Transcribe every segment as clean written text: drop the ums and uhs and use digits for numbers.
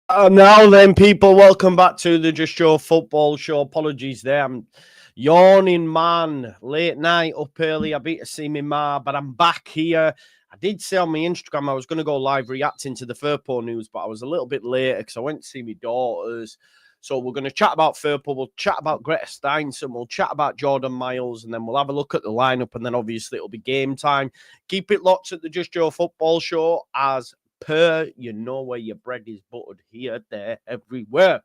Now then, people, welcome back to the Just Joe Football Show. Apologies there. I'm yawning, man. Late night, up early. I beat to see me ma, but I'm back here. I did say on my Instagram I was going to go live reacting to the Firpo news, but I was a little bit later because I went to see my daughters. So we're going to chat about Firpo. We'll chat about Gretar Steinsson. We'll chat about Jordan Miles, and then we'll have a look at the lineup, and then obviously it'll be game time. Keep it locked at the Just Joe Football Show as per, you know where your bread is buttered, here, there, everywhere.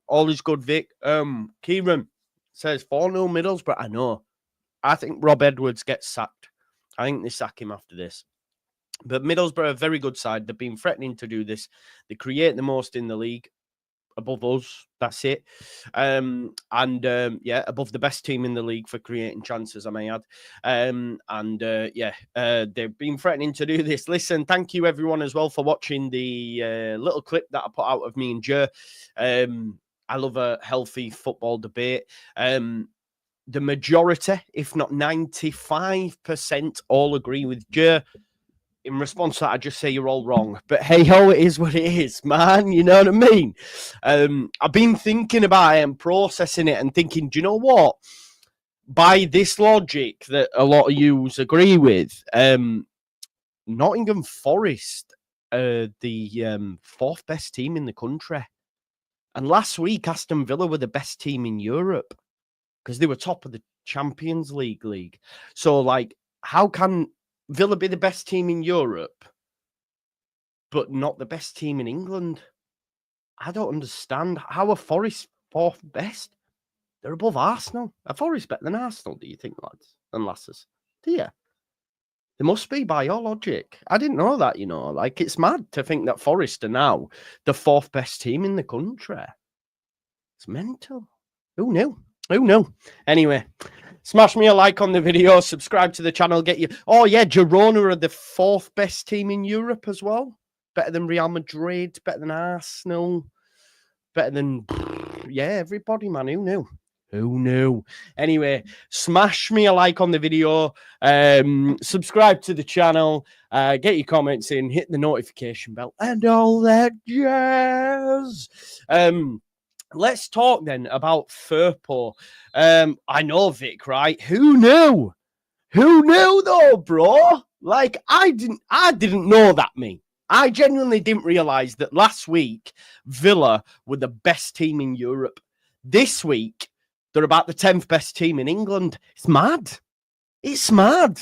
All is good, Vic. Kieran says 4-0 Middlesbrough. I know. I think Rob Edwards gets sacked. I think they sack him after this. But Middlesbrough are a very good side. They've been threatening to do this. They create the most in the league. Above us, that's it. Above the best team in the league for creating chances, I may add. They've been threatening to do this. Listen, thank you everyone as well for watching the little clip that I put out of me and Joe. I love a healthy football debate. The majority, if not 95%, all agree with Joe. In response to that, I just say you're all wrong. But hey ho, it is what it is, man. You know what I mean? I've been thinking about it and processing it and thinking, do you know what? By this logic that a lot of yous agree with, Nottingham Forest are the fourth best team in the country. And last week, Aston Villa were the best team in Europe because they were top of the Champions League. So, like, how can Villa be the best team in Europe, but not the best team in England? I don't understand. How are Forest fourth best? They're above Arsenal. Are Forest better than Arsenal, do you think, lads and lasses? Do you? They must be by your logic. I didn't know that, you know. Like, it's mad to think that Forest are now the fourth best team in the country. It's mental. Who knew? Who knew? Anyway, smash me a like on the video, subscribe to the channel, get you. Oh, yeah, Girona are the fourth best team in Europe as well. Better than Real Madrid, better than Arsenal, better than, yeah, everybody, man. Who knew? Who knew? Anyway, smash me a like on the video, subscribe to the channel, get your comments in, hit the notification bell, and all that jazz. Let's talk then about Firpo. I know, Vic, right? Who knew? Who knew though, bro? Like, I didn't know that, me. I genuinely didn't realize that last week Villa were the best team in Europe. This week, they're about the 10th best team in England. It's mad. It's mad.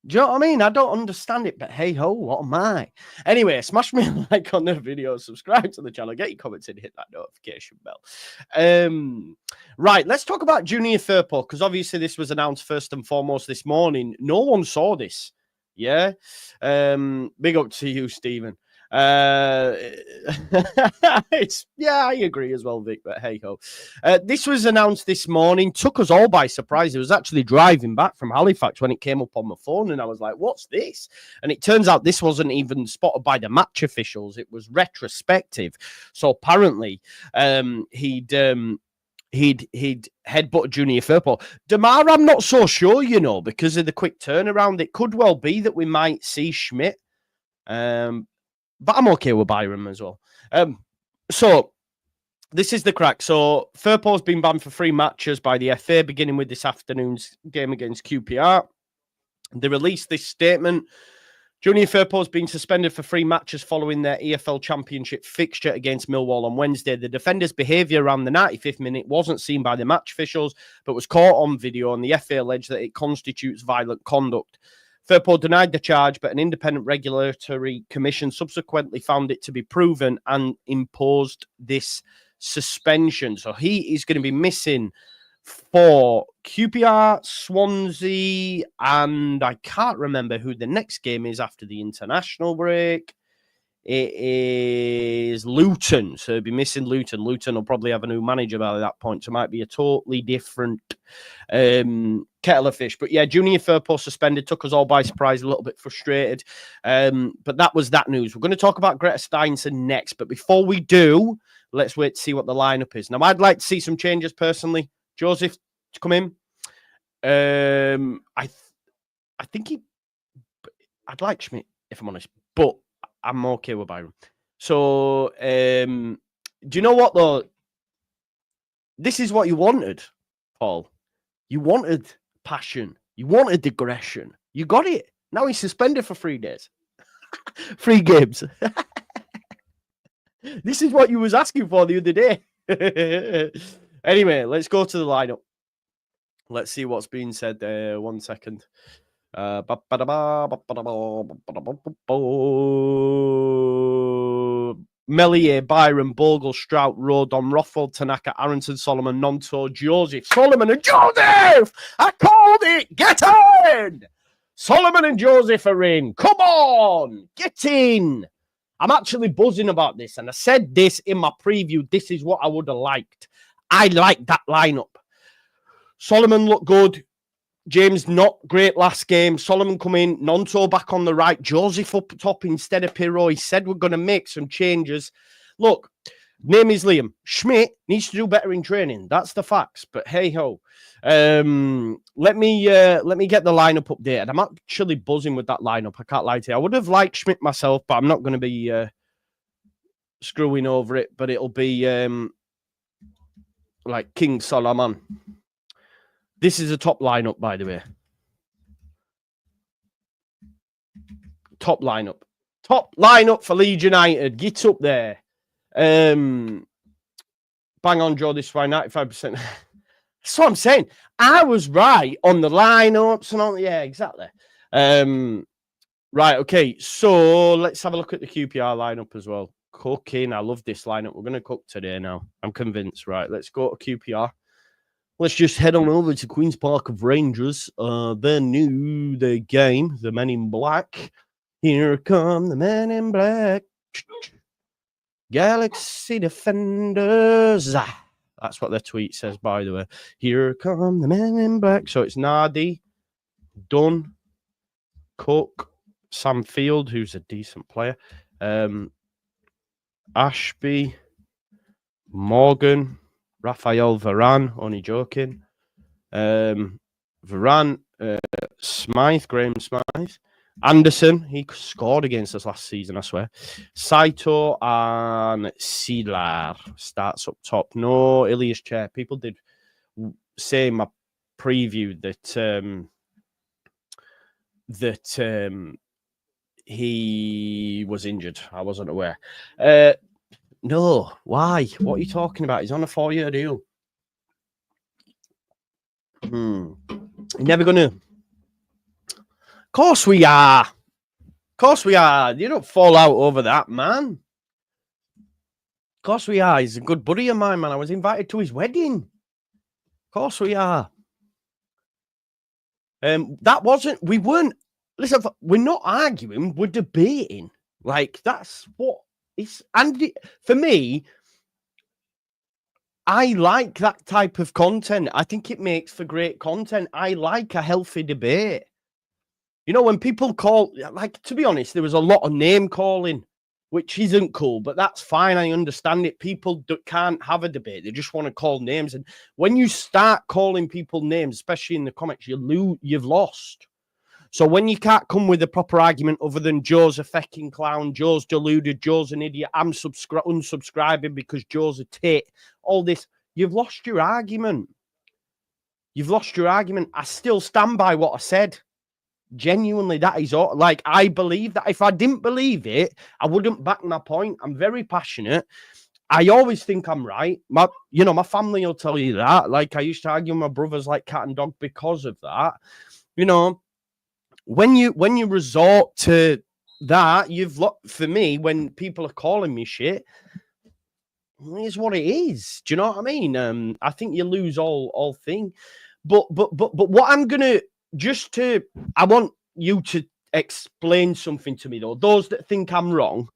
Do you know what I mean? I don't understand it, but hey ho, what am I? Anyway, smash me a like on the video, subscribe to the channel, get your comments in, hit that notification bell. Right, let's talk about Junior Firpo, because obviously this was announced first and foremost this morning. No one saw this. Yeah. Big up to you, Stephen. I agree as well, Vic, but hey ho. This was announced this morning, took us all by surprise. I was actually driving back from Halifax when it came up on my phone, and I was like, what's this? And it turns out this wasn't even spotted by the match officials, it was retrospective. So apparently he'd headbutt Junior Firpo. Damar, I'm not so sure, you know, because of the quick turnaround. It could well be that we might see Schmidt. But I'm okay with Byram as well. So this is the crack. So Firpo's been banned for 3 matches by the FA, beginning with this afternoon's game against QPR. They released this statement. Junior Firpo's been suspended for 3 matches following their EFL Championship fixture against Millwall on Wednesday. The defender's behaviour around the 95th minute wasn't seen by the match officials, but was caught on video, and the FA alleged that it constitutes violent conduct. Firpo denied the charge, but an independent regulatory commission subsequently found it to be proven and imposed this suspension. So he is going to be missing for QPR, Swansea, and I can't remember who the next game is after the international break. It is Luton, so he'll be missing Luton. Luton will probably have a new manager by that point, so it might be a totally different kettle of fish. But yeah, Junior Firpo suspended, took us all by surprise, a little bit frustrated. But that was that news. We're going to talk about Gretar Steinsson next, but before we do, let's wait to see what the lineup is. Now, I'd like to see some changes personally. Joseph to come in. I think I'd like Schmidt, if I'm honest, but I'm okay with Byron. So, do you know what, though? This is what you wanted, Paul. You wanted passion. You wanted aggression. You got it. Now he's suspended for 3 days. 3 games. This is what you was asking for the other day. Anyway, let's go to the lineup. Let's see what's being said there. 1 second. Melier, Byron, Bogle, Strout, Rodon, Rothwell, Tanaka, Aronson, Solomon, Nonto, Joseph. Solomon and Joseph! I called it! Get in! Solomon and Joseph are in. Come on! Get in! I'm actually buzzing about this, and I said this in my preview. This is what I would have liked. I like that lineup. Solomon looked good. James not great last game. Solomon come in. Nonto back on the right. Joseph up top instead of Pirro. He said we're going to make some changes. Look, name is Liam. Schmidt needs to do better in training. That's the facts. But hey ho. Let me get the lineup updated. I'm actually buzzing with that lineup. I can't lie to you. I would have liked Schmidt myself, but I'm not going to be screwing over it. But it'll be like King Solomon. This is a top lineup, by the way. Top lineup. Top lineup for Leeds United. Get up there. Bang on, Joe. This way, 95%. That's what I'm saying. I was right on the lineups and all. Yeah, exactly. Right, okay. So let's have a look at the QPR lineup as well. Cooking. I love this lineup. We're going to cook today now. I'm convinced. Right, let's go to QPR. Let's just head on over to Queen's Park of Rangers. They're new, the game, the Men in Black. Here come the Men in Black. Galaxy Defenders. That's what their tweet says, by the way. Here come the Men in Black. So it's Nardi, Dunn, Cook, Sam Field, who's a decent player, Ashby, Morgan, Raphael Varane, only joking. Varane, Smythe, Graham Smythe. Anderson, he scored against us last season, I swear. Saito and Sidlar starts up top. No Ilias Chair. People did say in my preview that he was injured. I wasn't aware. No, why? What are you talking about? He's on a 4-year deal. You're never gonna. Of course we are. Of course we are. You don't fall out over that, man. Of course we are. He's a good buddy of mine, man. I was invited to his wedding. Of course we are. That wasn't. We weren't. Listen, we're not arguing. We're debating. Like that's what. And for me, I like that type of content. I think it makes for great content. I like a healthy debate. You know, when people call, like, to be honest, there was a lot of name calling, which isn't cool, but that's fine. I understand it. People can't have a debate. They just want to call names. And when you start calling people names, especially in the comments, you've lost. So when you can't come with a proper argument other than Joe's a fucking clown, Joe's deluded, Joe's an idiot, I'm unsubscribing because Joe's a tit, all this, you've lost your argument. You've lost your argument. I still stand by what I said. Genuinely, that is all. Like, I believe that. If I didn't believe it, I wouldn't back my point. I'm very passionate. I always think I'm right. My family will tell you that. Like, I used to argue with my brothers like cat and dog because of that. You know, when you resort to that, for me, when people are calling me shit, it's what it is. Do you know what I mean? I think you lose all thing. But what I'm gonna I want you to explain something to me though. Those that think I'm wrong,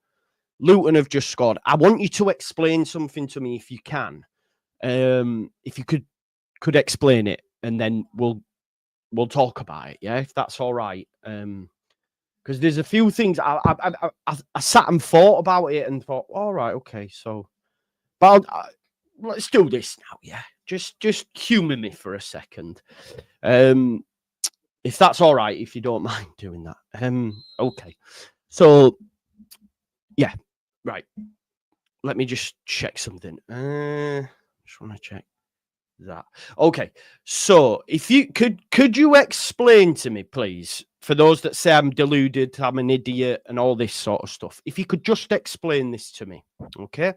Luton have just scored. I want you to explain something to me if you can. If you could explain it, and then we'll talk about it, yeah, if that's all right. Because there's a few things I sat and thought about it and thought, all right, okay, so, but let's do this now, yeah. Just humour me for a second, if that's all right, if you don't mind doing that. Okay, so yeah, Right. Let me just check something. Just want to check that. Okay. So if you could you explain to me, please, for those that say I'm deluded, I'm an idiot, and all this sort of stuff, if you could just explain this to me. Okay.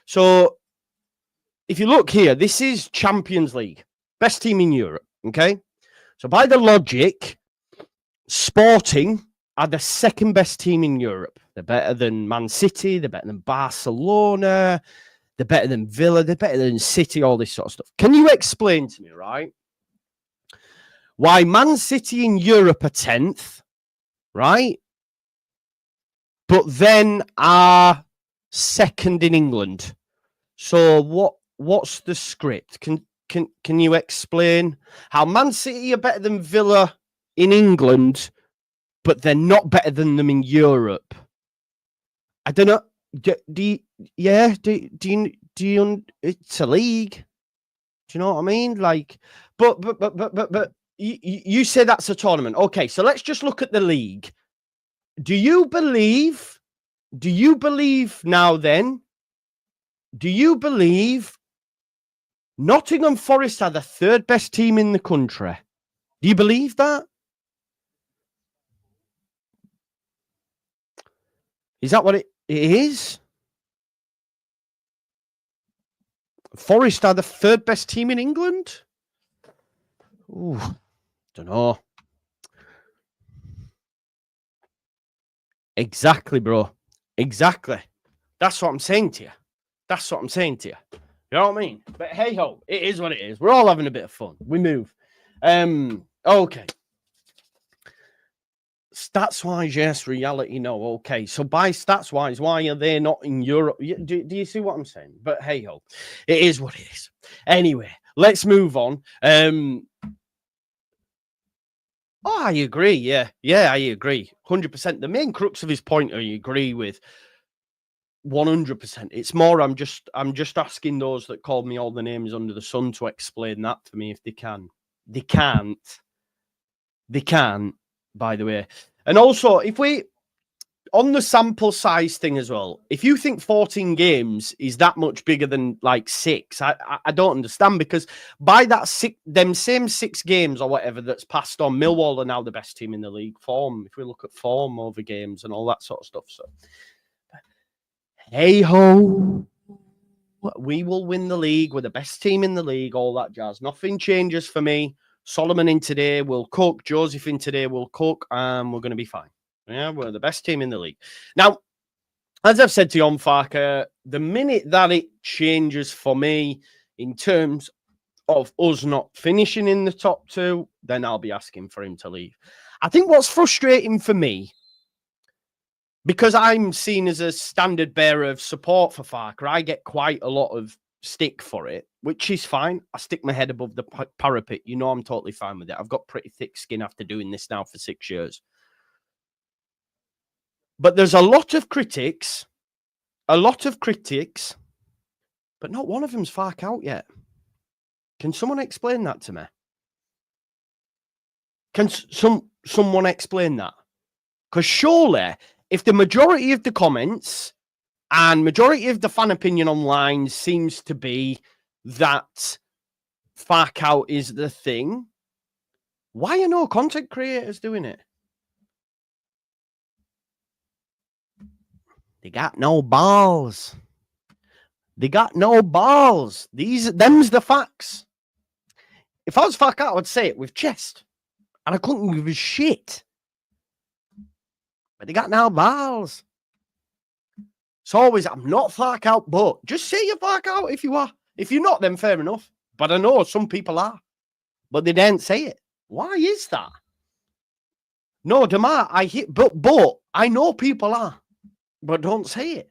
So if you look here, this is Champions League, best team in Europe. Okay. So by the logic, Sporting are the second best team in Europe. They're better than Man City. They're better than Barcelona. They're better than Villa. They're better than City, all this sort of stuff. Can you explain to me, right, why Man City in Europe are 10th, right, but then are second in England? So what's the script? Can you explain how Man City are better than Villa in England, but they're not better than them in Europe? I don't know. Do you, it's a league. Do you know what I mean? Like, but you say that's a tournament. Okay, so let's just look at the league. Do you believe now then? Do you believe Nottingham Forest are the third best team in the country? Do you believe that? Is that what it is? Forest are the third best team in England? Ooh, don't know. Exactly, bro. Exactly. That's what I'm saying to you. You know what I mean? But hey ho, it is what it is. We're all having a bit of fun. We move. Okay. Stats wise, yes. Reality, no. Okay. So by stats wise, why are they not in Europe? Do you see what I'm saying? But hey ho, it is what it is. Anyway, let's move on. Oh, I agree. Yeah, I agree. 100%. The main crux of his point, I agree with 100%. It's more, I'm just asking those that called me all the names under the sun to explain that for me if they can. They can't. They can't, by the way. And also, if we, on the sample size thing as well, if you think 14 games is that much bigger than like 6, I don't understand, because by that them same 6 games or whatever that's passed on, Millwall are now the best team in the league. Form, if we look at form over games and all that sort of stuff. So, hey ho, we will win the league. We're the best team in the league, all that jazz. Nothing changes for me. Solomon in today will cook. Joseph in today will cook. And we're going to be fine. Yeah, we're the best team in the league. Now, as I've said to you on Farke, the minute that it changes for me in terms of us not finishing in the top 2, then I'll be asking for him to leave. I think what's frustrating for me, because I'm seen as a standard bearer of support for Farke, I get quite a lot of stick for it, which is fine. I stick my head above the parapet. You know, I'm totally fine with it. I've got pretty thick skin after doing this now for 6 years. But there's a lot of critics, but not one of them's Farke out yet. Can someone explain that to me? Can someone explain that? Because surely, if the majority of the comments and majority of the fan opinion online seems to be that Farke out is the thing, why are no content creators doing it? They got no balls. Them's the facts. If I was Farke out, I'd say it with chest. And I couldn't give a shit. But they got no balls. It's always, I'm not Farke out, but just say you're Farke out if you are. If you're not, then fair enough. But I know some people are. But they didn't say it. Why is that? No, Damar, but I know people are. But don't say it.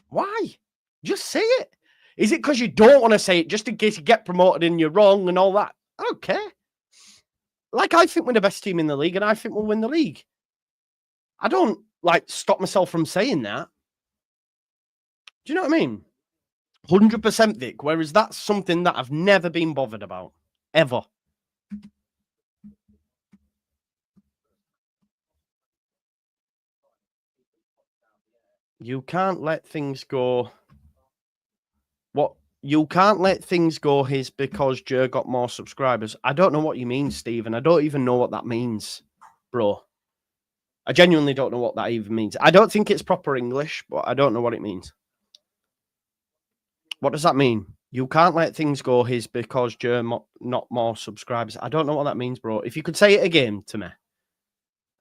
Why? Just say it. Is it because you don't want to say it just in case you get promoted and you're wrong and all that? I don't care. Like, I think we're the best team in the league and I think we'll win the league. I don't, stop myself from saying that. Do you know what I mean? 100% Vic, whereas that's something that I've never been bothered about. Ever. You can't let things go. What? You can't let things go his because Joe got more subscribers. I don't know what you mean, Stephen. I don't even know what that means, bro. I genuinely don't know what that even means. I don't think it's proper English, but I don't know what it means. What does that mean? You can't let things go his because Joe not more subscribers. I don't know what that means, bro. If you could say it again to me,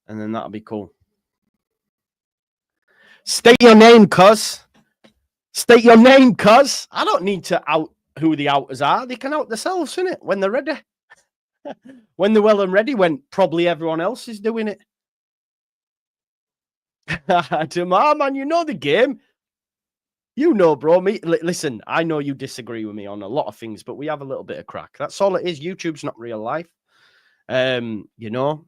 and then that'll be cool. State your name, cuz. State your name, cuz. I don't need to out who the outers are. They can out themselves, innit? When they're ready. When they're well and ready, when probably everyone else is doing it. Tomorrow, man, you know the game. You know, bro. Listen, I know you disagree with me on a lot of things, but we have a little bit of crack. That's all it is. YouTube's not real life. You know,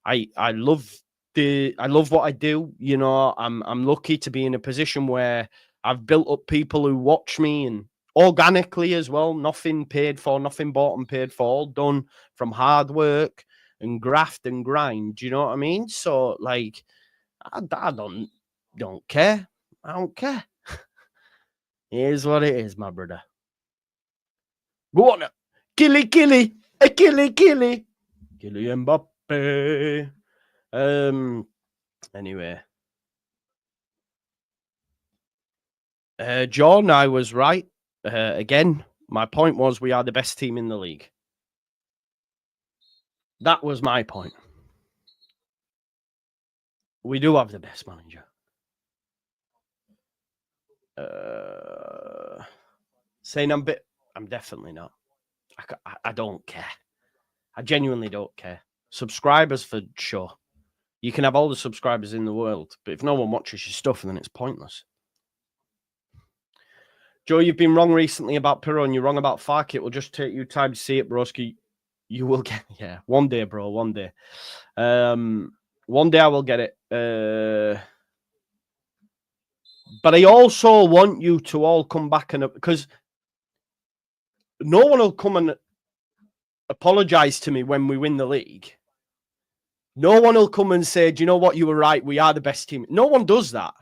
I love what I do. You know, I'm lucky to be in a position where I've built up people who watch me, and organically as well. Nothing paid for, nothing bought and paid for, all done from hard work and graft and grind. Do you know what I mean? So, like, I don't care. I don't care. Here's what it is, my brother. Go on. Killy. Killy Mbappe. Anyway. John, I was right. Again, my point was we are the best team in the league. That was my point. We do have the best manager. Saying I'm definitely not. I don't care. I genuinely don't care. Subscribers for sure. You can have all the subscribers in the world, but if no one watches your stuff, then it's pointless. Joe, you've been wrong recently about Pirro and you're wrong about Farke. It will just take you time to see it, broski. You will get, yeah, one day, bro, one day. One day I will get it. But I also want you to all come back and, because no one will come and apologize to me when we win the league. No one will come and say, do you know what? You were right. We are the best team. No one does that.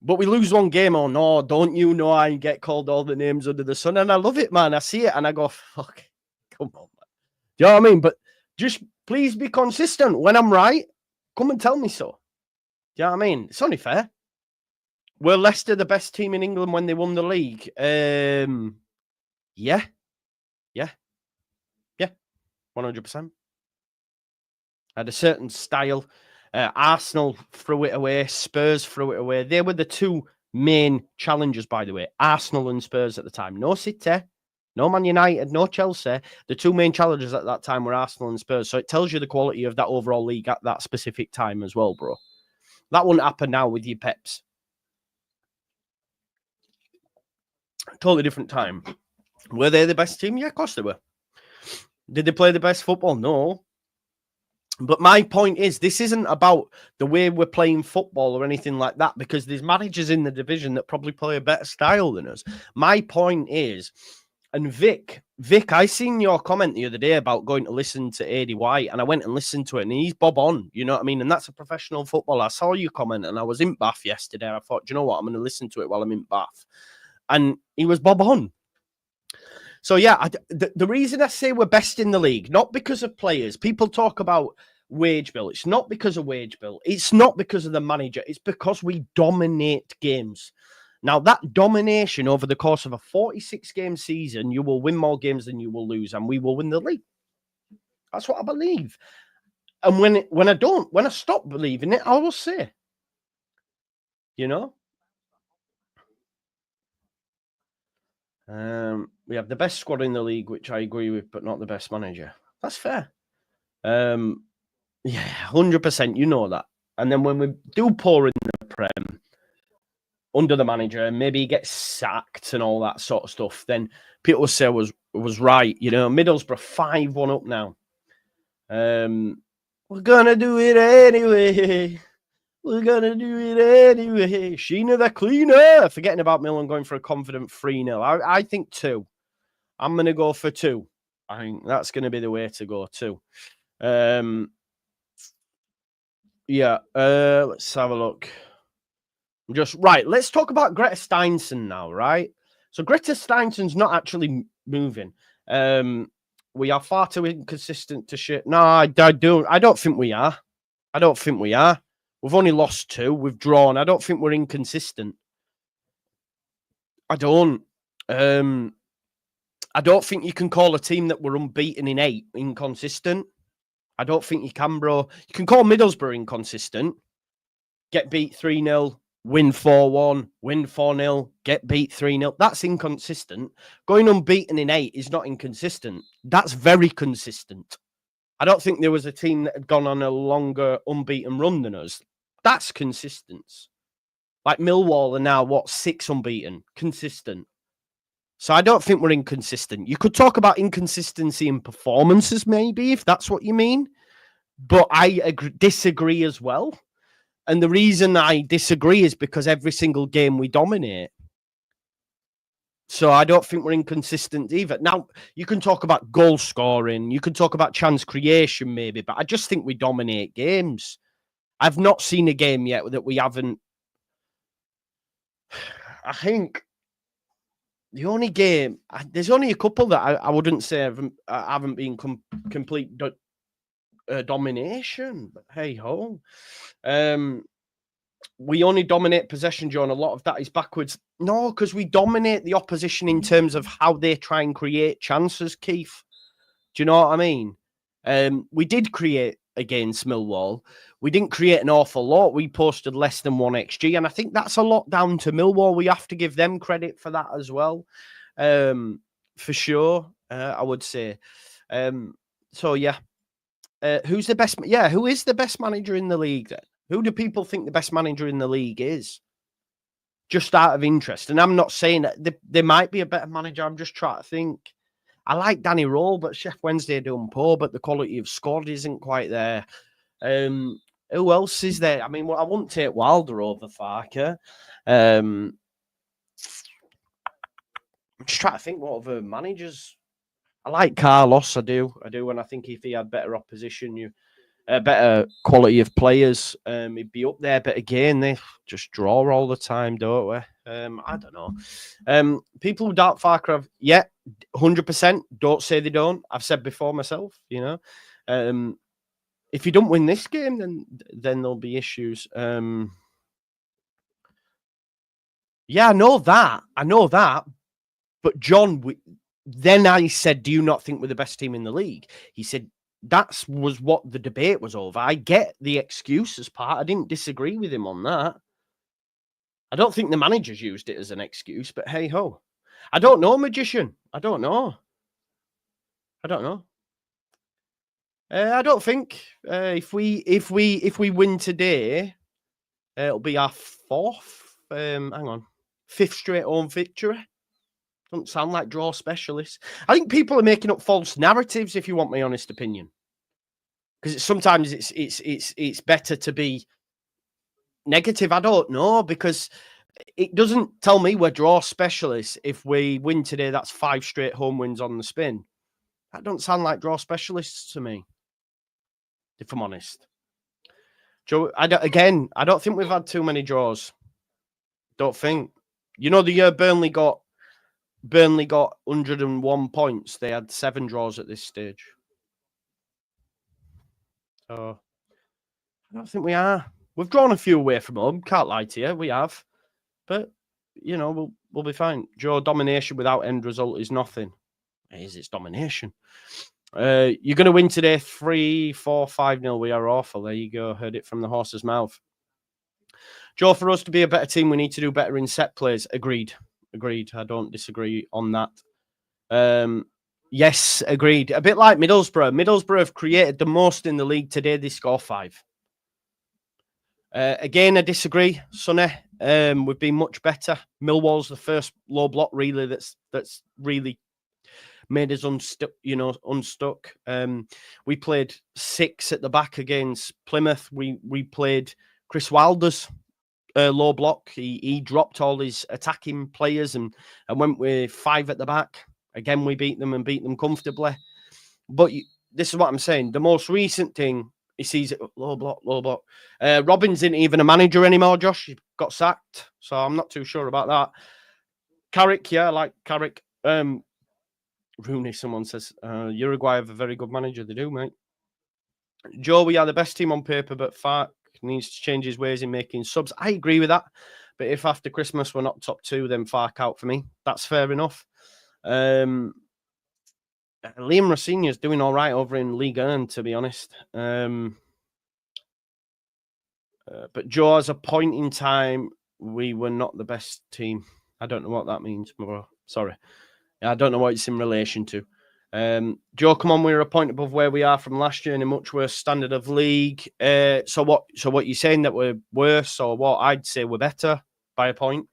But we lose one game, or no, don't you know I get called all the names under the sun? And I love it, man. I see it and I go, fuck, come on, man. Do you know what I mean? But just please be consistent. When I'm right, come and tell me so. Do you know what I mean? It's only fair. Were Leicester the best team in England when they won the league? Yeah. 100%. Had a certain style. Arsenal threw it away. Spurs threw it away. They were the two main challengers, by the way. Arsenal and Spurs at the time. No City, no Man United, no Chelsea. The two main challengers at that time were Arsenal and Spurs. So it tells you the quality of that overall league at that specific time as well, bro. That wouldn't happen now with your Peps. Totally different time. Were they the best team? Yeah, of course they were. Did they play the best football? No. But my point is, this isn't about the way we're playing football or anything like that, because there's managers in the division that probably play a better style than us. My point is, and Vic, I seen your comment the other day about going to listen to AD White, and I went and listened to it, and he's bob on, you know what I mean? And that's a professional footballer. I saw your comment, and I was in Bath yesterday, and I thought, do you know what? I'm going to listen to it while I'm in Bath. And he was bob on. So, yeah, the reason I say we're best in the league, not because of players. People talk about wage bill. It's not because of wage bill. It's not because of the manager. It's because we dominate games. Now, that domination over the course of a 46-game season, you will win more games than you will lose, and we will win the league. That's what I believe. And when I stop believing it, I will say, you know, we have the best squad in the league, which I agree with, but not the best manager. That's fair. Yeah, 100%. You know that. And then when we do poor in the Prem under the manager, and maybe he gets sacked and all that sort of stuff, then people will say was right. You know, Middlesbrough 5-1 up now. We're gonna do it anyway. We're gonna do it anyway. Sheena the cleaner. Forgetting about Milan, going for a confident 3-0. I think 2. I'm gonna go for 2. I think that's gonna be the way to go too. Yeah. Let's have a look. Just right. Let's talk about Gretar Steinsson now, right? So Gretar Steinsson's not actually moving. We are far too inconsistent to shit. No, I don't think we are. I don't think we are. We've only lost 2. We've drawn. I don't think we're inconsistent. I don't. I don't think you can call a team that we're unbeaten in 8 inconsistent. I don't think you can, bro. You can call Middlesbrough inconsistent. Get beat 3-0, win 4-1, win 4-0, get beat 3-0. That's inconsistent. Going unbeaten in 8 is not inconsistent. That's very consistent. I don't think there was a team that had gone on a longer unbeaten run than us. That's consistent. Like Millwall are now, 6 unbeaten? Consistent. So I don't think we're inconsistent. You could talk about inconsistency in performances, maybe, if that's what you mean. But I disagree as well. And the reason I disagree is because every single game we dominate. So I don't think we're inconsistent either. Now, you can talk about goal scoring. You can talk about chance creation, maybe. But I just think we dominate games. I've not seen a game yet that we haven't. I think the only game, there's only a couple that I wouldn't say haven't been complete domination. But hey ho. We only dominate possession, John. A lot of that is backwards. No, because we dominate the opposition in terms of how they try and create chances, Keith. Do you know what I mean? We did create against Millwall. We didn't create an awful lot. We posted less than 1 XG, and I think that's a lot down to Millwall. We have to give them credit for that as well, for sure, I would say. So, yeah. Who's the best? Yeah, who is the best manager in the league then? Who do people think the best manager in the league is? Just out of interest. And I'm not saying that there might be a better manager. I'm just trying to think. I like Danny Rowe, but Chef Wednesday doing poor, but the quality of squad isn't quite there. Who else is there? I mean, I wouldn't take Wilder over Farke. I'm just trying to think what other managers. I like Carlos, I do, and I think if he had better opposition, better quality of players, he'd be up there. But again, they just draw all the time, don't we? I don't know. People who doubt Farke, 100%. Don't say they don't. I've said before myself, If you don't win this game, then there'll be issues. Yeah, I know that. But John, then I said, do you not think we're the best team in the league? He said, that was what the debate was over. I get the excuses part. I didn't disagree with him on that. I don't think the managers used it as an excuse, but hey ho. I don't know, Magician. I don't know. I don't think if we win today, it'll be our 5th straight home victory. Doesn't sound like draw specialists. I think people are making up false narratives, if you want my honest opinion. Because sometimes it's better to be negative. I don't know, because it doesn't tell me we're draw specialists. If we win today, that's 5 straight home wins on the spin. That don't sound like draw specialists to me, if I'm honest. Joe, I don't think we've had too many draws. Don't think. The year Burnley got 101 points. They had 7 draws at this stage. So I don't think we are. We've drawn a few away from home. Can't lie to you. We have. But, we'll be fine. Joe, domination without end result is nothing. It's domination. You're going to win today 3-4, 5-0. We are awful. There you go. Heard it from the horse's mouth. Joe, for us to be a better team, we need to do better in set plays. Agreed. I don't disagree on that. Yes, agreed. A bit like Middlesbrough. Middlesbrough have created the most in the league today. They score 5. Again, I disagree, Sonny. We've been much better. Millwall's the first low block really that's really made us unstuck. We played 6 at the back against Plymouth. We played Chris Wilder's low block. He dropped all his attacking players and went with 5 at the back. Again, we beat them comfortably. But this is what I'm saying. The most recent thing He sees it, low block, low block. Robbins isn't even a manager anymore, Josh. He got sacked. So I'm not too sure about that. Carrick, yeah, I like Carrick. Rooney, someone says, Uruguay have a very good manager. They do, mate. Joe, we are the best team on paper, but Farke needs to change his ways in making subs. I agree with that. But if after Christmas we're not top 2, then Farke out for me. That's fair enough. Liam Rossinha is doing all right over in Ligue 1, to be honest. But Joe, as a point in time, we were not the best team. I don't know what that means, bro. Sorry. I don't know what it's in relation to. Joe, come on, we're a point above where we are from last year in a much worse standard of league. So what you're saying, that we're worse, or what? I'd say we're better by a point.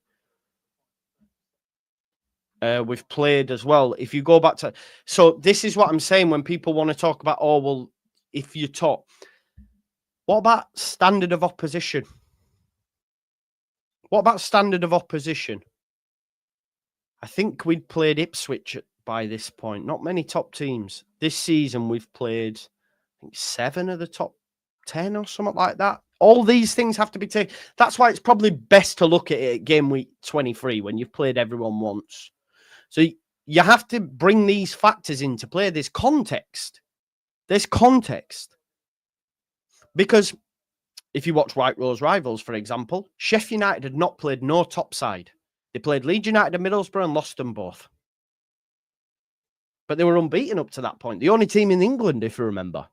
We've played as well. If you go back to... So this is what I'm saying when people want to talk about, oh, well, if you top... What about standard of opposition? What about standard of opposition? I think we'd played Ipswich by this point. Not many top teams. This season we've played, I think, 7 of the top 10 or something like that. All these things have to be taken. That's why it's probably best to look at it at game week 23 when you've played everyone once. So you have to bring these factors into play. There's context. There's context. Because if you watch White Rose Rivals, for example, Sheffield United had not played no top side. They played Leeds United and Middlesbrough and lost them both. But they were unbeaten up to that point. The only team in England, if you remember.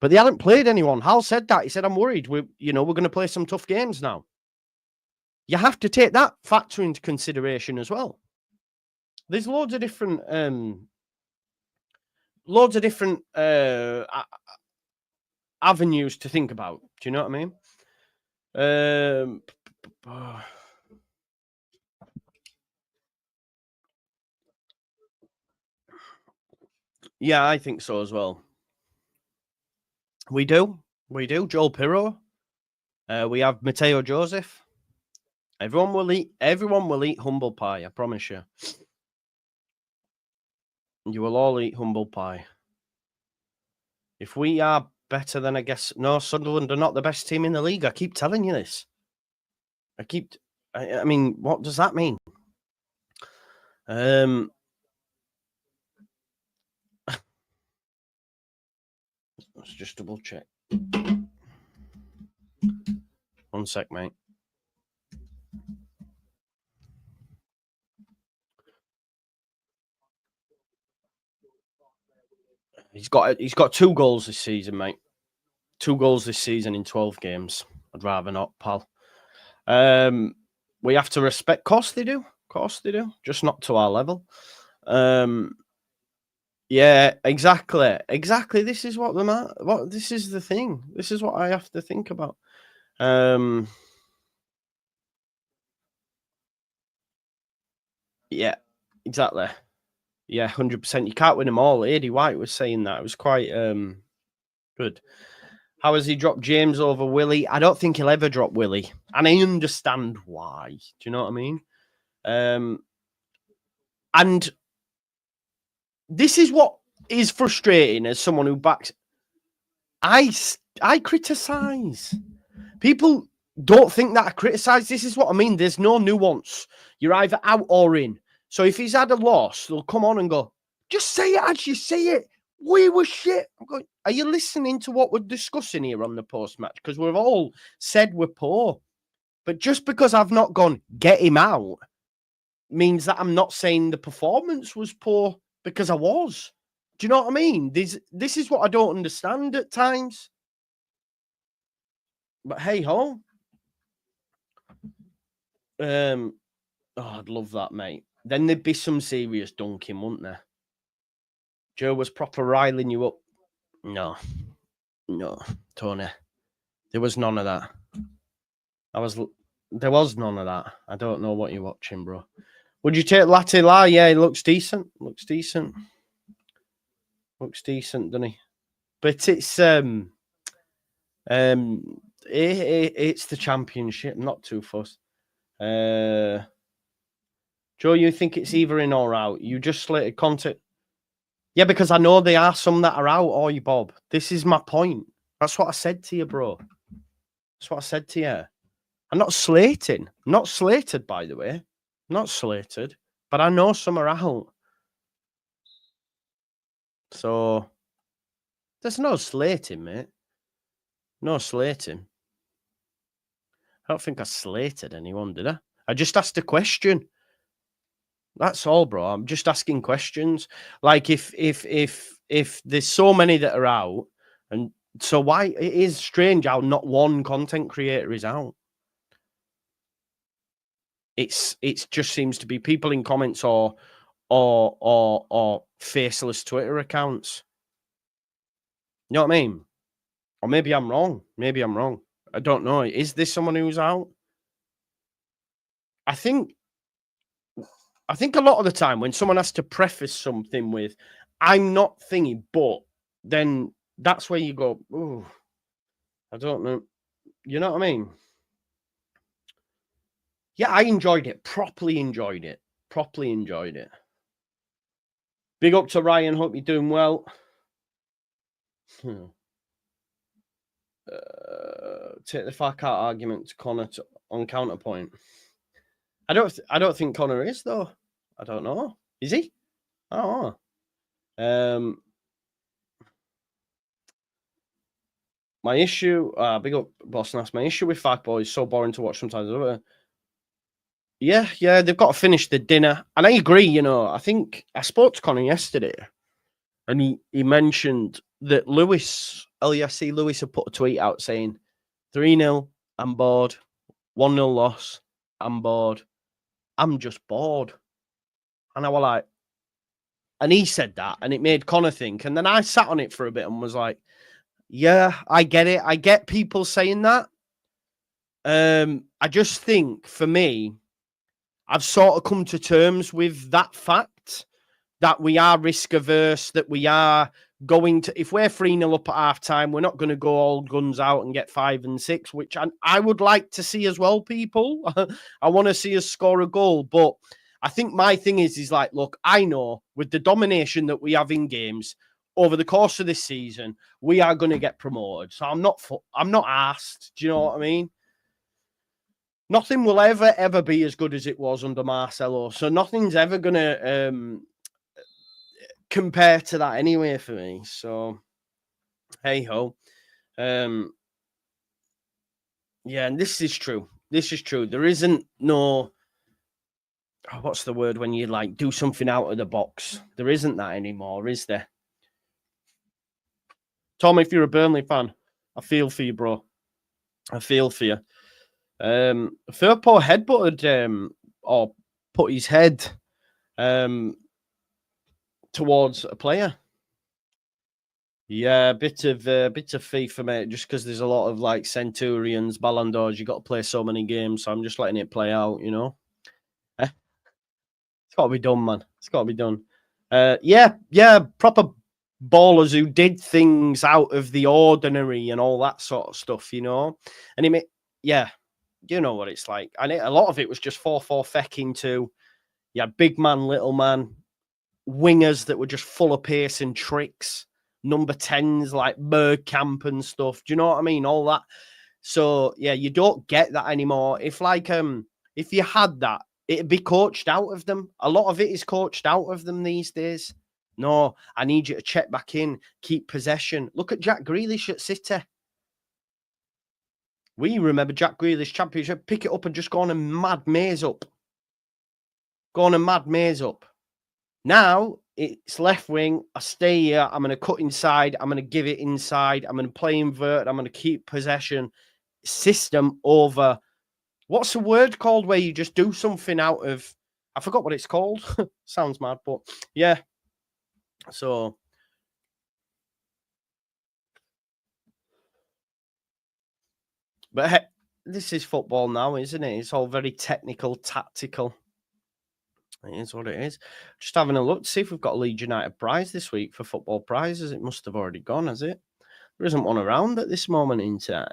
But they hadn't played anyone. Hal said that. He said, I'm worried. We're going to play some tough games now. You have to take that factor into consideration as well. There's loads of different avenues to think about. Do you know what I mean? Yeah, I think so as well. We do. Joel Pirro. We have Mateo Joseph. Everyone will eat humble pie, I promise you. You will all eat humble pie. If we are better than, I guess... No, Sunderland are not the best team in the league. I keep telling you this. I mean, what does that mean? Let's just double check. 1 sec, mate. He's got 2 goals this season, mate. 2 goals this season in 12 games. I'd rather not, pal. We have to respect. Of course they do. Just not to our level. Yeah, exactly. This is this is the thing. This is what I have to think about. Yeah, exactly. Yeah, 100%. You can't win them all. Eddie White was saying that. It was quite good. How has he dropped James over Willie? I don't think he'll ever drop Willie. And I understand why. Do you know what I mean? And this is what is frustrating as someone who backs... I criticise. People don't think that I criticise. This is what I mean. There's no nuance. You're either out or in. So if he's had a loss, they'll come on and go, just say it as you say it. We were shit. I'm going, are you listening to what we're discussing here on the post-match? Because we've all said we're poor. But just because I've not gone, get him out, means that I'm not saying the performance was poor, because I was. Do you know what I mean? This is what I don't understand at times. But hey ho. Oh, I'd love that, mate. Then there'd be some serious dunking, wouldn't there? Joe was proper riling you up. No, Tony. There was none of that. There was none of that. I don't know what you're watching, bro. Would you take Latila? Yeah, he looks decent. Looks decent, doesn't he? But it's it's the Championship. I'm not too fussed. Joe, you think it's either in or out? You just slated content. Yeah, because I know there are some that are out, or you, Bob. This is my point. That's what I said to you, bro. That's what I said to you. I'm not slating. I'm not slated, by the way. I'm not slated. But I know some are out. So there's no slating, mate. No slating. I don't think I slated anyone, did I? I just asked a question. That's all, bro. I'm just asking questions. Like if there's so many that are out, and so why it is strange how not one content creator is out. It's just seems to be people in comments or faceless Twitter accounts. You know what I mean? Or maybe I'm wrong. Maybe I'm wrong. I don't know. Is this someone who's out? I think a lot of the time when someone has to preface something with, I'm not thingy, but then that's where you go, oh, I don't know. You know what I mean? Yeah, I enjoyed it. Properly enjoyed it. Big up to Ryan. Hope you're doing well. Take the Farke argument to Connor on counterpoint. I don't think Connor is, though. I don't know. Is he? Oh. My issue, big up Boston. My issue with Firpo is so boring to watch sometimes. Yeah, they've got to finish the dinner. And I agree, you know. I think I spoke to Connor yesterday, and he mentioned that LUFC Lewis had put a tweet out saying 3-0, I'm bored. 1-0 loss, I'm bored. I'm just bored. And I was like, and he said that, and it made Connor think. And then I sat on it for a bit and was like, yeah, I get it. I get people saying that. I just think for me, I've sort of come to terms with that fact that we are risk averse, that we are going to, if we're 3-0 up at half time, we're not going to go all guns out and get 5 and 6, which I would like to see as well, people. I want to see us score a goal. But I think my thing is like, look, I know with the domination that we have in games over the course of this season, we are going to get promoted. So I'm not asked. Do you know what I mean? Nothing will ever be as good as it was under Marcelo. So nothing's ever going to compare to that anyway for me. So, hey ho. Yeah, and this is true. There isn't no... what's the word when you like do something out of the box? There isn't that anymore, is there? Tom, if you're a Burnley fan, I feel for you, bro. I feel for you. Firpo headbutted or put his head towards a player. Yeah, bit of FIFA, mate. Just because there's a lot of like Centurions, Ballon d'Ors, you got to play so many games. So I'm just letting it play out, you know. It's got to be done, man. It's got to be done. Yeah, proper ballers who did things out of the ordinary and all that sort of stuff, you know. And you know what it's like. And a lot of it was just 4-4 fecking too. Yeah, big man, little man, wingers that were just full of pace and tricks, number 10s like Bergkamp and stuff. Do you know what I mean? All that. So yeah, you don't get that anymore. If you had that, it'd be coached out of them. A lot of it is coached out of them these days. No, I need you to check back in, keep possession. Look at Jack Grealish at City. We remember Jack Grealish Championship, pick it up and just go on a mad maze up. Now, it's left wing. I stay here. I'm going to cut inside. I'm going to give it inside. I'm going to play invert. I'm going to keep possession. System over... What's the word called where you just do something out of... I forgot what it's called. Sounds mad, but yeah. So... But hey, this is football now, isn't it? It's all very technical, tactical. It is what it is. Just having a look to see if we've got a Leeds United prize this week for football prizes. It must have already gone, has it? There isn't one around at this moment in time.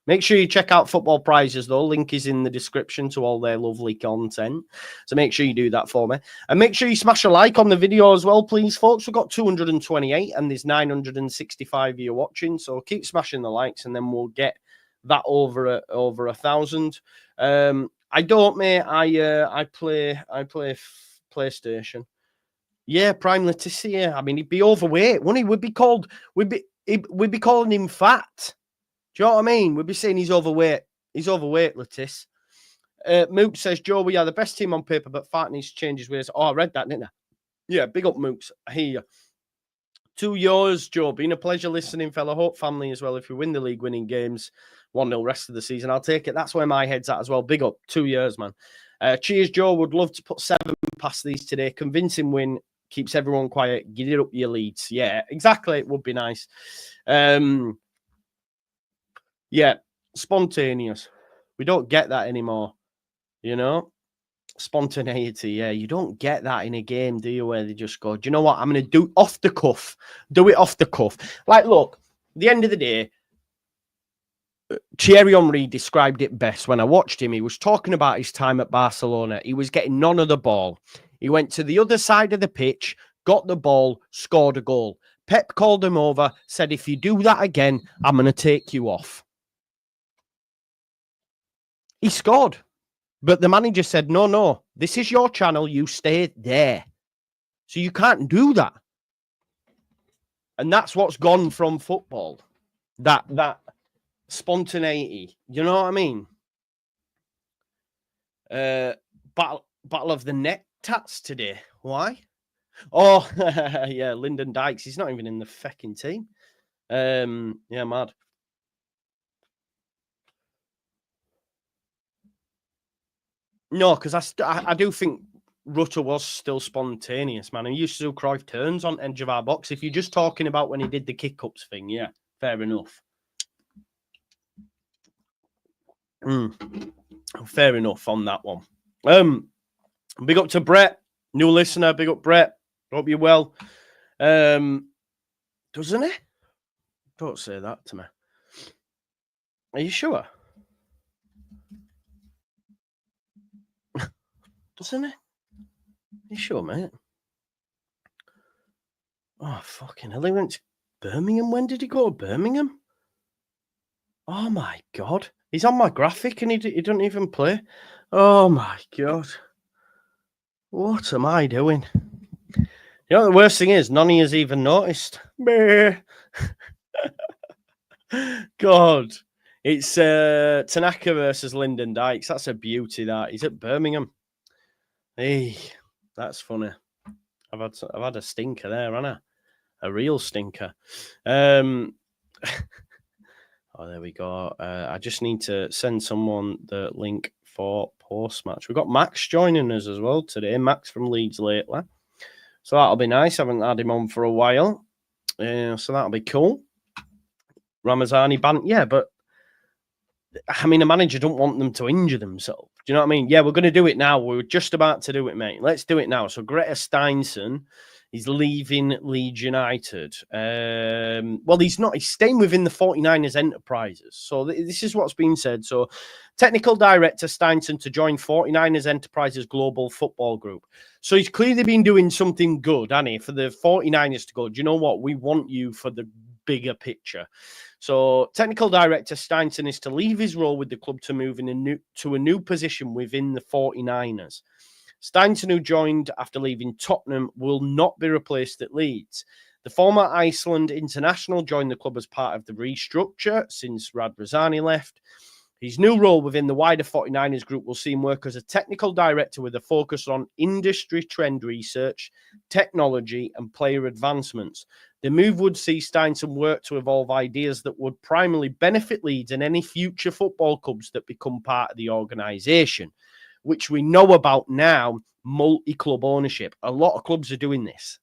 Make sure you check out Football Prizes, though. Link is in the description to all their lovely content. So make sure you do that for me. And make sure you smash a like on the video as well, please, folks. We've got 228 and there's 965 of you watching. So keep smashing the likes and then we'll get that over 1,000. I don't, mate. I play PlayStation. Yeah, Prime Letitia. I mean, he'd be overweight, wouldn't he? We'd be calling him fat. Do you know what I mean? We'd be saying he's overweight. He's overweight, Letis. Mook says, Joe, we are the best team on paper, but Farke needs to change his ways. Oh, I read that, didn't I? Yeah, big up, Mooks. I hear you. 2 years, Joe. Been a pleasure listening, fella. Hope family as well. If we win the league winning games, 1-0 rest of the season, I'll take it. That's where my head's at as well. Big up. 2 years, man. Cheers, Joe. Would love to put 7 past these today. Convincing win. Keeps everyone quiet. Get it up your Leeds. Yeah, exactly. It would be nice. Yeah, spontaneous. We don't get that anymore, you know? Spontaneity, yeah. You don't get that in a game, do you, where they just go, do you know what? I'm going to do off the cuff. Do it off the cuff. Like, look, at the end of the day, Thierry Henry described it best when I watched him. He was talking about his time at Barcelona. He was getting none of the ball. He went to the other side of the pitch, got the ball, scored a goal. Pep called him over, said, if you do that again, I'm going to take you off. He scored. But the manager said, no, this is your channel. You stay there. So you can't do that. And that's what's gone from football. That spontaneity. You know what I mean? Battle of the net tats today. Why? Oh, yeah, Lyndon Dykes. He's not even in the fucking team. Yeah, mad. No, because I do think Rutter was still spontaneous, man. He used to do Cruyff turns on edge of our box. If you're just talking about when he did the kick-ups thing, yeah, fair enough. Fair enough on that one. Big up to Brett, new listener. Big up, Brett. Hope you're well. Doesn't he? Don't say that to me. Are you sure? Doesn't he? Are you sure, mate? Oh, fucking hell. He went to Birmingham. When did he go to Birmingham? Oh, my God. He's on my graphic and he doesn't even play. Oh, my God. What am I doing? You know what the worst thing is? None of us even noticed. God. It's Tanaka versus Lyndon Dykes. That's a beauty, that. He's at Birmingham. Hey, that's funny. I've had a stinker there, haven't I? A real stinker. Oh, there we go. I just need to send someone the link for post-match. We've got Max joining us as well today. Max from Leeds lately. So that'll be nice. I haven't had him on for a while. So that'll be cool. Ramazani banned. Yeah, but I mean, a manager don't want them to injure themselves. Do you know what I mean? Yeah, we're going to do it now. We're just about to do it, mate. Let's do it now. So Gretar Steinsson is leaving Leeds United. Well, he's not. He's staying within the 49ers enterprises. So this is what's been said. So technical director Steinsson to join 49ers Enterprises Global Football Group. So he's clearly been doing something good, hasn't he? For the 49ers to go, do you know what? We want you for the bigger picture. So technical director Steinsson is to leave his role with the club to move to a new position within the 49ers. Steinsson, who joined after leaving Tottenham, will not be replaced at Leeds. The former Iceland international joined the club as part of the restructure since Radrazani left. His new role within the wider 49ers group will see him work as a technical director with a focus on industry trend research, technology, and player advancements. The move would see Steinsson work to evolve ideas that would primarily benefit Leeds and any future football clubs that become part of the organisation, which we know about now, multi-club ownership. A lot of clubs are doing this.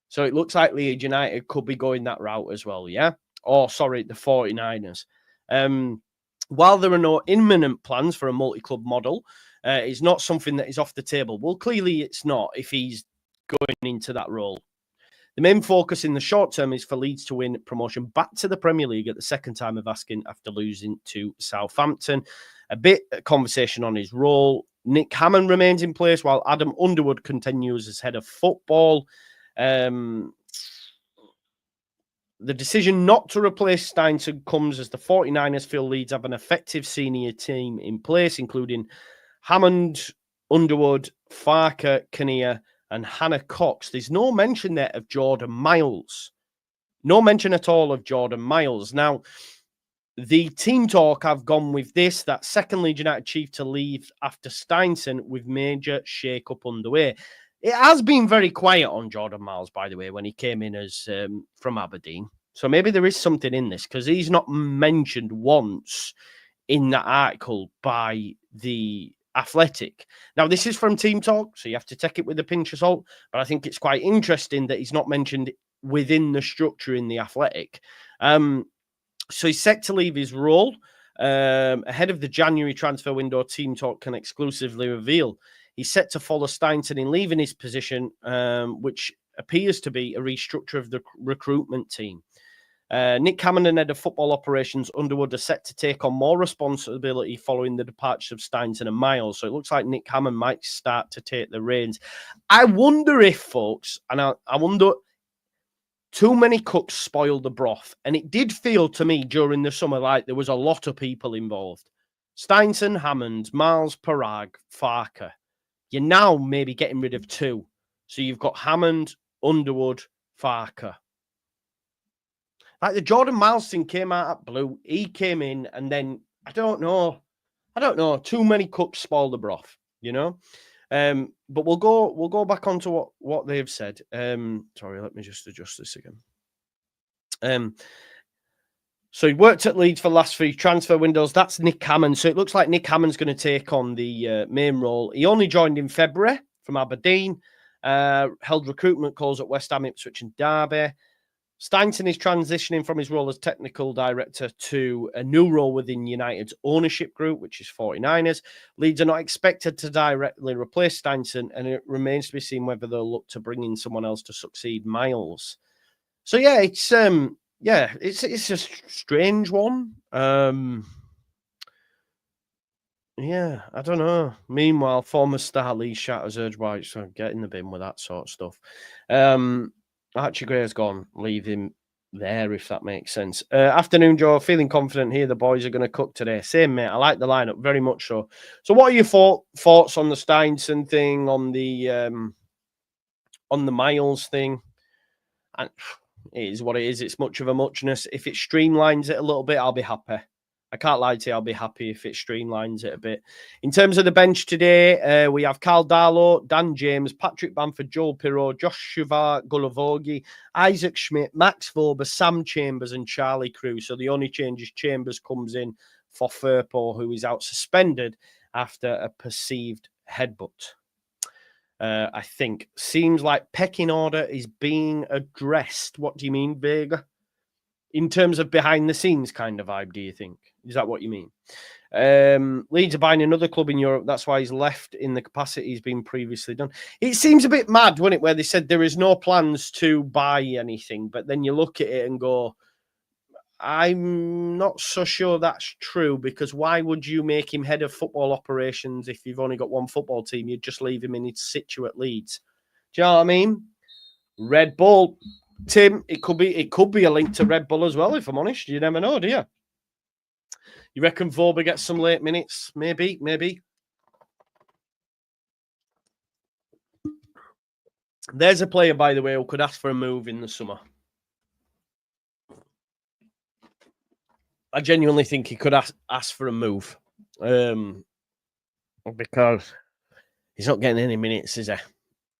So it looks like Leeds United could be going that route as well, yeah? Oh, sorry, the 49ers. While there are no imminent plans for a multi-club model, it's not something that is off the table. Well, clearly it's not if he's going into that role. The main focus in the short term is for Leeds to win promotion back to the Premier League at the second time of asking after losing to Southampton. A bit of conversation on his role. Nick Hammond remains in place while Adam Underwood continues as head of football. The decision not to replace Steinsson comes as the 49ers feel Leeds have an effective senior team in place, including Hammond, Underwood, Farke, Kinnear, and Hannah Cox. There's no mention there of Jordan Miles. No mention at all of Jordan Miles. Now, the team talk have gone with this, that second Leeds United chief to leave after Steinsson with major shake-up underway. It has been very quiet on Jordan Miles, by the way, when he came in as from Aberdeen. So maybe there is something in this because he's not mentioned once in that article by the Athletic. Now, this is from Team Talk, so you have to take it with a pinch of salt. But I think it's quite interesting that he's not mentioned within the structure in the Athletic. So he's set to leave his role ahead of the January transfer window. Team Talk can exclusively reveal he's set to follow Steinsson in leaving his position, which appears to be a restructure of the recruitment team. Nick Hammond and head of football operations Underwood are set to take on more responsibility following the departure of Steinsson and Miles. So it looks like Nick Hammond might start to take the reins. I wonder if, folks, and I wonder, too many cooks spoil the broth. And it did feel to me during the summer like there was a lot of people involved. Steinsson, Hammond, Miles, Parag, Farke. You're now maybe getting rid of two. So you've got Hammond, Underwood, Farke. Like the Jordan Miles thing came out at blue. He came in and then, I don't know. Too many cooks spoil the broth, you know? But we'll go back onto what they've said. Sorry, let me just adjust this again. So he worked at Leeds for the last 3 transfer windows. That's Nick Hammond. So it looks like Nick Hammond's going to take on the main role. He only joined in February from Aberdeen. Held recruitment calls at West Ham, Ipswich and Derby. Steinsson is transitioning from his role as technical director to a new role within United's ownership group, which is 49ers. Leeds are not expected to directly replace Steinsson, and it remains to be seen whether they'll look to bring in someone else to succeed Miles. So yeah, it's a strange one. Yeah, I don't know. Meanwhile, former star Lee shatters urge White, so get in the bin with that sort of stuff. Archie Gray's gone. Leave him there, if that makes sense. Afternoon, Joe. Feeling confident here. The boys are going to cook today. Same, mate. I like the lineup very much so. So what are your thoughts on the Steinsson thing, on the Miles thing? And it is what it is. It's much of a muchness. If it streamlines it a little bit, I'll be happy. I can't lie to you. I'll be happy if it streamlines it a bit. In terms of the bench today, we have Carl Darlow, Dan James, Patrick Bamford, Joel Pirot, Josh Shuvar, Gulavogi, Isaac Schmidt, Max Vober, Sam Chambers and Charlie Crew. So the only change is Chambers comes in for Firpo, who is out suspended after a perceived headbutt. I think. Seems like pecking order is being addressed. What do you mean, Vega? In terms of behind the scenes kind of vibe, do you think? Is that what you mean? Leeds are buying another club in Europe. That's why he's left in the capacity he's been previously done. It seems a bit mad, wouldn't it, where they said there is no plans to buy anything, but then you look at it and go, I'm not so sure that's true, because why would you make him head of football operations if you've only got one football team? You'd just leave him in his situ at Leeds. Do you know what I mean? Red Bull. Tim, it could be a link to Red Bull as well, if I'm honest. You never know, do you? You reckon Vober gets some late minutes? Maybe. There's a player, by the way, who could ask for a move in the summer. I genuinely think he could ask for a move. Because he's not getting any minutes, is he?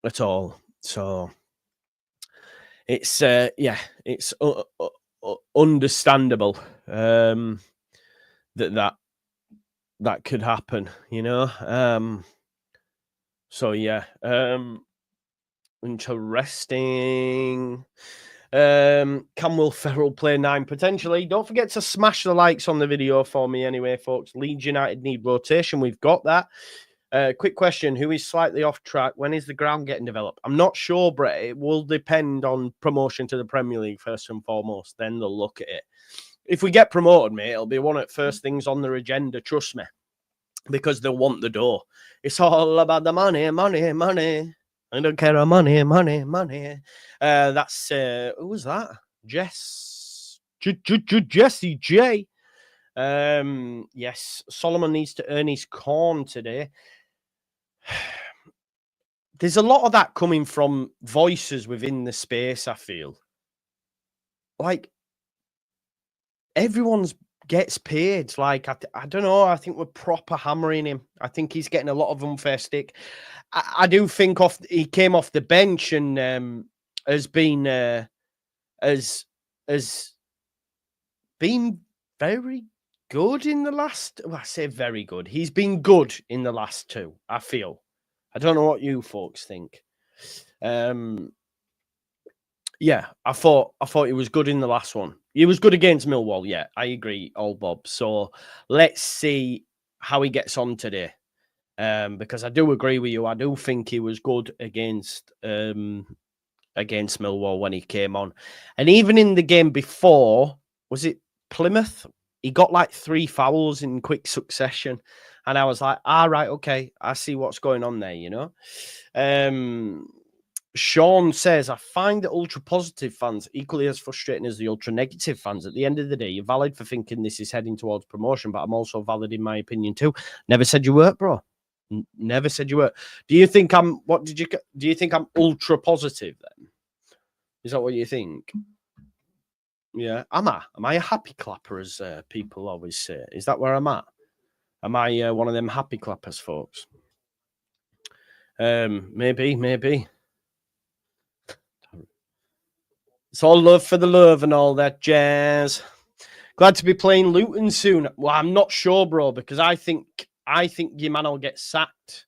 At all. So it's it's understandable that could happen, you know. So yeah, interesting. Can Will Ferrell play 9 potentially? Don't forget to smash the likes on the video for me anyway, folks. Leeds United need rotation. We've got that. Quick question. Who is slightly off track? When is the ground getting developed? I'm not sure, Brett. It will depend on promotion to the Premier League first and foremost. Then they'll look at it. If we get promoted, mate, it'll be one of the first things on their agenda, trust me, because they'll want the door. It's all about the money, money, money. I don't care about money, money, money. That's, who was that? Jesse J. Yes, Solomon needs to earn his corn today. There's a lot of that coming from voices within the space, I feel. Like, everyone's gets paid. Like, I don't know. I think we're proper hammering him. I think he's getting a lot of unfair stick. I do think he came off the bench and has been very good in the last. Well, I say very good. He's been good in the last two, I feel. I don't know what you folks think. Yeah, I thought he was good in the last one. He was good against Millwall. Yeah, I agree, old Bob. So let's see how he gets on today. Because I do agree with you. I do think he was good against Millwall when he came on. And even in the game before, was it Plymouth? He got like 3 fouls in quick succession. And I was like, right, okay, I see what's going on there, you know? Sean says, I find the ultra positive fans equally as frustrating as the ultra negative fans. At the end of the day, you're valid for thinking this is heading towards promotion, but I'm also valid in my opinion too. Never said you weren't, bro. Never said you were. Do you think I'm ultra positive then? Is that what you think? Yeah. Am I a happy clapper, as people always say? Is that where I'm at? Am I one of them happy clappers, folks? Maybe. It's all love for the love and all that jazz. Glad to be playing Luton soon. Well, I'm not sure, bro, because I think your man will get sacked.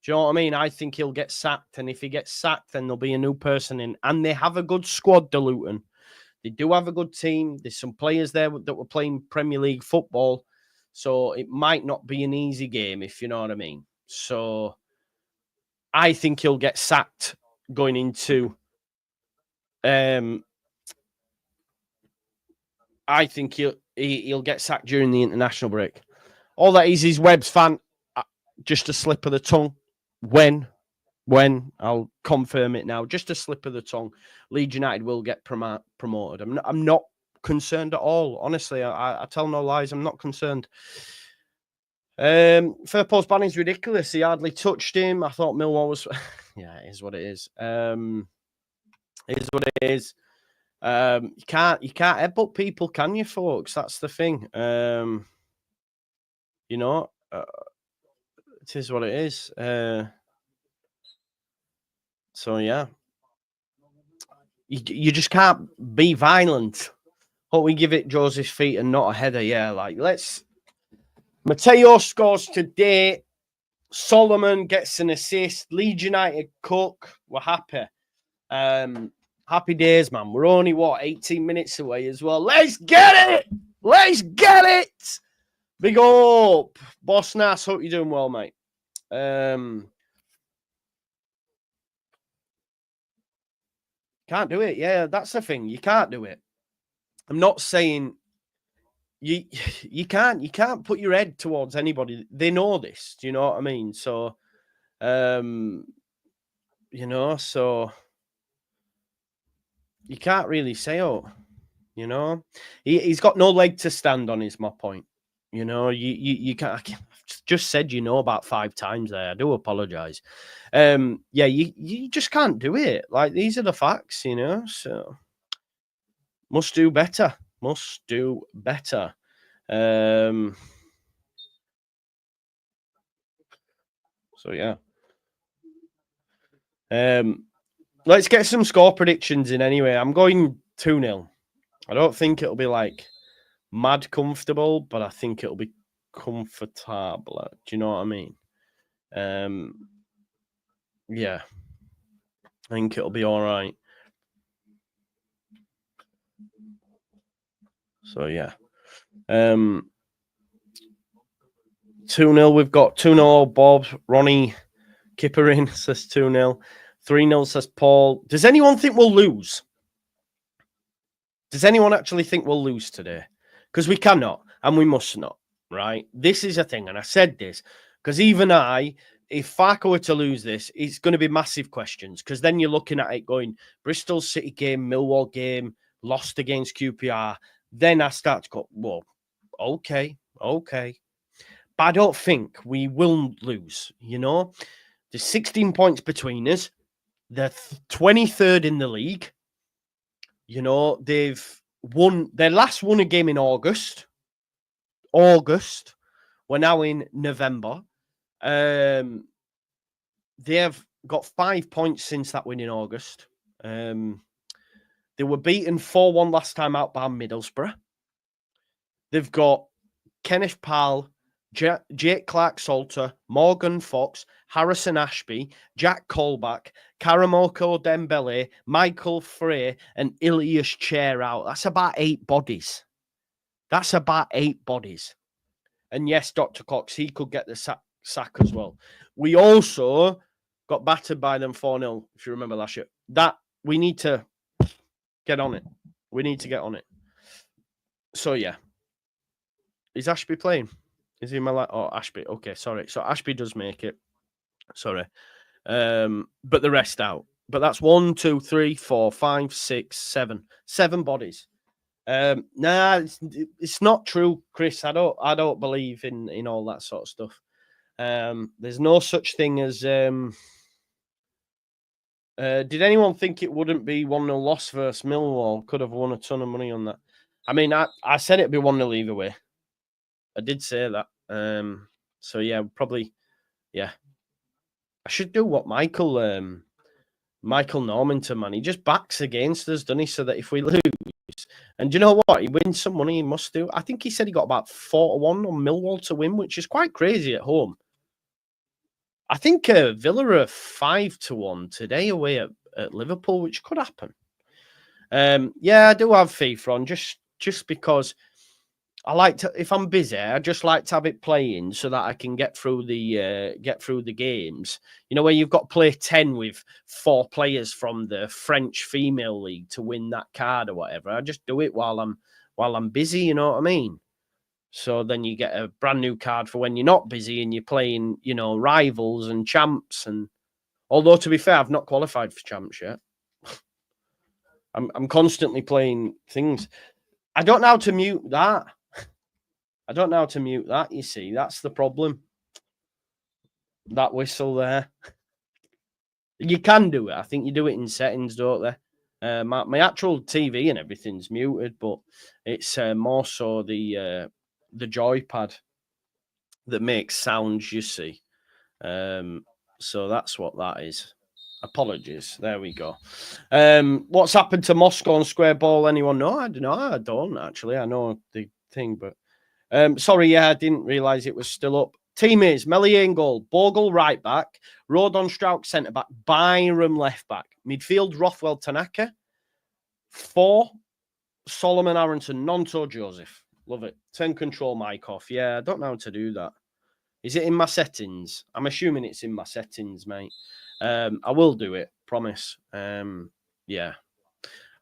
Do you know what I mean? I think he'll get sacked, and if he gets sacked, then there'll be a new person in. And they have a good squad, the Luton. They do have a good team. There's some players there that were playing Premier League football, so it might not be an easy game, if you know what I mean. So I think he'll get sacked going into. I think he'll get sacked during the international break. All that is his Webb's fan. Just a slip of the tongue. When I'll confirm it now. Just a slip of the tongue. Leeds United will get promoted. I'm not concerned at all. Honestly, I tell no lies. I'm not concerned. Firpo's ban is ridiculous. He hardly touched him. I thought Millwall was. Yeah, it is what it is. It is what it is. You can't headbutt people, can you, folks? That's the thing. You know, it is what it is. So yeah, you just can't be violent. Hope we give it Joseph's feet and not a header. Yeah, like Mateo scores today. Solomon gets an assist. Leeds United cook. We're happy. Happy days, man. We're only 18 minutes away as well. Let's get it. Let's get it. Big up, Boss Nass. Hope you're doing well, mate. Can't do it. Yeah, that's the thing. You can't do it. I'm not saying you can't put your head towards anybody. They know this. Do you know what I mean? So, you know, so you can't really say, oh, you know, he's got no leg to stand on. Is my point. You know, you can't. I've just said about 5 times there. I do apologize. Yeah, you just can't do it. Like, these are the facts, you know. So must do better. Must do better. So yeah. Let's get some score predictions in anyway. I'm going 2-0. I don't think it'll be like mad comfortable, but I think it'll be comfortable. Do you know what I mean? Yeah. I think it'll be all right. So yeah. 2-0 2-0. We've got 2-0 Bob. Ronnie Kipperin says 2-0. 3-0 says Paul. Does anyone think we'll lose? Does anyone actually think we'll lose today? Because we cannot and we must not, right? This is a thing. And I said this because even if Farke were to lose this, it's going to be massive questions because then you're looking at it going Bristol City game, Millwall game, lost against QPR. Then I start to go, well, okay. But I don't think we will lose, you know? There's 16 points between us. They're 23rd in the league. You know, they've won, their last won a game in August. We're now in November. They have got 5 points since that win in August. They were beaten 4-1 last time out by Middlesbrough. They've got Kenneth Powell, Jake Clark-Salter, Morgan Fox, Harrison Ashby, Jack Colback, Karamoko Dembele, Michael Frey, and Ilias Chair out. That's about 8 bodies. And yes, Dr. Cox, he could get the sack as well. We also got battered by them 4-0, if you remember last year. That we need to get on it. So, yeah. Is Ashby playing? Is he in my life? Oh, Ashby. Okay, sorry. So Ashby does make it. Sorry. But the rest out. But that's 1, 2, 3, 4, 5, 6, 7. 7 bodies. Nah, it's not true, Chris. I don't believe in all that sort of stuff. There's no such thing as did anyone think it wouldn't be 1-0 loss versus Millwall? Could have won a ton of money on that. I mean, I said it'd be 1-0 either way. I did say that. So yeah, probably, yeah. I should do what Michael Normanton, man. He just backs against us, doesn't he? So that if we lose, and do you know what? He wins some money, he must do. I think he said he got about 4-1 on Millwall to win, which is quite crazy at home. I think Villa are 5-1 today away at Liverpool, which could happen. Yeah, I do have FIFA on just because I like to, if I'm busy, I just like to have it playing so that I can get through the games. You know, where you've got to play 10 with 4 players from the French female league to win that card or whatever. I just do it while I'm busy, you know what I mean? So then you get a brand new card for when you're not busy and you're playing, you know, rivals and champs. And although to be fair, I've not qualified for champs yet. I'm constantly playing things. I don't know how to mute that. You see, that's the problem. That whistle there. You can do it. I think you do it in settings, don't they? My actual TV and everything's muted, but it's more so the joypad that makes sounds, you see. So that's what that is. Apologies. There we go. What's happened to Moscow on square ball? Anyone know? I don't know. I don't actually. I know the thing, but sorry, yeah, I didn't realise it was still up. Team is Melier in goal, Bogle right back, Rodon Strauch centre back, Byram left back, midfield Rothwell Tanaka, 4 Solomon Aronson, Nonto Joseph. Love it. Turn control mic off. Yeah, I don't know how to do that. Is it in my settings? I'm assuming it's in my settings, mate. I will do it, promise. Yeah.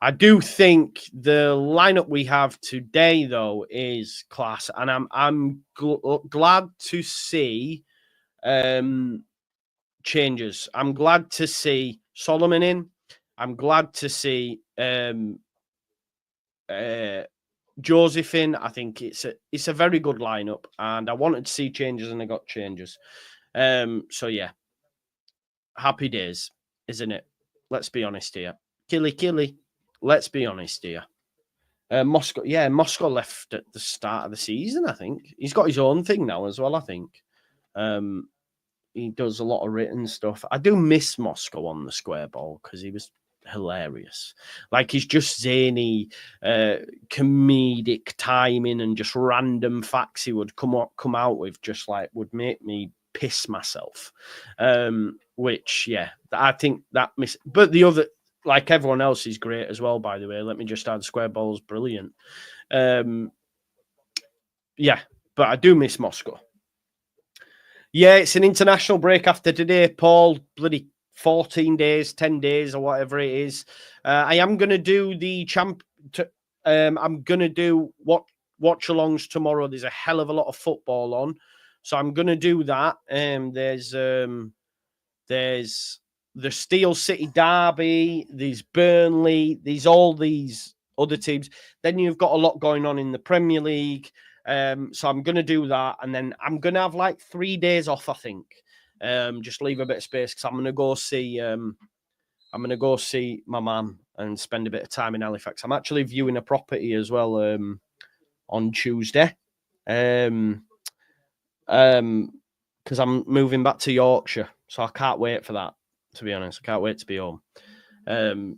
I do think the lineup we have today, though, is class, and I'm glad to see changes. I'm glad to see Solomon in. I'm glad to see Joseph in. I think it's a very good lineup, and I wanted to see changes, and I got changes. So yeah, happy days, isn't it? Let's be honest here. Killy. Let's be honest here. Moscow left at the start of the season, I think. He's got his own thing now as well, I think. He does a lot of written stuff. I do miss Moscow on the square ball because he was hilarious. Like, he's just zany, comedic timing and just random facts he would come out with, just like would make me piss myself. Which, yeah, I think that but the other, like everyone else, is great as well, by the way. Let me just add, square ball's brilliant. Yeah, but I do miss Moscow. Yeah, it's an international break after today, Paul. Bloody 14 days, 10 days, or whatever it is. I am going to do the I'm going to do watch-alongs tomorrow. There's a hell of a lot of football on. So I'm going to do that. There's the Steel City Derby, there's Burnley, there's all these other teams. Then you've got a lot going on in the Premier League. So I'm going to do that. And then I'm going to have like 3 days off, I think. Just leave a bit of space because I'm going to go see my mum and spend a bit of time in Halifax. I'm actually viewing a property as well on Tuesday. Because I'm moving back to Yorkshire. So I can't wait for that, to be honest. I can't wait to be home.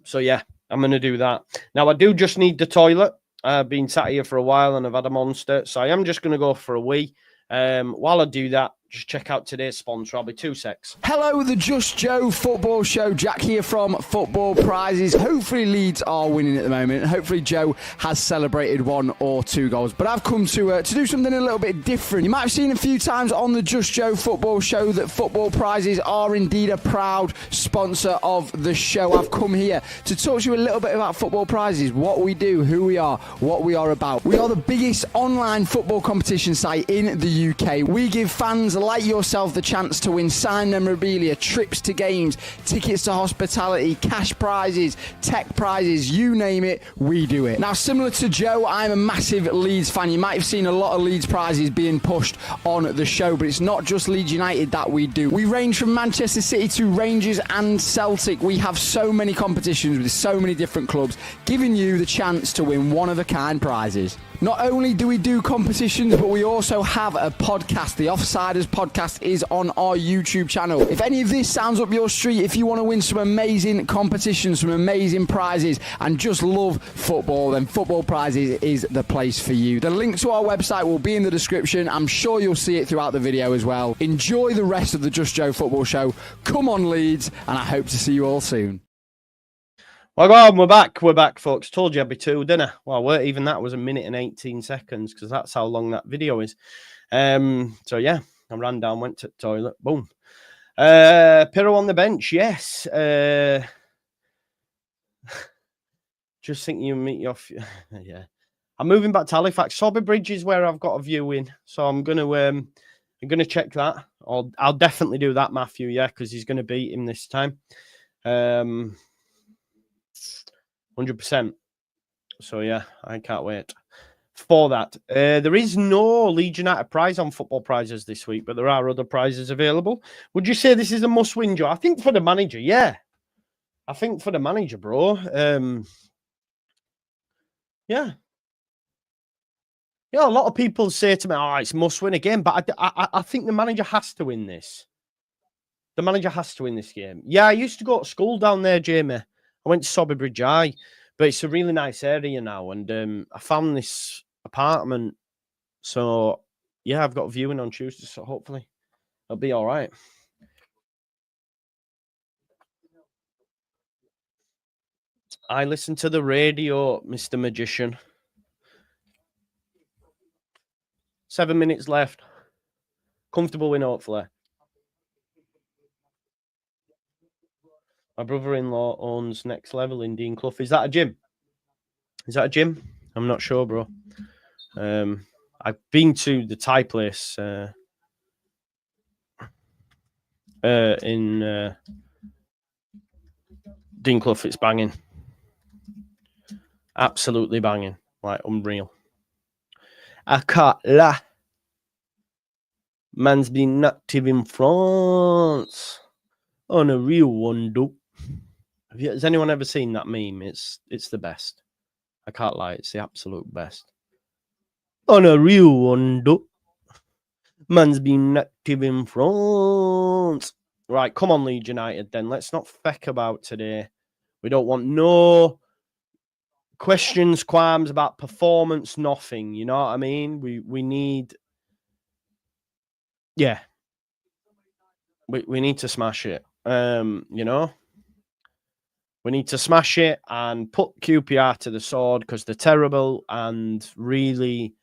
So yeah, I'm going to do that. Now, I do just need the toilet. I've been sat here for a while and I've had a monster. So I am just going to go for a wee. While I do that, just check out today's sponsor. I'll be 2 secs. Hello, the Just Joe football show. Jack here from Football Prizes. Hopefully Leeds are winning at the moment. Hopefully Joe has celebrated 1 or 2 goals. But I've come to do something a little bit different. You might have seen a few times on the Just Joe football show that Football Prizes are indeed a proud sponsor of the show. I've come here to talk to you a little bit about Football Prizes, what we do, who we are, what we are about. We are the biggest online football competition site in the UK. We give fans like yourself the chance to win signed memorabilia, trips to games, tickets to hospitality, cash prizes, tech prizes, you name it, we do it. Now, similar to Joe, I'm a massive Leeds fan. You might have seen a lot of Leeds prizes being pushed on the show, but it's not just Leeds United that we do. We range from Manchester City to Rangers and Celtic. We have so many competitions with so many different clubs, giving you the chance to win one-of-a-kind prizes. Not only do we do competitions, but we also have a podcast. The Offsiders podcast is on our YouTube channel. If any of this sounds up your street, if you want to win some amazing competitions, some amazing prizes, and just love football, then Football Prizes is the place for you. The link to our website will be in the description. I'm sure you'll see it throughout the video as well. Enjoy the rest of the Just Joe football show. Come on, Leeds, and I hope to see you all soon. Well, go on, we're back, folks. Told you I'd be 2, didn't I? Well, even that was 1 minute and 18 seconds because that's how long that video is. So yeah, I ran down, went to the toilet, boom. Pirro on the bench, yes. Just think you meet your yeah. I'm moving back to Halifax. Sobby Bridge is where I've got a viewing, so I'm gonna check that. I'll definitely do that, Matthew. Yeah, because he's gonna beat him this time. 100%. So yeah, I can't wait for that. There is no Leeds United prize on Football Prizes this week, but there are other prizes available. Would you say this is a must-win, Joe? I think for the manager, yeah. I think for the manager, bro. Yeah. Yeah, a lot of people say to me, oh, it's must-win again, but I think the manager has to win this. The manager has to win this game. Yeah, I used to go to school down there, Jamie. I went to Sobby Bridge High, but it's a really nice area now. And I found this apartment. So, yeah, I've got a viewing on Tuesday. So, hopefully, it'll be all right. I listen to the radio, Mr. Magician. 7 minutes left. Comfortable win, hopefully. My brother-in-law owns Next Level in Dean Clough. Is that a gym? Is that a gym? I'm not sure, bro. I've been to the Thai place in Dean Clough. It's banging. Absolutely banging. Like, unreal. I can't lie. Man's been active in France. On a real one, though. Has anyone ever seen that meme? It's the best. I can't lie. It's the absolute best. On a real one, though. Man's been active in France. Right, come on, Leeds United, then. Let's not feck about today. We don't want no questions, qualms about performance, nothing. You know what I mean? We need... Yeah. We need to smash it. You know? We need to smash it and put QPR to the sword because they're terrible and really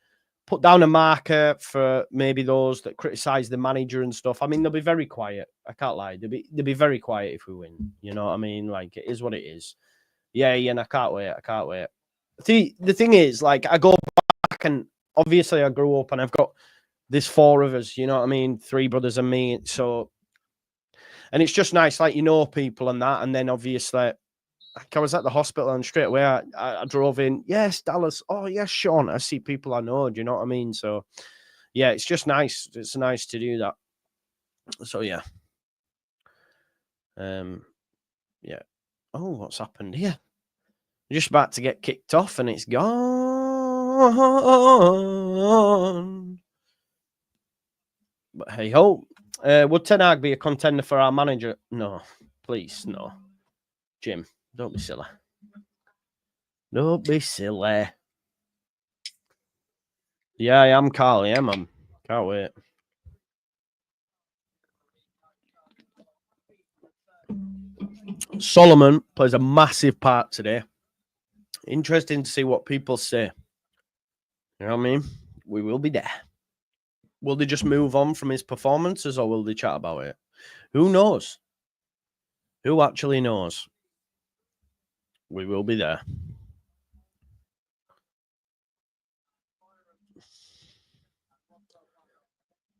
put down a marker for maybe those that criticise the manager and stuff. I mean, they'll be very quiet. I can't lie. They'll be very quiet if we win. You know what I mean? Like, it is what it is. Yeah, and I can't wait. I can't wait. See, the thing is, like, I go back and obviously I grew up and I've got this 4 of us, you know what I mean? 3 brothers and me. So, and it's just nice, like, you know, people and that. And then obviously, like, I was at the hospital and straight away I drove in. Yes, Dallas. Oh, yes, Sean. I see people I know. Do you know what I mean? So, yeah, it's just nice. It's nice to do that. So, yeah. Yeah. Oh, what's happened here? We're just about to get kicked off and it's gone. But hey ho. Would Ten Hag be a contender for our manager? No, please, no. Jim, don't be silly. Don't be silly. Yeah, I am, Carl. Yeah, man. Can't wait. Solomon plays a massive part today. Interesting to see what people say. You know what I mean? We will be there. Will they just move on from his performances or will they chat about it? Who knows? Who actually knows? We will be there.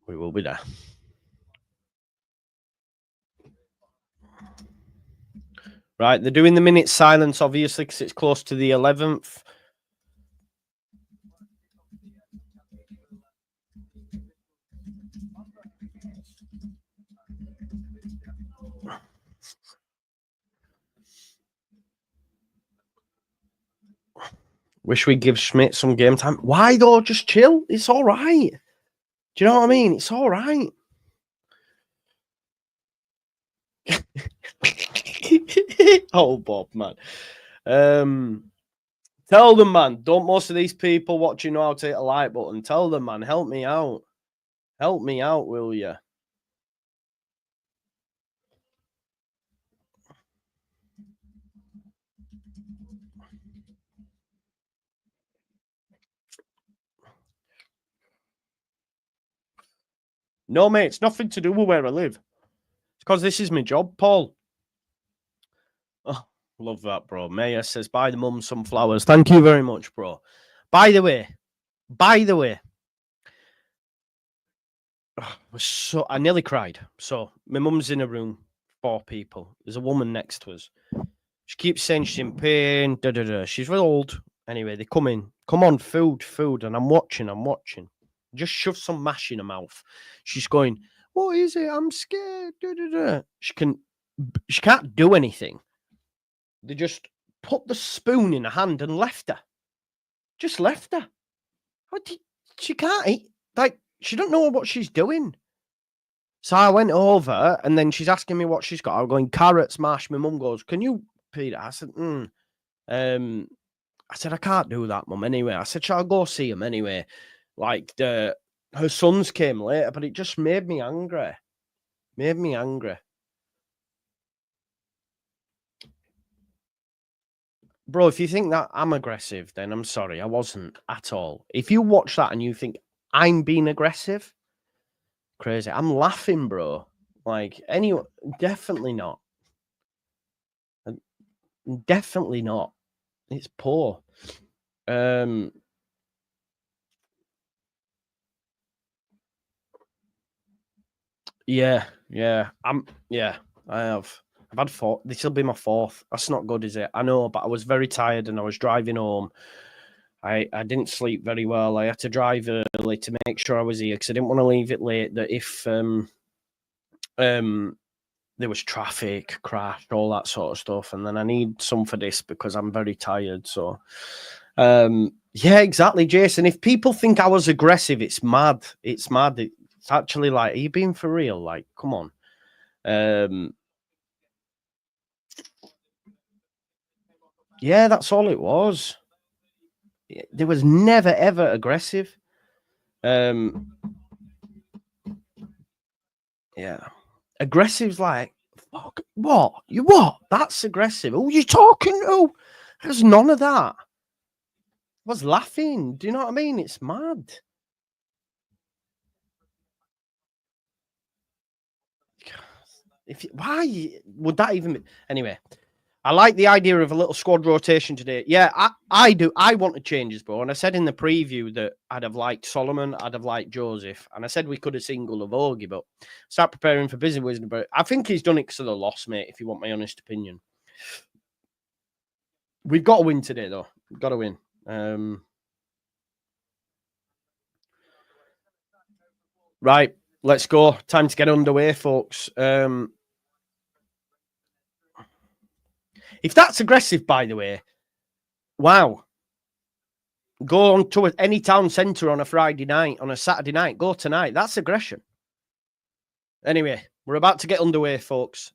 We will be there. Right, they're doing the minute silence, obviously, because it's close to the 11th. Wish we'd give Schmidt some game time. Why, though? Just chill. It's all right. Do you know what I mean? It's all right. Oh, Bob, man. Tell them, man. Don't most of these people watching know how to hit a like button? Tell them, man. Help me out. Help me out, will you? No, mate, it's nothing to do with where I live. It's because this is my job, Paul. Oh, love that, bro. Maya says, buy the mum some flowers. Thank you very much, bro. By the way, I nearly cried. So my mum's in a room, 4 people. There's a woman next to us. She keeps saying she's in pain. She's real old. Anyway, they come in. Come on, food. And I'm watching. Just shove some mash in her mouth. She's going, what is it? I'm scared. She can't do anything. They just put the spoon in her hand and left her. Just left her. She can't eat. Like, she don't know what she's doing. So I went over and then she's asking me what she's got. I'm going, carrots, mash. My mum goes, can you feed it? I said, I said, I can't do that, mum. Anyway, I said, shall I go see him anyway? Like, her sons came later, but it just made me angry. Bro, if you think that I'm aggressive, then I'm sorry. I wasn't at all. If you watch that and you think I'm being aggressive, crazy. I'm laughing, bro. Like, anyway, definitely not. Definitely not. It's poor. Yeah. I have. I've had 4. This will be my 4th. That's not good, is it? I know, but I was very tired and I was driving home. I didn't sleep very well. I had to drive early to make sure I was here because I didn't want to leave it late. That if there was traffic, crash, all that sort of stuff, and then I need some for this because I'm very tired. So, yeah, exactly, Jason. If people think I was aggressive, it's mad. It's mad. It's actually like, are you being for real? Like, come on. Yeah, that's all it was. There was never ever aggressive. Yeah, aggressive's like, fuck, what? You what? That's aggressive. Who are you talking to? There's none of that. I was laughing. Do you know what I mean? It's mad. Why would that even be? Anyway, I like the idea of a little squad rotation today. Yeah, I do. I want to change his bro. And I said in the preview that I'd have liked Solomon, I'd have liked Joseph. And I said we could have seen Gulavogi, but start preparing for busy wisdom. But I think he's done it because of the loss, mate, if you want my honest opinion. We've got to win today, though. We've got to win. Right, let's go. Time to get underway, folks. If that's aggressive, by the way, wow. Go on to any town centre on a Friday night, on a Saturday night. Go tonight. That's aggression. Anyway, we're about to get underway, folks.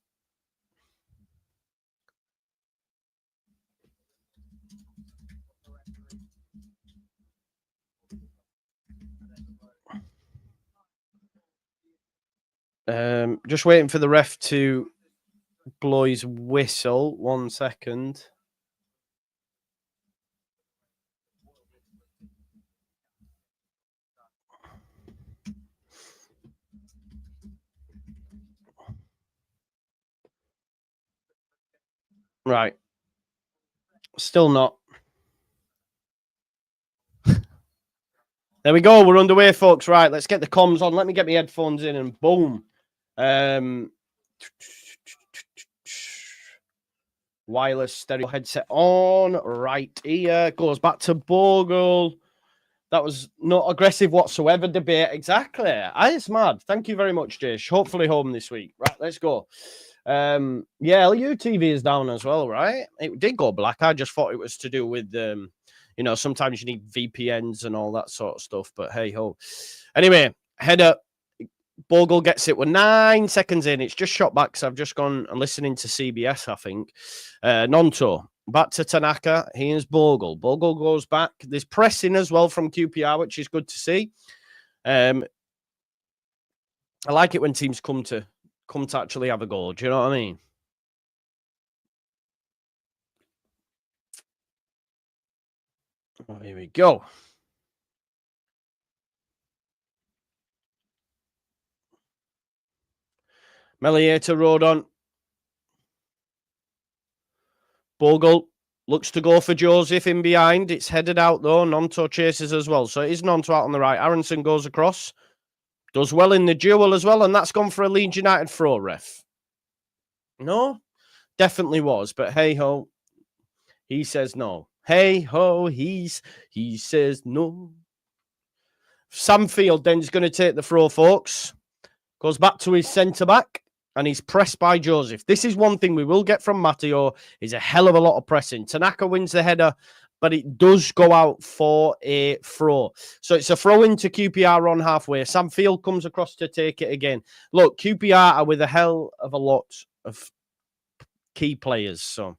Just waiting for the ref to blow his whistle. 1 second. Right. Still not. There we go. We're underway, folks. Right, let's get the comms on. Let me get my headphones in and boom. Wireless stereo headset on. Right here. Goes back to Bogle. That was not aggressive whatsoever. Debate. Exactly. It's mad. Thank you very much, Dish. Hopefully home this week. Right, let's go. Yeah, LUTV is down as well, right? It did go black. I just thought it was to do with, you know, sometimes you need VPNs and all that sort of stuff. But hey ho. Anyway, header. Bogle gets it. We're 9 seconds in. It's just shot back. So I've just gone and listening to CBS, I think. Nonto. Back to Tanaka. Here's Bogle. Bogle goes back. There's pressing as well from QPR, which is good to see. I like it when teams come to actually have a goal. Do you know what I mean? Oh, here we go. Melieta road on. Bogle looks to go for Joseph in behind. It's headed out, though. Nonto chases as well. So it is Nonto out on the right. Aronson goes across. Does well in the duel as well. And that's gone for a Leeds United throw, ref. No? Definitely was. But hey-ho. He says no. Hey-ho. He says no. Sam Field then is going to take the throw, folks. Goes back to his centre-back. And he's pressed by Joseph. This is one thing we will get from Matteo, is a hell of a lot of pressing. Tanaka wins the header, but it does go out for a throw. So it's a throw into QPR on halfway. Sam Field comes across to take it again. Look, QPR are with a hell of a lot of key players. So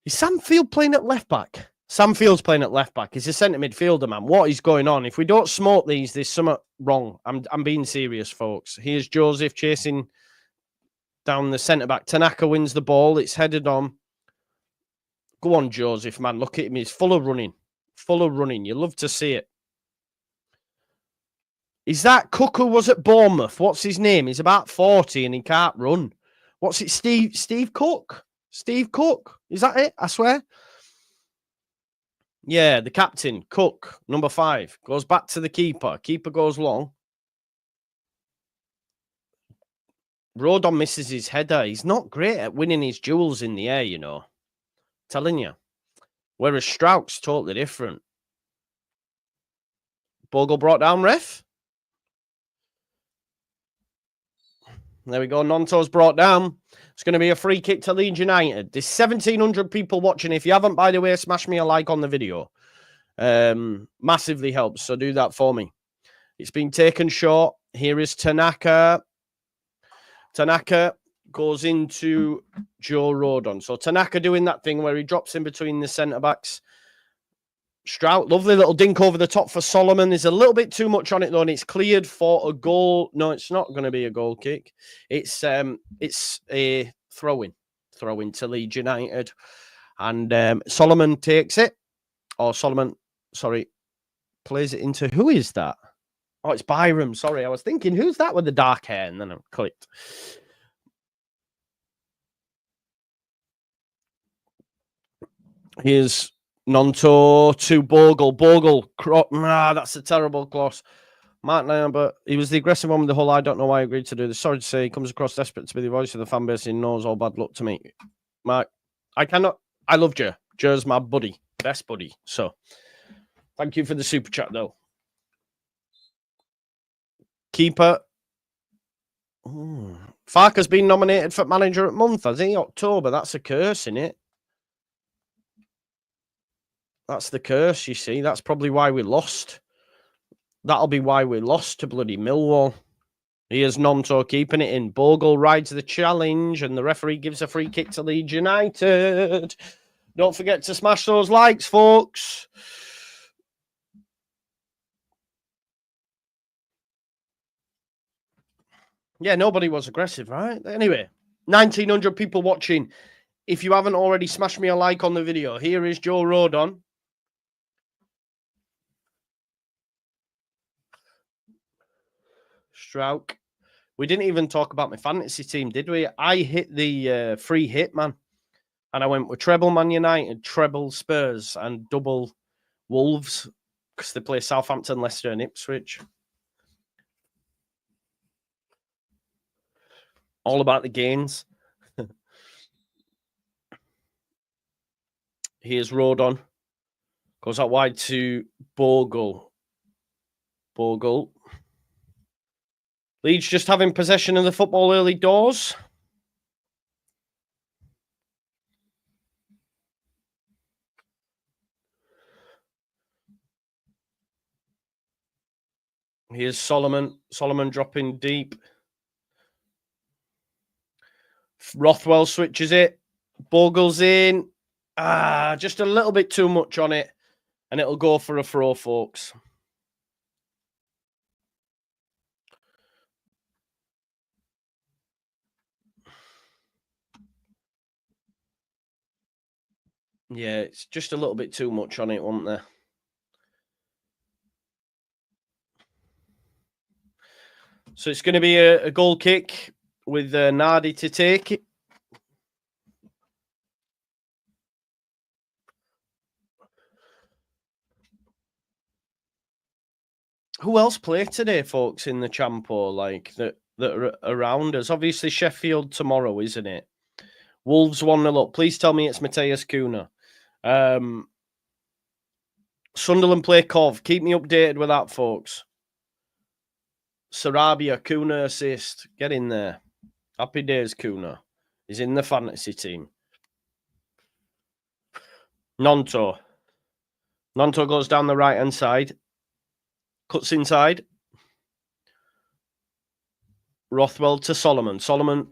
is Sam Field playing at left back? Sam Field's playing at left back. He's a centre midfielder, man. What is going on? If we don't smoke these, there's something wrong. I'm being serious, folks. Here's Joseph chasing down the centre back. Tanaka wins the ball. It's headed on. Go on, Joseph, man. Look at him. He's full of running. Full of running. You love to see it. Is that Cook who was at Bournemouth? What's his name? He's about 40 and he can't run. What's it? Steve Cook? Steve Cook? Is that it? I swear. Yeah, the captain, Cook, number 5, goes back to the keeper. Keeper goes long. Rodon misses his header. He's not great at winning his duels in the air, you know. Telling you. Whereas Strauch's totally different. Bogle brought down, ref. There we go. Nonto's brought down. It's going to be a free kick to Leeds United. There's 1,700 people watching. If you haven't, by the way, smash me a like on the video. Massively helps. So do that for me. It's been taken short. Here is Tanaka. Tanaka goes into Joe Rodon. So Tanaka doing that thing where he drops in between the centre-backs. Strout, lovely little dink over the top for Solomon. There's a little bit too much on it, though, and it's cleared for a goal. No, it's not going to be a goal kick. It's a throw-in to Leeds United. And Solomon takes it. Or Solomon, sorry, plays it into... Who is that? Oh, it's Byram. Sorry, I was thinking, who's that with the dark hair? And then I clicked. Here's Nonto to Bogle. Bogle. That's a terrible cross. Mark Lambert, he was the aggressive one with the Hull. I don't know why I agreed to do this. Sorry to say, he comes across desperate to be the voice of the fan base. He knows all bad luck to me. Mark, I love Joe. Joe's my buddy. Best buddy. So, thank you for the super chat, though. Keeper. Farke's been nominated for manager at month, has he? October. That's a curse, isn't it? That's the curse, you see. That's probably why we lost. That'll be why we lost to bloody Millwall. Here's Nonto keeping it in. Bogle rides the challenge, and the referee gives a free kick to Leeds United. Don't forget to smash those likes, folks. Yeah, nobody was aggressive, right? Anyway, 1,900 people watching. If you haven't already, smash me a like on the video. Here is Joe Rodon. Strauch. We didn't even talk about my fantasy team, did we? I hit the free hit, man. And I went with treble Man United, treble Spurs, and double Wolves because they play Southampton, Leicester, and Ipswich. All about the gains. Here's Rodon. Goes out wide to Bogle. Bogle. Leeds just having possession of the football early doors. Here's Solomon. Solomon dropping deep. Rothwell switches it. Bogle's in. Just a little bit too much on it. And it'll go for a throw, folks. Yeah, it's just a little bit too much on it, wasn't there? So it's going to be a goal kick with Nardi to take it. Who else played today, folks, in the Champo, like that are around us? Obviously, Sheffield tomorrow, isn't it? Wolves 1-0 up. Please tell me it's Mateus Cunha. Sunderland play Cov. Keep me updated with that, folks. Sarabia, Cunha assist. Get in there. Happy days, Cunha. He's in the fantasy team. Nonto. Nonto goes down the right-hand side. Cuts inside. Rothwell to Solomon. Solomon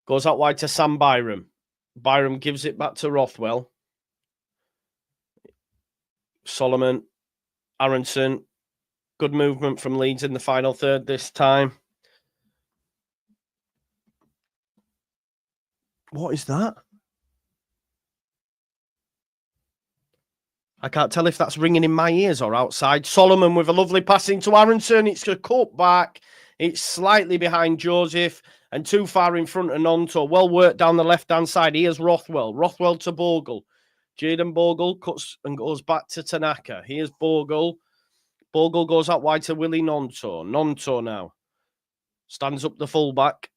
goes out wide to Sam Byram. Byram gives it back to Rothwell. Solomon. Aronson. Good movement from Leeds in the final third this time. What is that? I can't tell if that's ringing in my ears or outside. Solomon with a lovely passing to Aronson. It's a cut back. It's slightly behind Joseph and too far in front of Nonto. Well worked down the left-hand side. Here's Rothwell. Rothwell to Bogle. Jaden Bogle cuts and goes back to Tanaka. Here's Bogle. Bogle goes out wide to Willie Nonto. Nonto now stands up the fullback.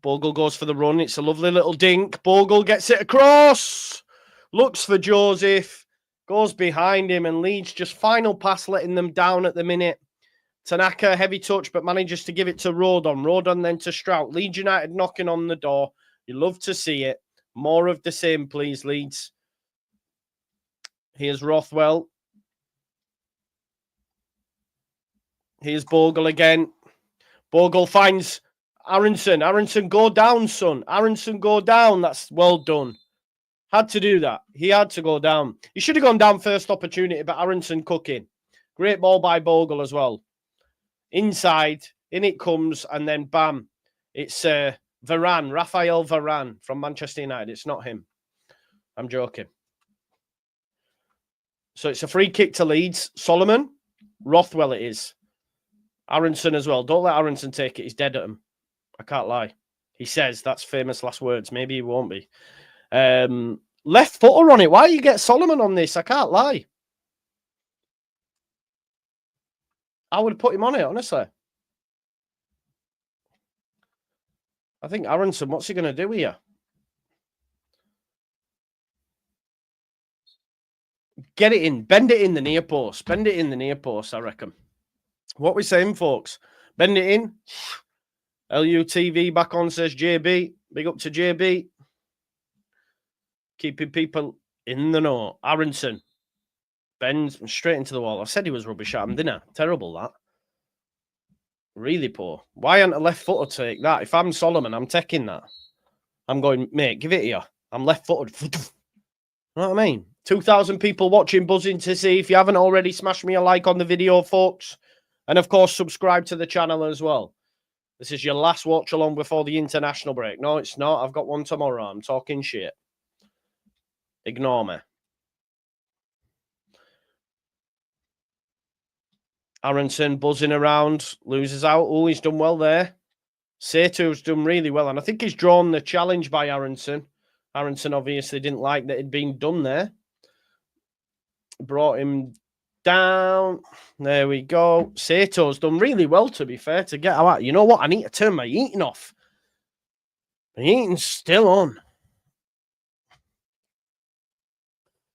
Bogle goes for the run. It's a lovely little dink. Bogle gets it across. Looks for Joseph. Goes behind him, and Leeds just final pass letting them down at the minute. Tanaka, heavy touch, but manages to give it to Rodon. Rodon then to Strauch. Leeds United knocking on the door. You love to see it. More of the same, please, Leeds. Here's Rothwell. Here's Bogle again. Bogle finds Aronson. Aronson, go down, son. Aronson, go down. That's well done. Had to do that. He had to go down. He should have gone down first opportunity, but Aronson cooking. Great ball by Bogle as well. Inside, in it comes, and then bam. It's Varane, Raphael Varane from Manchester United. It's not him. I'm joking. So it's a free kick to Leeds. Solomon Rothwell it is. Aronson as well. Don't let Aronson take it. He's dead at him. I can't lie. He says that's famous last words. Maybe he won't be. Left footer on it. Why you get Solomon on this? I can't lie. I would put him on it, honestly. I think Aronson, what's he going to do here? Get it in. Bend it in the near post. Bend it in the near post, I reckon. What we saying, folks? Bend it in. LUTV back on, says JB. Big up to JB. Keeping people in the know. Aronson. Bends straight into the wall. I said he was rubbish at him, didn't I? Terrible, that. Really poor. Why aren't a left footer take that? If I'm Solomon, I'm taking that. I'm going, mate, give it here. I'm left footed. You know what I mean? 2,000 people watching, buzzing to see. If you haven't already, smash me a like on the video, folks. And of course, subscribe to the channel as well. This is your last watch along before the international break. No, it's not. I've got one tomorrow. I'm talking shit. Ignore me. Aronson buzzing around, loses out. Oh, he's done well there. Seto's done really well, and I think he's drawn the challenge by Aronson. Aronson obviously didn't like that it'd been done there. Brought him down. There we go. Seto's done really well, to be fair, to get out. You know what? I need to turn my eating off. My eating's still on.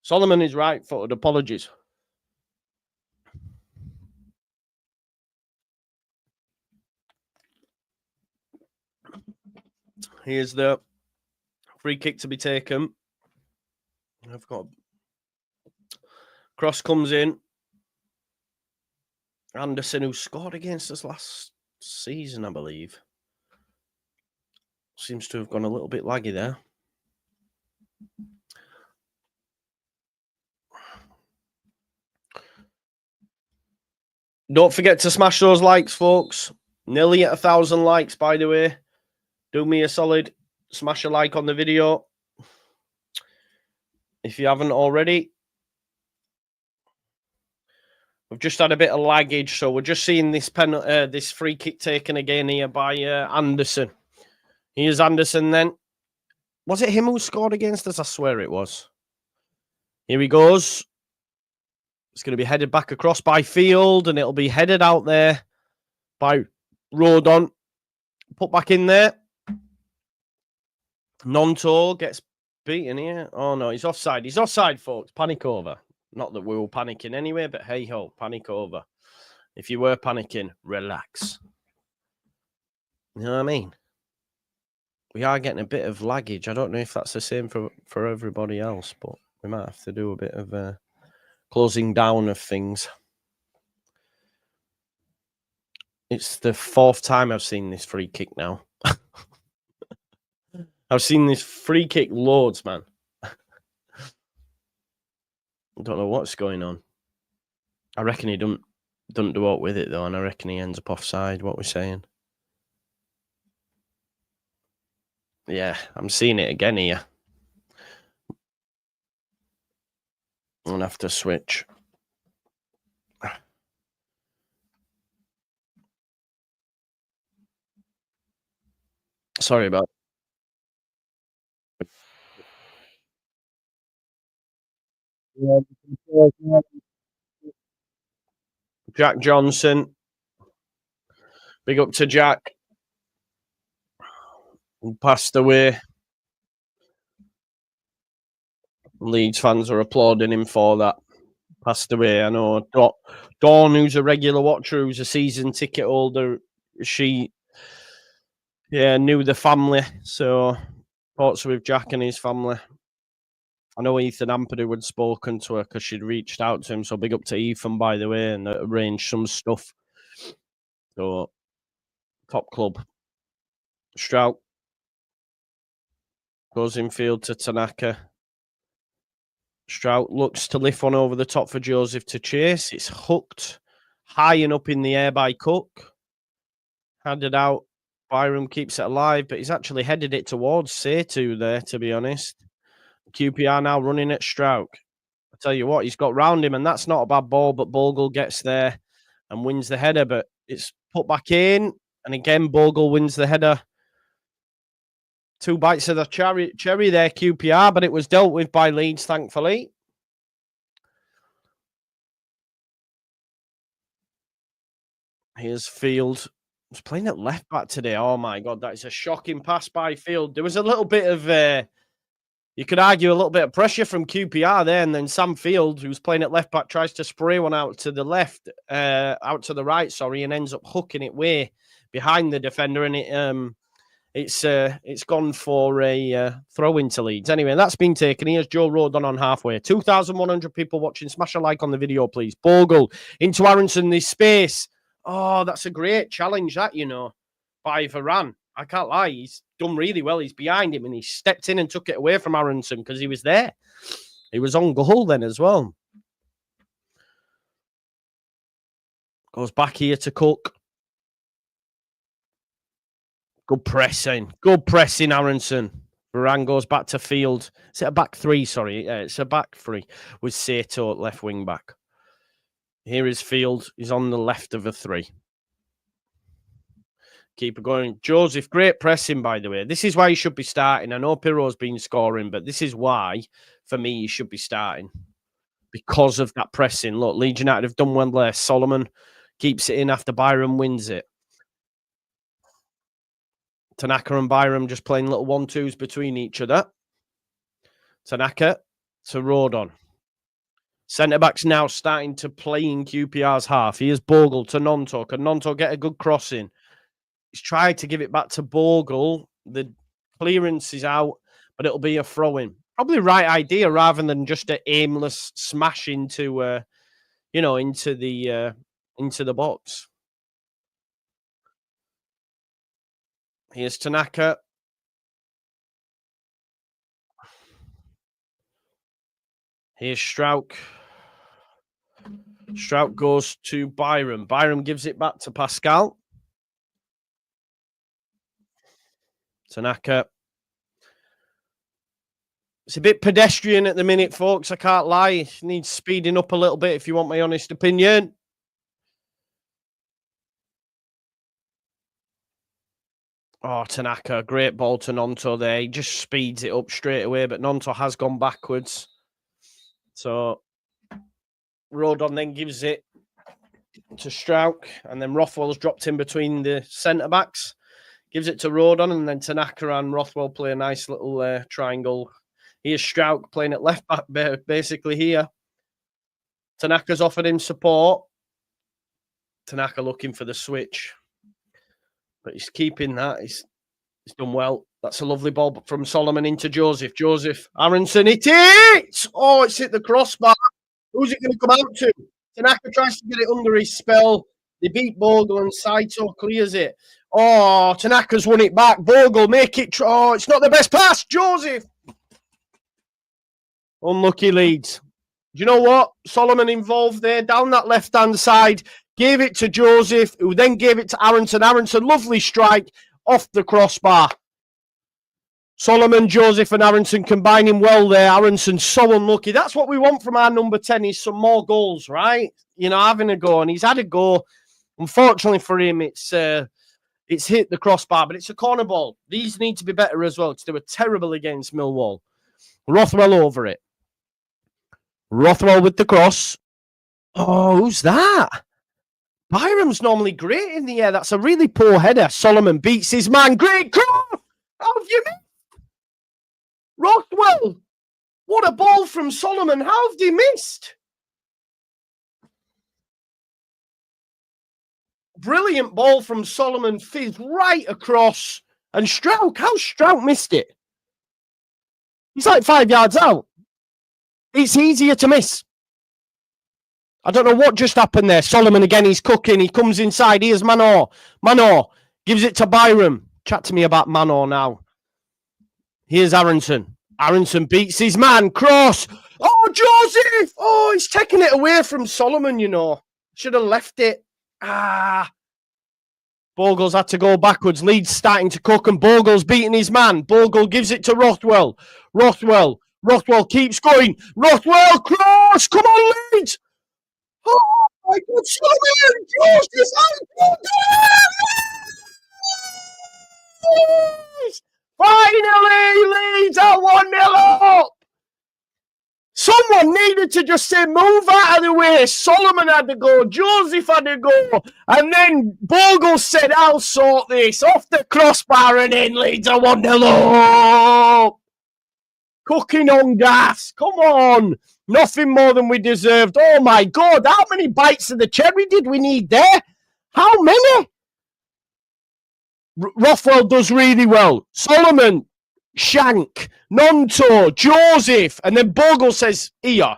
Solomon is right-footed. Apologies. Here's the free kick to be taken. I've got cross comes in. Anderson, who scored against us last season, I believe. Seems to have gone a little bit laggy there. Don't forget to smash those likes, folks. Nearly at 1,000 likes, by the way. Do me a solid. Smash a like on the video if you haven't already. We've just had a bit of laggage, so we're just seeing this this free kick taken again here by Anderson. Here's Anderson then. Was it him who scored against us? I swear it was. Here he goes. It's going to be headed back across by Field, and it'll be headed out there by Rodon. Put back in there. Nonto gets beaten here. Oh, no, he's offside. He's offside, folks. Panic over. Not that we were panicking anyway, but hey-ho, panic over. If you were panicking, relax. You know what I mean? We are getting a bit of laggage. I don't know if that's the same for everybody else, but we might have to do a bit of closing down of things. It's the 4th time I've seen this free kick now. I've seen this free kick loads, man. I don't know what's going on. I reckon he doesn't do out with it, though, and I reckon he ends up offside, what we're saying. Yeah, I'm seeing it again here. I'm going to have to switch. Sorry about Jack Johnson. Big up to Jack. Who passed away. Leeds fans are applauding him for that. Passed away. I know. Dawn, who's a regular watcher, who's a season ticket holder, she knew the family. So thoughts with Jack and his family. I know Ethan Ampadu had spoken to her because she'd reached out to him. So big up to Ethan, by the way, and arranged some stuff. So top club. Strout goes in field to Tanaka. Strout looks to lift one over the top for Joseph to chase. It's hooked high and up in the air by Cook. Handed out. Byram keeps it alive, but he's actually headed it towards Setu there, to be honest. QPR now running at Strout. I tell you what, he's got round him, and that's not a bad ball, but Bogle gets there. and wins the header, but it's put back in. And again, Bogle wins the header. 2 bites of the cherry there, QPR, but it was dealt with by Leeds, thankfully. Here's Field. He's playing at left back today. Oh my God, that is a shocking pass by Field. There was a little bit of, you could argue, a little bit of pressure from QPR there, and then Sam Field, who's playing at left back, tries to spray one out to the left, out to the right, sorry, and ends up hooking it way behind the defender, and it's gone for a throw into Leeds. Anyway, that's been taken. Here's Joe Rodon on halfway. 2,100 people watching. Smash a like on the video, please. Bogle into Aronson. This space. Oh, that's a great challenge, that, by Varane. I can't lie. He's done really well. He's behind him, and he stepped in and took it away from Aronson because he was there. He was on goal then as well. Goes back here to Cook. Good pressing. Good pressing, Aronson. Varane goes back to Field. Is it a back three? Sorry. It's a back three with Sato at left wing back. Here is Field. He's on the left of a 3. Keep it going. Joseph, great pressing, by the way. This is why he should be starting. I know Pirro's been scoring, but this is why, for me, he should be starting. Because of that pressing. Look, Leeds United have done well there. Solomon keeps it in after Byram wins it. Tanaka and Byram just playing little 1-2s between each other. Tanaka to Rodon. Centre-back's now starting to play in QPR's half. Here's Bogle to Nonto. Can Nonto get a good crossing? He's tried to give it back to Bogle. The clearance is out, but it'll be a throw-in. Probably right idea rather than just an aimless smash into, into the box. Here's Tanaka. Here's Strauch. Strauch goes to Byram. Byram gives it back to Pascal. Tanaka. It's a bit pedestrian at the minute, folks. I can't lie. It needs speeding up a little bit if you want my honest opinion. Oh, Tanaka, great ball to Nonto there. He just speeds it up straight away, but Nonto has gone backwards. So Rodon then gives it to Strauch, and then Rothwell's dropped in between the centre-backs. Gives it to Rodon, and then Tanaka and Rothwell play a nice little triangle. Here's Strauch playing at left back, basically here. Tanaka's offered him support. Tanaka looking for the switch. But he's keeping that. He's done well. That's a lovely ball from Solomon into Joseph. Joseph, Aronson, it hits! Oh, it's hit the crossbar. Who's it going to come out to? Tanaka tries to get it under his spell. They beat Bogle and Saito clears it. Oh, Tanaka's won it back. Bogle, make it. Oh, it's not the best pass. Joseph. Unlucky Leeds. Do you know what? Solomon involved there down that left-hand side. Gave it to Joseph, who then gave it to Aronson. Aronson, lovely strike off the crossbar. Solomon, Joseph, and Aronson combining well there. Aronson so unlucky. That's what we want from our number 10 is some more goals, right? Having a go. And he's had a go. Unfortunately for him, it's hit the crossbar, but it's a corner ball. These need to be better as well because they were terrible against Millwall. Rothwell over it. Rothwell with the cross. Oh, who's that? Byram's normally great in the air. That's a really poor header. Solomon beats his man. Great cross! How have you missed? Rothwell! What a ball from Solomon. How have they missed? Brilliant ball from Solomon. Fizz right across. And Strauch, how Strauch missed it? He's like 5 yards out. It's easier to miss. I don't know what just happened there. Solomon again, he's cooking. He comes inside. Here's Manor. Manor gives it to Byram. Chat to me about Manor now. Here's Aronson. Aronson beats his man. Cross. Oh, Joseph. Oh, he's taking it away from Solomon, Should have left it. Bogle's had to go backwards. Leeds starting to cook and Bogle's beating his man. Bogle gives it to Rothwell. Rothwell keeps going. Rothwell, cross. Come on, Leeds. Oh, my God, Solomon! Finally, Leeds are 1-0 up! Someone needed to just say, move out of the way. Solomon had to go. Joseph had to go. And then Bogle said, I'll sort this. Off the crossbar and in. Leeds are 1-0 up. Cooking on gas. Come on. Nothing more than we deserved. Oh, my God. How many bites of the cherry did we need there? How many? Rothwell does really well. Solomon, Shank, Nonto, Joseph, and then Bogle says, here,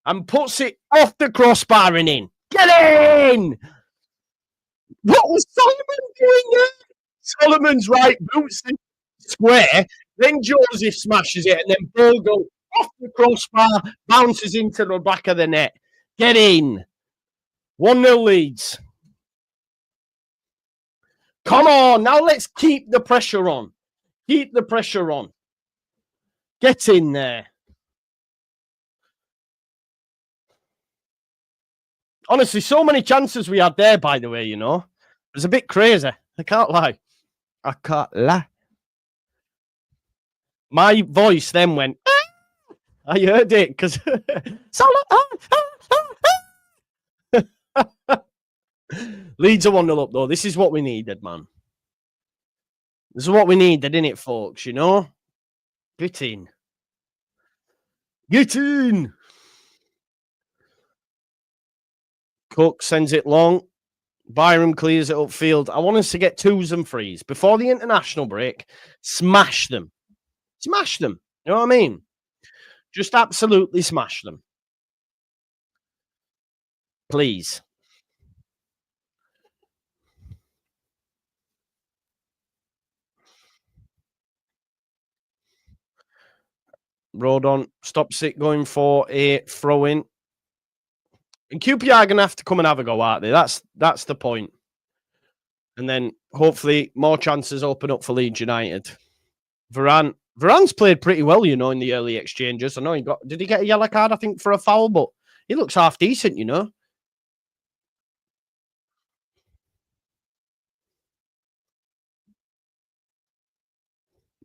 and puts it off the crossbar and in. Get in! What was Solomon doing there? Solomon's right, boots the square, then Joseph smashes it, and then Bogle off the crossbar, bounces into the back of the net. Get in. 1-0 Leeds. Come on, now let's keep the pressure on. Keep the pressure on. Get in there. Honestly, so many chances we had there, by the way, you know. It was a bit crazy. I can't lie. I can't lie. My voice then went, ah! I heard it because Leeds are 1-0 up, though. This is what we needed, man. This is what we needed, innit, folks, you know? Get in. Get in! Cook sends it long. Byram clears it upfield. I want us to get 2s and 3s. Before the international break, smash them. Smash them. You know what I mean? Just absolutely smash them. Please. Rodon stops it going for a throw-in. And QPR are going to have to come and have a go, aren't they? That's the point. And then hopefully more chances open up for Leeds United. Varane's played pretty well, you know, in the early exchanges. I know did he get a yellow card, I think, for a foul, but he looks half decent, you know.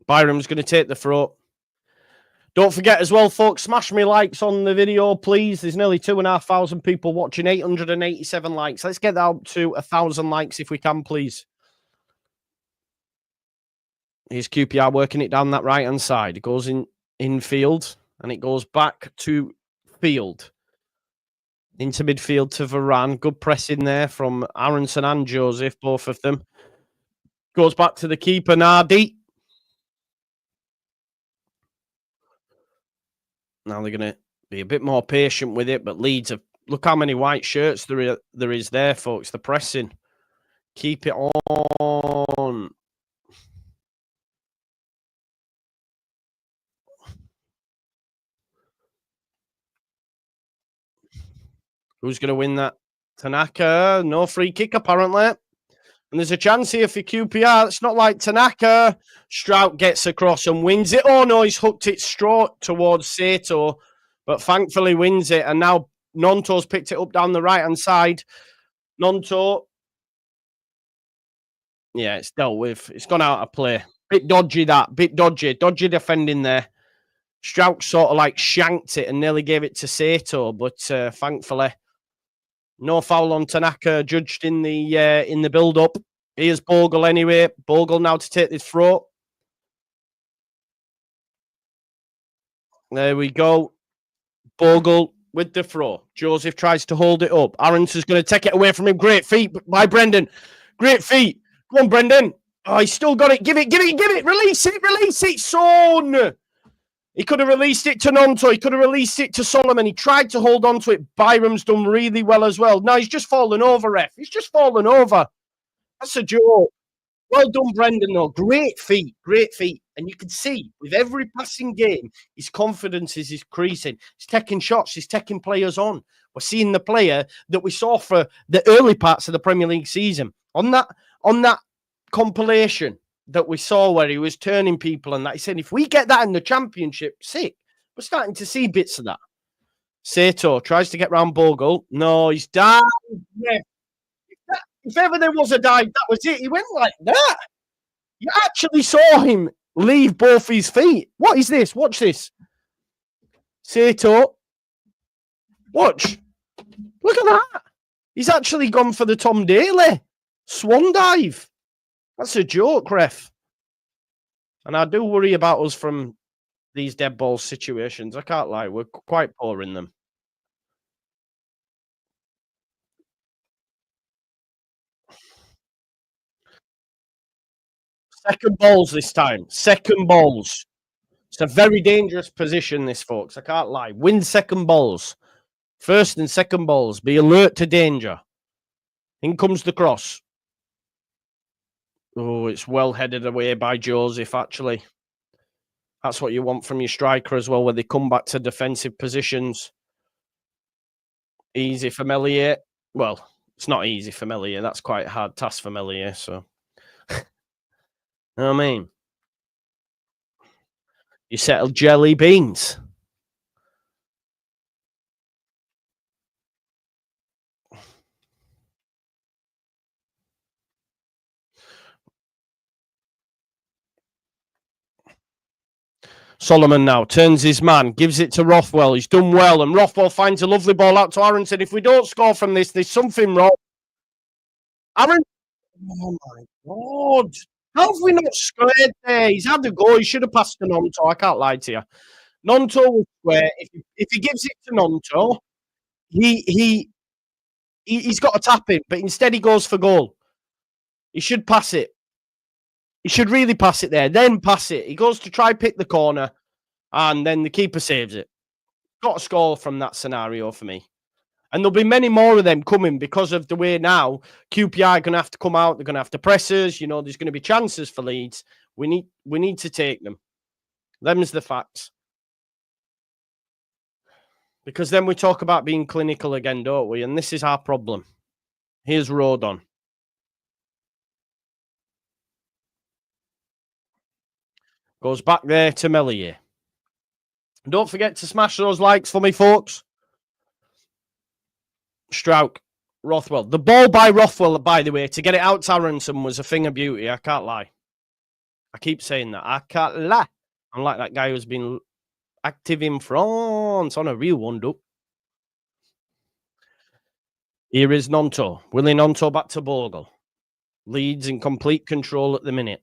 Byram's going to take the throw. Don't forget as well, folks, smash me likes on the video, please. There's nearly 2,500 people watching, 887 likes. Let's get that up to 1,000 likes if we can, please. Here's QPR working it down that right-hand side. It goes in field, and it goes back to field. Into midfield to Varane. Good pressing there from Aronson and Joseph, both of them. Goes back to the keeper, Nardi. Now they're going to be a bit more patient with it, but Leeds have... Look how many white shirts there is there, folks. The pressing. Keep it on. Who's going to win that? Tanaka. No free kick, apparently. And there's a chance here for QPR. It's not like Tanaka. Strout gets across and wins it. Oh, no, he's hooked it straight towards Sato, but thankfully wins it. And now Nonto's picked it up down the right-hand side. Nonto. Yeah, it's dealt with. It's gone out of play. Bit dodgy, that. Bit dodgy. Dodgy defending there. Strout sort of like shanked it and nearly gave it to Sato, but thankfully... No foul on Tanaka, judged in the build-up. Here's Bogle anyway. Bogle now to take this throw. There we go. Bogle with the throw. Joseph tries to hold it up. Aronson's going to take it away from him. Great feet by Brendan. Great feet. Go on, Brendan. Oh, he's still got it. Give it. Release it, son. He could have released it to Nonto. He could have released it to Solomon. He tried to hold on to it. Byram's done really well as well. No, he's just fallen over, ref. He's just fallen over. That's a joke. Well done, Brendan, though. Great feet. And you can see, with every passing game, his confidence is increasing. He's taking shots. He's taking players on. We're seeing the player that we saw for the early parts of the Premier League season. On that compilation that we saw where he was turning people and that, he said, if we get that in the Championship, sick. We're starting to see bits of that. Sato tries to get round Bogle. No, he's down. Yeah. If ever there was a dive, that was it. He went like that. You actually saw him leave both his feet. What is this? Watch this. Sato. Watch. Look at that. He's actually gone for the Tom Daley swan dive. That's a joke, ref. And I do worry about us from these dead ball situations. I can't lie. We're quite poor in them. Second balls this time. Second balls. It's a very dangerous position, this, folks. I can't lie. Win second balls. First and second balls. Be alert to danger. In comes the cross. Oh, it's well headed away by Joseph, actually. That's what you want from your striker as well, where they come back to defensive positions. Easy for Melier. Well, it's not easy for Melier. That's quite a hard task for Melier, so. You know what I mean? You settle jelly beans. Solomon now turns his man, gives it to Rothwell. He's done well, and Rothwell finds a lovely ball out to Aronson. If we don't score from this, there's something wrong. Aaron, oh my God. How have we not squared there? He's had the goal. He should have passed to Nonto. I can't lie to you. Nonto will square. If he gives it to Nonto, he's got to tap it, but instead he goes for goal. He should pass it. He should really pass it there, then pass it. He goes to try pick the corner, and then the keeper saves it. Got to score from that scenario for me. And there'll be many more of them coming because of the way now QPR are going to have to come out. They're going to have to press us. You know, there's going to be chances for Leeds. We need to take them. Them's the facts. Because then we talk about being clinical again, don't we? And this is our problem. Here's Rodon. Goes back there to Melier. Don't forget to smash those likes for me, folks. Strauch, Rothwell. The ball by Rothwell, by the way, to get it out to Aronson was a thing of beauty. I can't lie. I keep saying that. I can't lie. I'm like that guy who's been active in France on a real one-up. Here is Nonto. Willie Nonto back to Bogle. Leeds in complete control at the minute.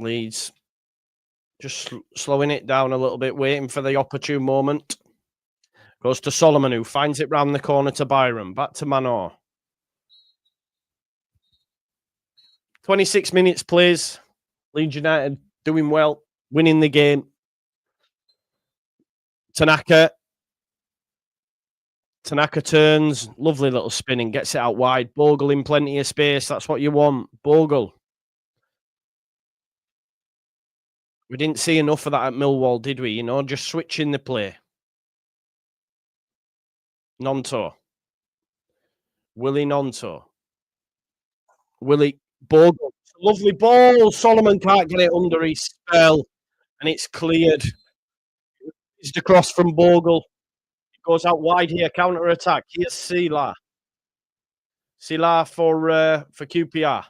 Leeds just slowing it down a little bit, waiting for the opportune moment. Goes to Solomon, who finds it round the corner to Byron. Back to Manor. 26 minutes, please. Leeds United doing well, winning the game. Tanaka turns. Lovely little spinning. Gets it out wide. Bogle in plenty of space. That's what you want. Bogle. We didn't see enough of that at Millwall, did we? You know, just switching the play. Nonto. Willie Nonto. Willie Bogle. Lovely ball. Solomon can't get it under his spell. And it's cleared. It's across from Bogle. It goes out wide here. Counter-attack. Here's Sila. Sila for QPR.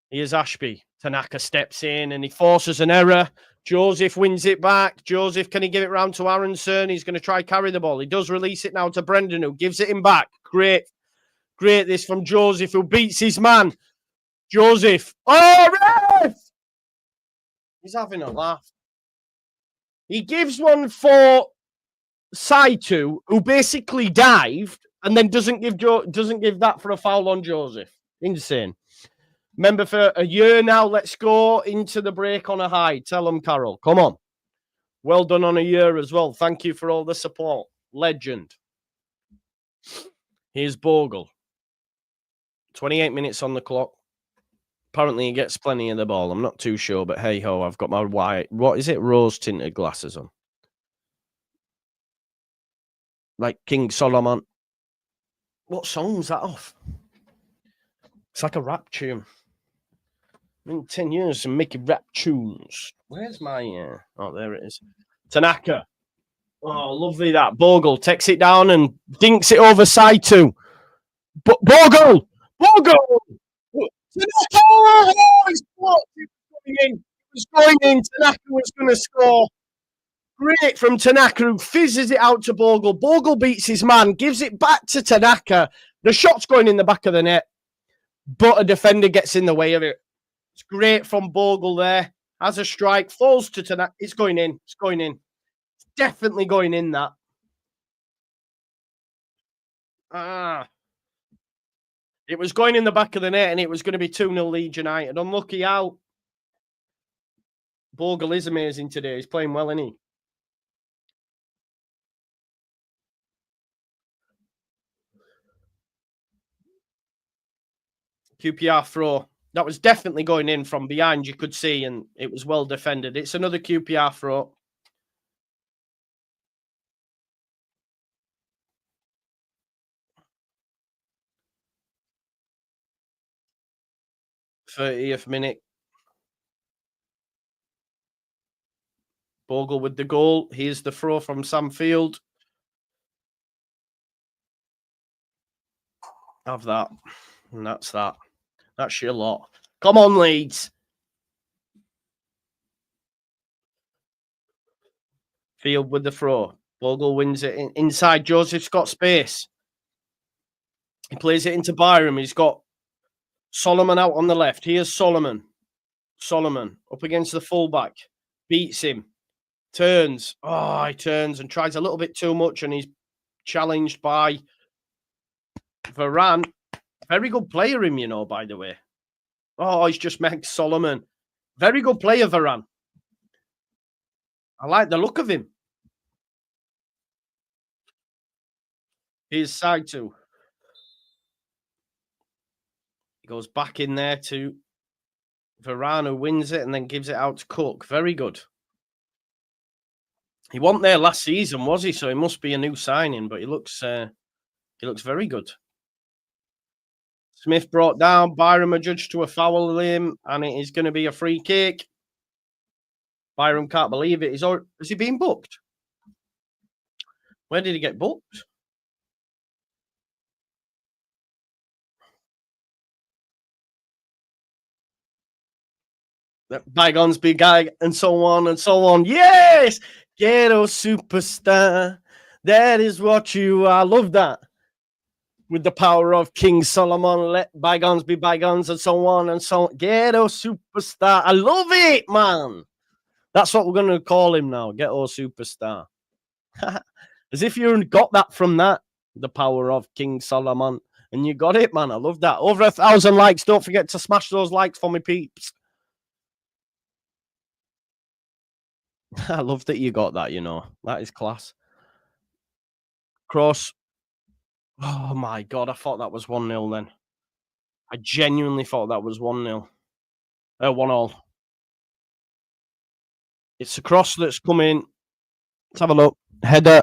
Here's Ashby. Tanaka steps in and he forces an error. Joseph wins it back. Joseph, can he give it round to Aronson? He's going to try carry the ball. He does release it now to Brendan, who gives it him back. Great this from Joseph, who beats his man. Joseph. Oh, ref! He's having a laugh. He gives one for Saitu, who basically dived and then doesn't give that for a foul on Joseph. Insane. Remember, for a year now, let's go into the break on a high. Tell them, Carol. Come on. Well done on a year as well. Thank you for all the support. Legend. Here's Bogle. 28 minutes on the clock. Apparently, he gets plenty of the ball. I'm not too sure, but hey-ho, I've got my white, what is it, rose-tinted glasses on. Like King Solomon. What song's that off? It's like a rap tune. In 10 years, I'm making rap tunes. Where's my... oh, there it is. Tanaka. Oh, lovely that. Bogle takes it down and dinks it over side two. Bogle! Bogle! Tanaka! Oh, he's blocked. He was going in. Tanaka was going to score. Great from Tanaka, who fizzes it out to Bogle. Bogle beats his man, gives it back to Tanaka. The shot's going in the back of the net, but a defender gets in the way of it. It's great from Bogle there. Has a strike, falls to Tanaka. It's going in. It's going in. It's definitely going in, that. It was going in the back of the net, and it was going to be 2-0 Leeds United. Unlucky out. Bogle is amazing today. He's playing well, isn't he? QPR throw. That was definitely going in from behind, you could see, and it was well defended. It's another QPR throw. th minute. Bogle with the goal. Here's the throw from Sam Field. Have that. And that's that. That's your lot. Come on, Leeds. Field with the throw. Bogle wins it inside. Joseph's got space. He plays it into Byram. He's got Solomon out on the left. Here's Solomon. Solomon up against the fullback. Beats him. Turns. Oh, he turns and tries a little bit too much, and he's challenged by Varane. Very good player, him, you know, by the way. Oh, he's just met Solomon. Very good player, Varane. I like the look of him. Here's side two. He goes back in there to Varane, who wins it and then gives it out to Cook. Very good. He wasn't there last season, was he? So he must be a new signing, but he looks very good. Smith brought down. Byram adjudged to a foul him, and it is going to be a free kick. Byram can't believe it. Has he been booked? Where did he get booked? Bygones be guy, and so on and so on. Yes! Ghetto superstar. That is what you are. Love that. With the power of King Solomon, let bygones be bygones, and so on and so on. Ghetto superstar. I love it, man. That's what we're going to call him now. Ghetto superstar. As if you got that from that. The power of King Solomon. And you got it, man. I love that. Over 1,000 likes. Don't forget to smash those likes for me, peeps. I love that you got that, you know. That is class. Cross. Oh, my God. I thought that was 1-0 then. I genuinely thought that was 1-0. 1-1. It's a cross that's coming. Let's have a look. Header.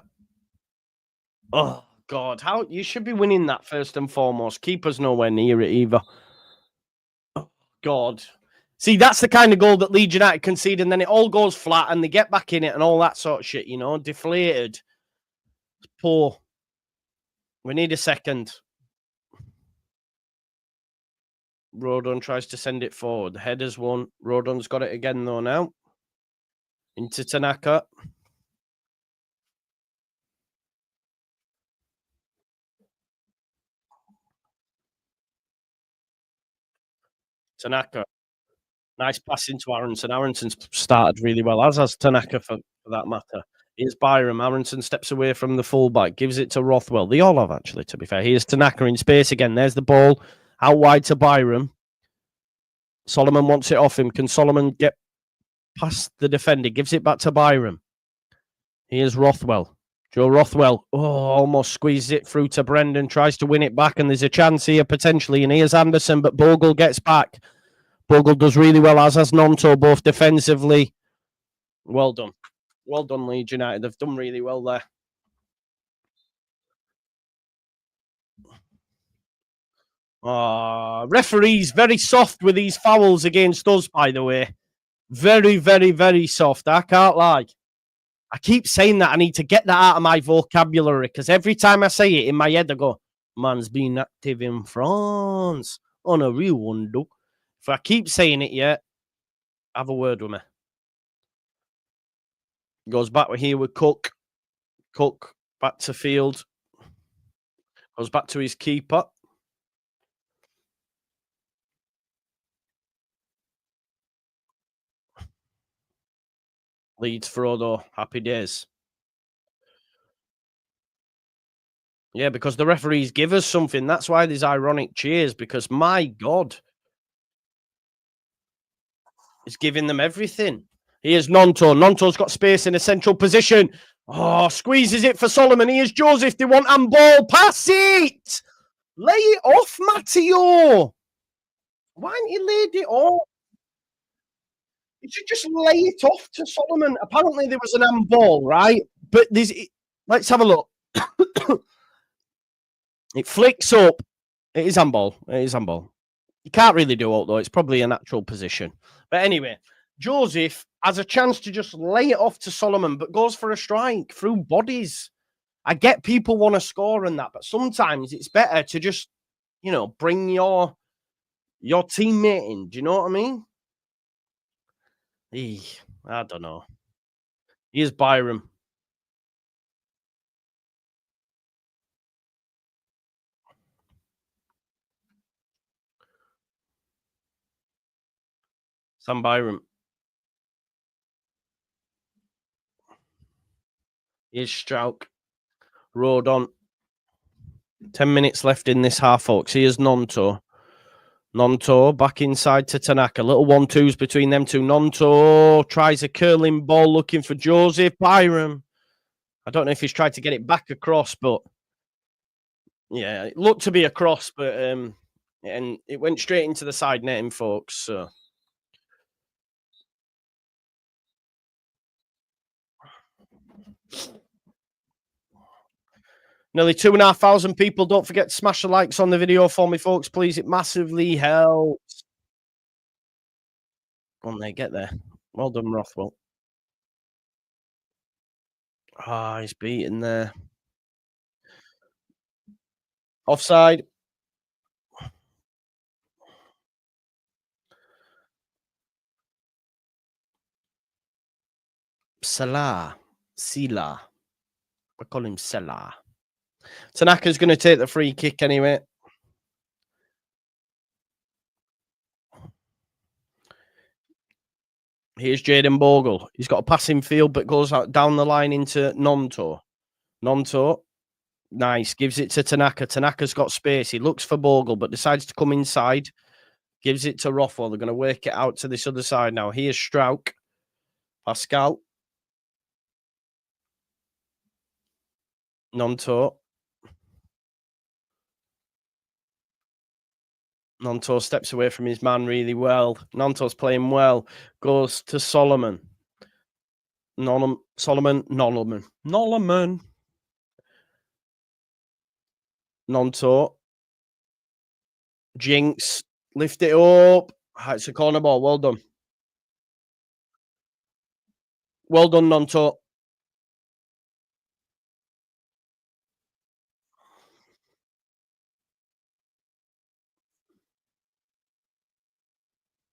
Oh, God. How you should be winning that first and foremost. Keeper's nowhere near it either. Oh, God. See, that's the kind of goal that Leeds United concede, and then it all goes flat, and they get back in it and all that sort of shit, you know, deflated. It's poor. We need a second. Rodon tries to send it forward. The header's won. Rodon's got it again, though, now. Into Tanaka. Tanaka. Nice pass into Aronson. Aronson's started really well, as has Tanaka for that matter. Here's Byram. Aronson steps away from the fullback, gives it to Rothwell. They all have, actually, to be fair. Here's Tanaka in space again. There's the ball out wide to Byram. Solomon wants it off him. Can Solomon get past the defender? Gives it back to Byram. Here's Rothwell. Joe Rothwell. Oh, almost squeezes it through to Brendan. Tries to win it back, and there's a chance here potentially. And here's Anderson, but Bogle gets back. Bogle does really well, as has Nonto, both defensively. Well done. Well done, Leeds United. They've done really well there. Referees very soft with these fouls against us, by the way. Very, very, very soft. I can't lie. I keep saying that. I need to get that out of my vocabulary because every time I say it in my head, I go, man's been active in France on a real one, though. If I keep saying it, yeah, have a word with me. Goes back here with Cook. Cook back to field. Goes back to his keeper. Leeds Frodo. Happy days. Yeah, because the referees give us something. That's why there's ironic cheers, because my God, he's giving them everything. Here's Nonto. Nonto's got space in a central position. Oh, squeezes it for Solomon. Here's Joseph. They want handball. Pass it. Lay it off, Matteo. Why ain't he laid it off? You should just lay it off to Solomon. Apparently there was an handball, right? But there's... Let's have a look. It flicks up. It is handball. It is handball. You can't really do it, though. It's probably a natural position. But anyway, Joseph has a chance to just lay it off to Solomon, but goes for a strike through bodies. I get people want to score and that, but sometimes it's better to just, you know, bring your teammate in. Do you know what I mean? I don't know. Here's Byram. Sam Byram. Here's Strauch. Road on. 10 minutes left in this half, folks. Here's Nonto. Nonto back inside to Tanaka. Little 1-2s between them two. Nonto tries a curling ball looking for Joseph Byram. I don't know if he's tried to get it back across, but yeah, it looked to be a cross, but and it went straight into the side netting, folks. So nearly 2,500 people. Don't forget to smash the likes on the video for me, folks, please. It massively helps. Go on there, get there. Well done, Rothwell. He's beaten there. Offside. Salah. Sila. I call him Salah. Tanaka's going to take the free kick anyway. Here's Jaden Bogle. He's got a passing field, but goes out down the line into Nonto. Nonto. Nice. Gives it to Tanaka. Tanaka's got space. He looks for Bogle, but decides to come inside. Gives it to Rothwell. They're going to work it out to this other side now. Here's Strauch. Pascal. Nonto. Nonto steps away from his man really well. Nonto's playing well. Goes to Solomon. Solomon. Nonto. Jinx. Lift it up. It's a corner ball. Well done. Well done, Nonto.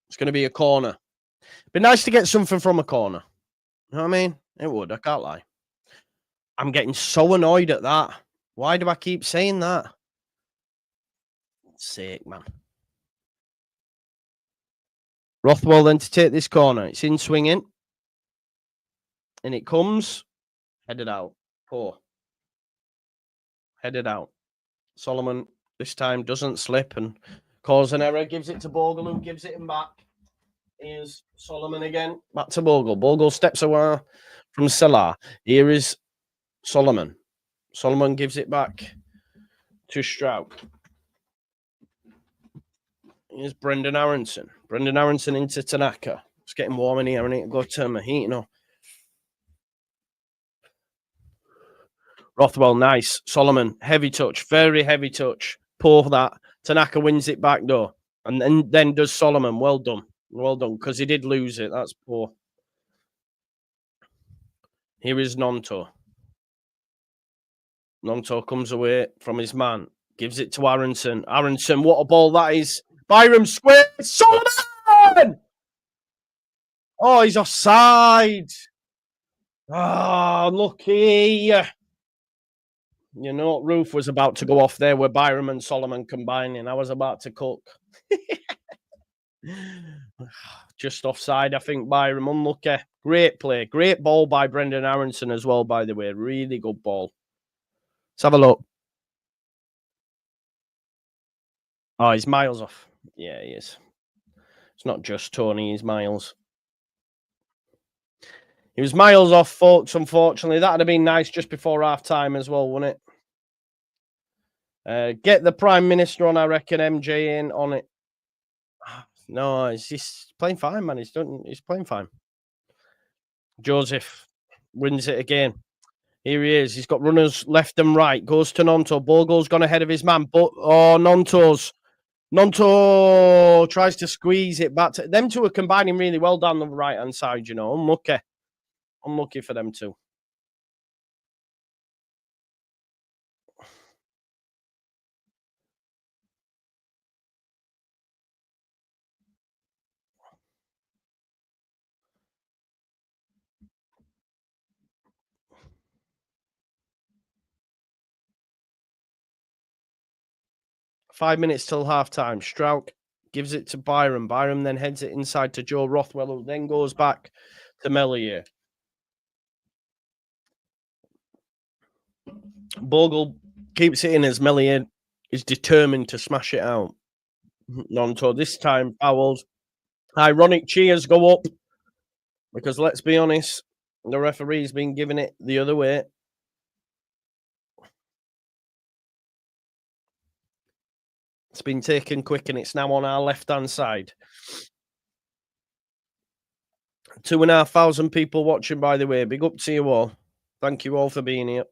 It's going to be a corner. Be nice to get something from a corner. You know what I mean? It would. I can't lie. I'm getting so annoyed at that. Why do I keep saying that? Sake, man. Rothwell then to take this corner. It's in swinging. And it comes. Headed out. Poor. Headed out. Solomon this time doesn't slip and cause an error. Gives it to Bogle, who gives it him back. Here's Solomon again. Back to Bogle. Bogle steps away from Salah. Here is Solomon. Solomon gives it back to Strauch. Here's Brendan Aronson. Brendan Aronson into Tanaka. It's getting warm in here. I need to go turn my heating on. Rothwell, nice. Solomon, heavy touch. Very heavy touch. Pour that Tanaka wins it back though. And then does Solomon. Well done. Well done. Because he did lose it. That's poor. Here is Nonto. Nonto comes away from his man. Gives it to Aronson. Aronson, what a ball that is. Byram square. Solomon! Oh, he's offside. Ah, lucky. You know, Roof was about to go off there with Byram and Solomon combining. I was about to cook. Just offside, I think, Byram. Unlucky. Great play. Great ball by Brendan Aronson as well, by the way. Really good ball. Let's have a look. Oh, he's miles off. Yeah, he is. It's not just Tony, he's miles. He was miles off, folks, unfortunately. That would have been nice just before half-time as well, wouldn't it? Get the Prime Minister on, I reckon, MJ in on it. No, he's playing fine, man. He's playing fine. Joseph wins it again. Here he is. He's got runners left and right. Goes to Nonto. Bogle's gone ahead of his man. But Nonto tries to squeeze it back. Them two are combining really well down the right-hand side, you know. Unlucky. Unlucky for them two. Five minutes till half-time. Strauch gives it to Byram. Byram then heads it inside to Joe Rothwell, who then goes back to Melier. Bogle keeps it in as Melier is determined to smash it out. Nonto this time fouls. Ironic cheers go up because let's be honest, the referee's been giving it the other way. It's been taken quick and it's now on our left-hand side. 2,500 people watching, by the way. Big up to you all. Thank you all for being here.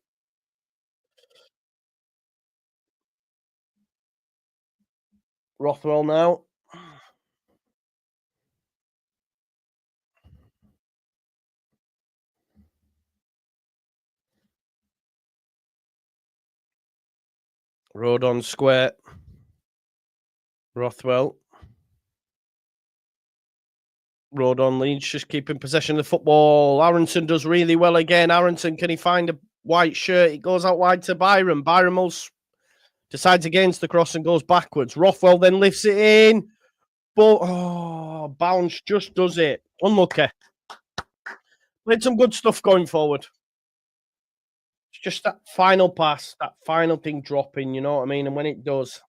Rothwell now. Rodon square. Rothwell. Rodon Leeds just keeping possession of the football. Aronson does really well again. Aronson, can he find a white shirt? It goes out wide to Byram. Byram decides against the cross and goes backwards. Rothwell then lifts it in. But, Bounce just does it. Unlucky. Played some good stuff going forward. It's just that final pass, that final thing dropping, you know what I mean? And when it does,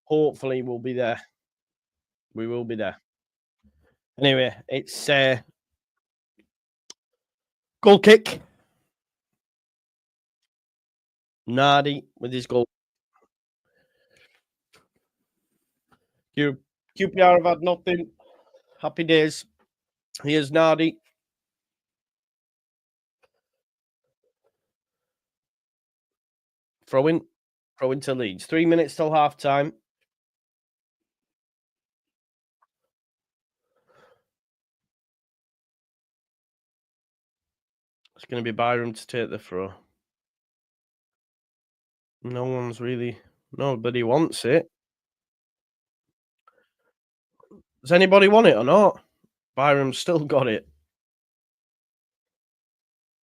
hopefully we'll be there. We will be there. Anyway, it's goal kick. Nardi with his goal. QPR have had nothing. Happy days. Here's Nardi. Throw in to Leeds. 3 minutes till half time. It's going to be Byram to take the throw. Nobody wants it. Does anybody want it or not? Byram's still got it.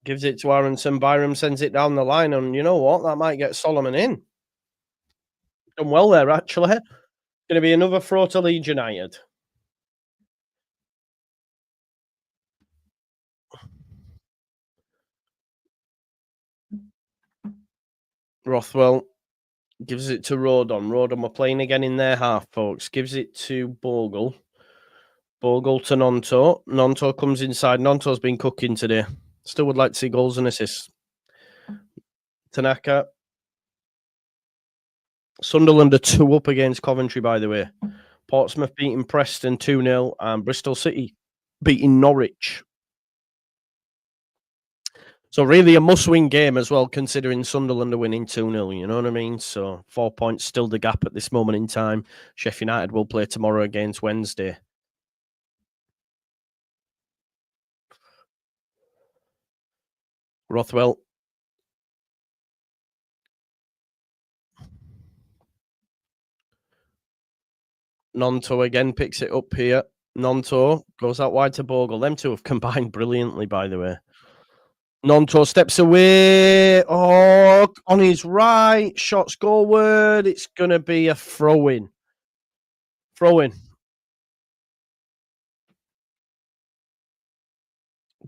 Gives it to Aronson. Byram sends it down the line, and you know what? That might get Solomon in. Done well there, actually. Going to be another throw to Leeds United. Rothwell gives it to Rodon. Rodon, we're playing again in their half, folks. Gives it to Bogle. Bogle to Nonto. Nonto comes inside. Nonto's been cooking today. Still would like to see goals and assists. Tanaka. Sunderland are 2 up against Coventry, by the way. Portsmouth beating Preston 2-0 and Bristol City beating Norwich. So really a must-win game as well, considering Sunderland are winning 2-0, you know what I mean? So 4 points still the gap at this moment in time. Sheffield United will play tomorrow against Wednesday. Rothwell. Nonto again picks it up here. Nonto goes out wide to Bogle. Them two have combined brilliantly, by the way. Nonto steps away. Oh, on his right. Shots goalward. It's going to be a throw-in. Throw-in.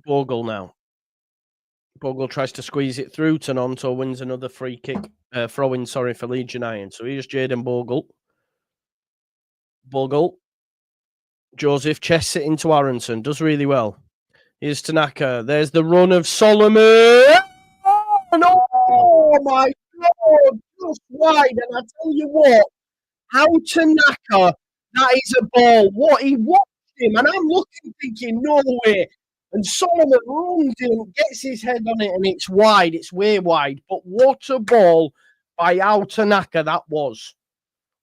Bogle now. Bogle tries to squeeze it through. Nonto wins another free kick. Throw-in, sorry, for Leeds United. So here's Jayden Bogle. Bogle. Joseph chests it into Aronson. Does really well. Here's Tanaka. There's the run of Solomon. Oh my God! Just wide, and I tell you what, how Tanaka, that is a ball. What he watched him, and I'm looking, thinking, no way. And Solomon runs in, gets his head on it, and it's wide. It's way wide. But what a ball by Ao Tanaka that was.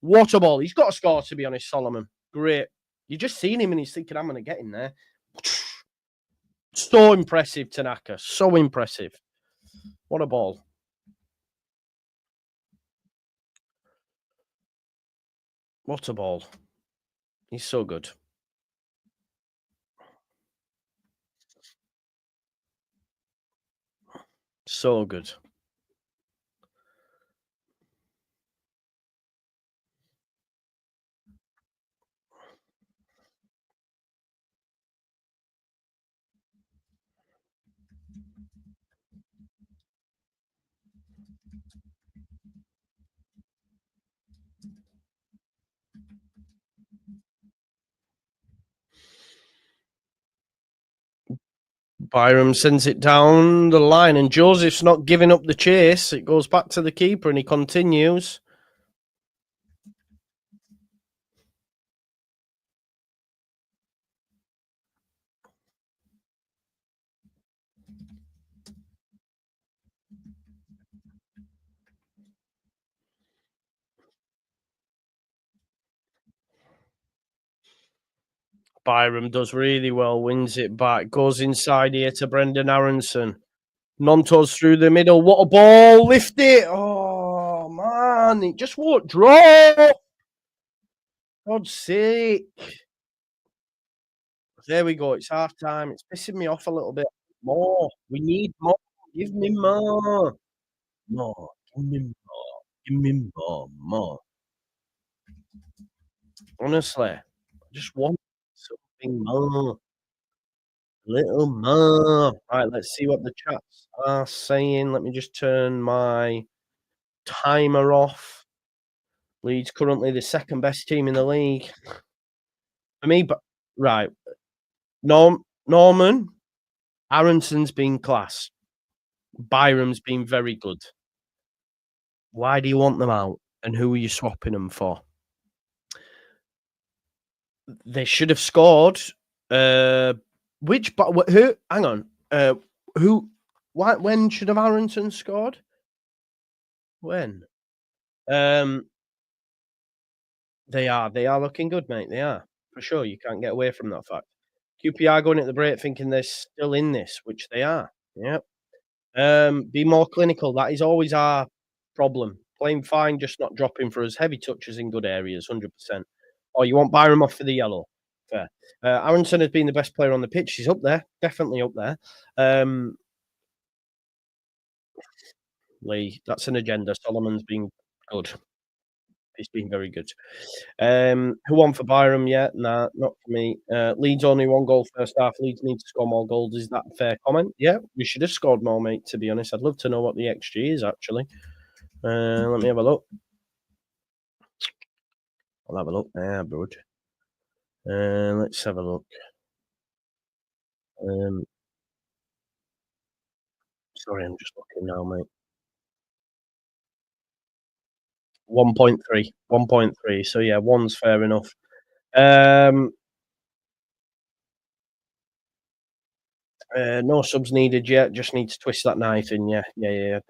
What a ball. He's got to score, to be honest, Solomon. Great. You just seen him, and he's thinking, I'm going to get in there. So impressive, Tanaka. So impressive. What a ball. What a ball. He's so good. So good. Byram sends it down the line, and Joseph's not giving up the chase. It goes back to the keeper, and he continues. Byram does really well, wins it back, goes inside here to Brendan Aronson. Nonto's through the middle. What a ball! Lift it! Oh, man. It just won't drop. God's sake. There we go. It's half time. It's pissing me off a little bit. More. We need more. Give me more. More. Give me more. Give me more. More. Honestly, I just want something more. A little more. Right, let's see what the chats are saying. Let me just turn my timer off. Leeds currently the second best team in the league. For me, but right. Norman, Aronson's been class. Byram's been very good. Why do you want them out? And who are you swapping them for? They should have scored. Which? But who? Hang on. Who? Why? When should have Aronson scored? When? They are looking good, mate. They are for sure. You can't get away from that fact. QPR going at the break, thinking they're still in this, which they are. Yep. Be more clinical. That is always our problem. Playing fine, just not dropping for us. Heavy touches in good areas, 100%. Oh, you want Byram off for the yellow? Fair. Aronson has been the best player on the pitch. He's up there, definitely up there. Lee, that's an agenda. Solomon's been good. He's been very good. Who won for Byram? Yeah, nah, not for me. Leeds only 1 goal first half. Leeds need to score more goals. Is that a fair comment? Yeah, we should have scored more, mate, to be honest. I'd love to know what the XG is, actually. Let me have a look. I'll have a look there, bud. Let's have a look. Sorry, I'm just looking now, mate. 1.3. 1.3. So, yeah, 1's fair enough. No subs needed yet. Just need to twist that knife in. Yeah,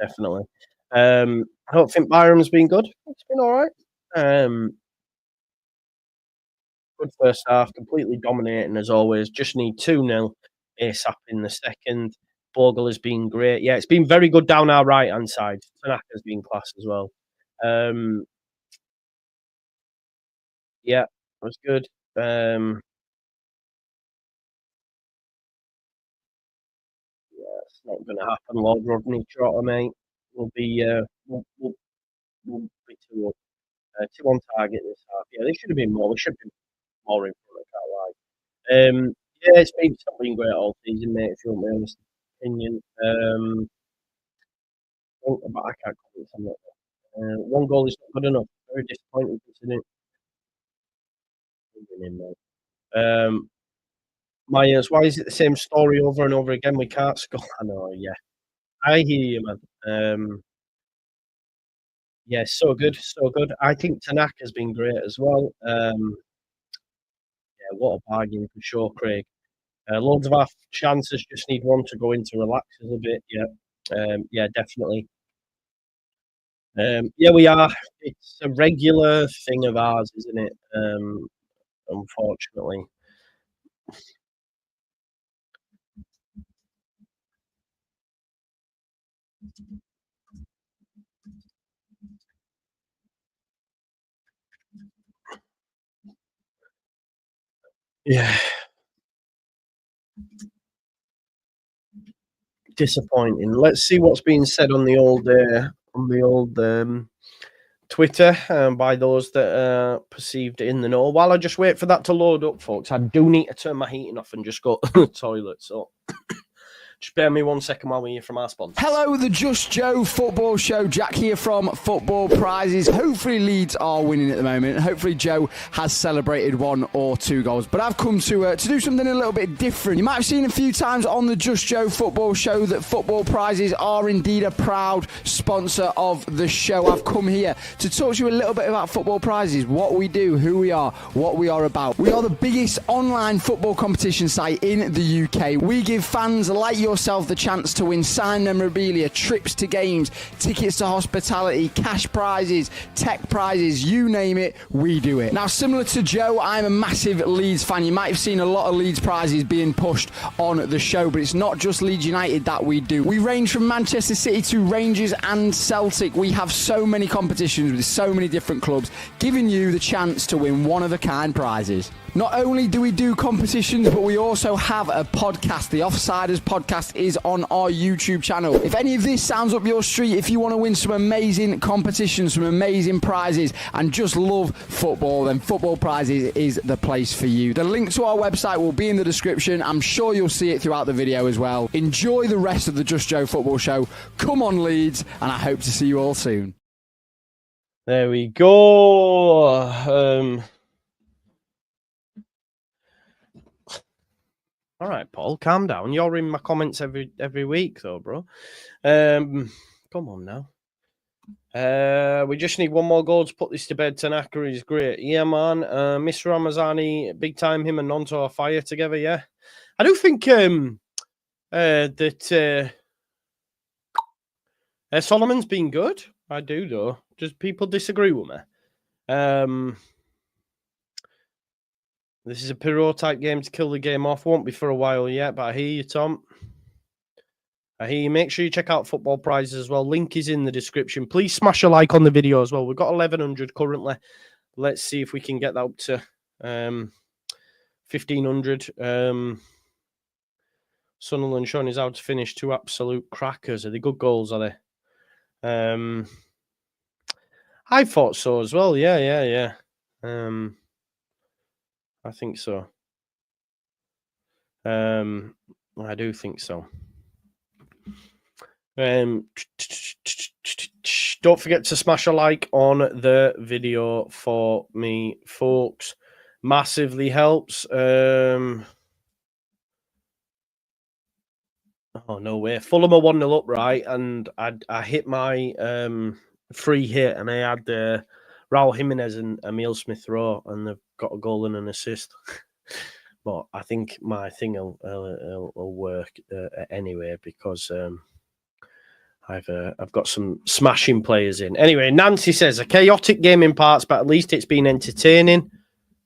definitely. I don't think Byram's been good. It's been all right. Good first half, completely dominating as always. Just need 2-0 ASAP in the second. Bogle has been great. Yeah, it's been very good down our right-hand side. Tanaka's been class as well. Yeah, was good. Yeah, it's not gonna happen, Lord Rodney Trotter, mate. We'll be 2 up. 2 on target this half. Yeah, there should have been more. We should have been more in front, I can't lie. Yeah, it's not been great all season, mate, if you want my honest opinion. But I can't comment on that. One goal is not good enough. Very disappointing considering in, mate. Myers, why is it the same story over and over again? We can't score. I know, yeah. I hear you, man. Yeah, so good, so good. I think Tanaka's been great as well. Yeah, what a bargain for sure, Craig. Loads of our chances just need one to go into relax us a bit. Yeah, definitely. Yeah, we are. It's a regular thing of ours, isn't it? Unfortunately. Yeah, disappointing. Let's see what's being said on the old Twitter by those that are perceived in the know. While I just wait for that to load up, folks, I do need to turn my heating off and just go to the toilet. So just bear me 1 second while we hear from our sponsors. Hello, the Just Joe football show. Jack here from Football Prizes. Hopefully Leeds are winning at the moment. Hopefully Joe has celebrated 1 or 2 goals. But I've come to do something a little bit different. You might have seen a few times on the Just Joe football show that Football Prizes are indeed a proud sponsor of the show. I've come here to talk to you a little bit about Football Prizes, what we do, who we are, what we are about. We are the biggest online football competition site in the UK. We give fans like yourself the chance to win signed memorabilia, trips to games, tickets to hospitality, cash prizes, tech prizes, you name it, we do it. Now, similar to Joe, I'm a massive Leeds fan. You might have seen a lot of Leeds prizes being pushed on the show, but it's not just Leeds United that we do. We range from Manchester City to Rangers and Celtic. We have so many competitions with so many different clubs, giving you the chance to win one-of-a-kind prizes. Not only do we do competitions, but we also have a podcast. The Offsiders podcast is on our YouTube channel. If any of this sounds up your street, if you want to win some amazing competitions, some amazing prizes, and just love football, then Football Prizes is the place for you. The link to our website will be in the description. I'm sure you'll see it throughout the video as well. Enjoy the rest of the Just Joe football show. Come on, Leeds, and I hope to see you all soon. There we go. All right, Paul, calm down. You're in my comments every week, though, bro. Come on now. We just need 1 more goal to put this to bed. Tanaka is great. Yeah, man. Mr. Ramazani, big time. Him and Nonto are fire together. Yeah, I do think that Solomon's been good. I do, though. Just people disagree with me. This is a Pirot type game to kill the game off. Won't be for a while yet, but I hear you, Tom. I hear you. Make sure you check out Football Prizes as well. Link is in the description. Please smash a like on the video as well. We've got 1,100 currently. Let's see if we can get that up to 1,500. Sunderland showing us how to finish 2 absolute crackers. Are they good goals, are they? I thought so as well. Yeah. I think so. I do think so. Don't forget to smash a like on the video for me, folks. Massively helps. Oh, no way. Fulham are 1-0 up, right? And I hit my free hit, and I had Raul Jimenez and Emil Smith-Rowe, and they've got a goal and an assist. But I think my thing will work anyway because I've got some smashing players in. Anyway, Nancy says a chaotic game in parts, but at least it's been entertaining.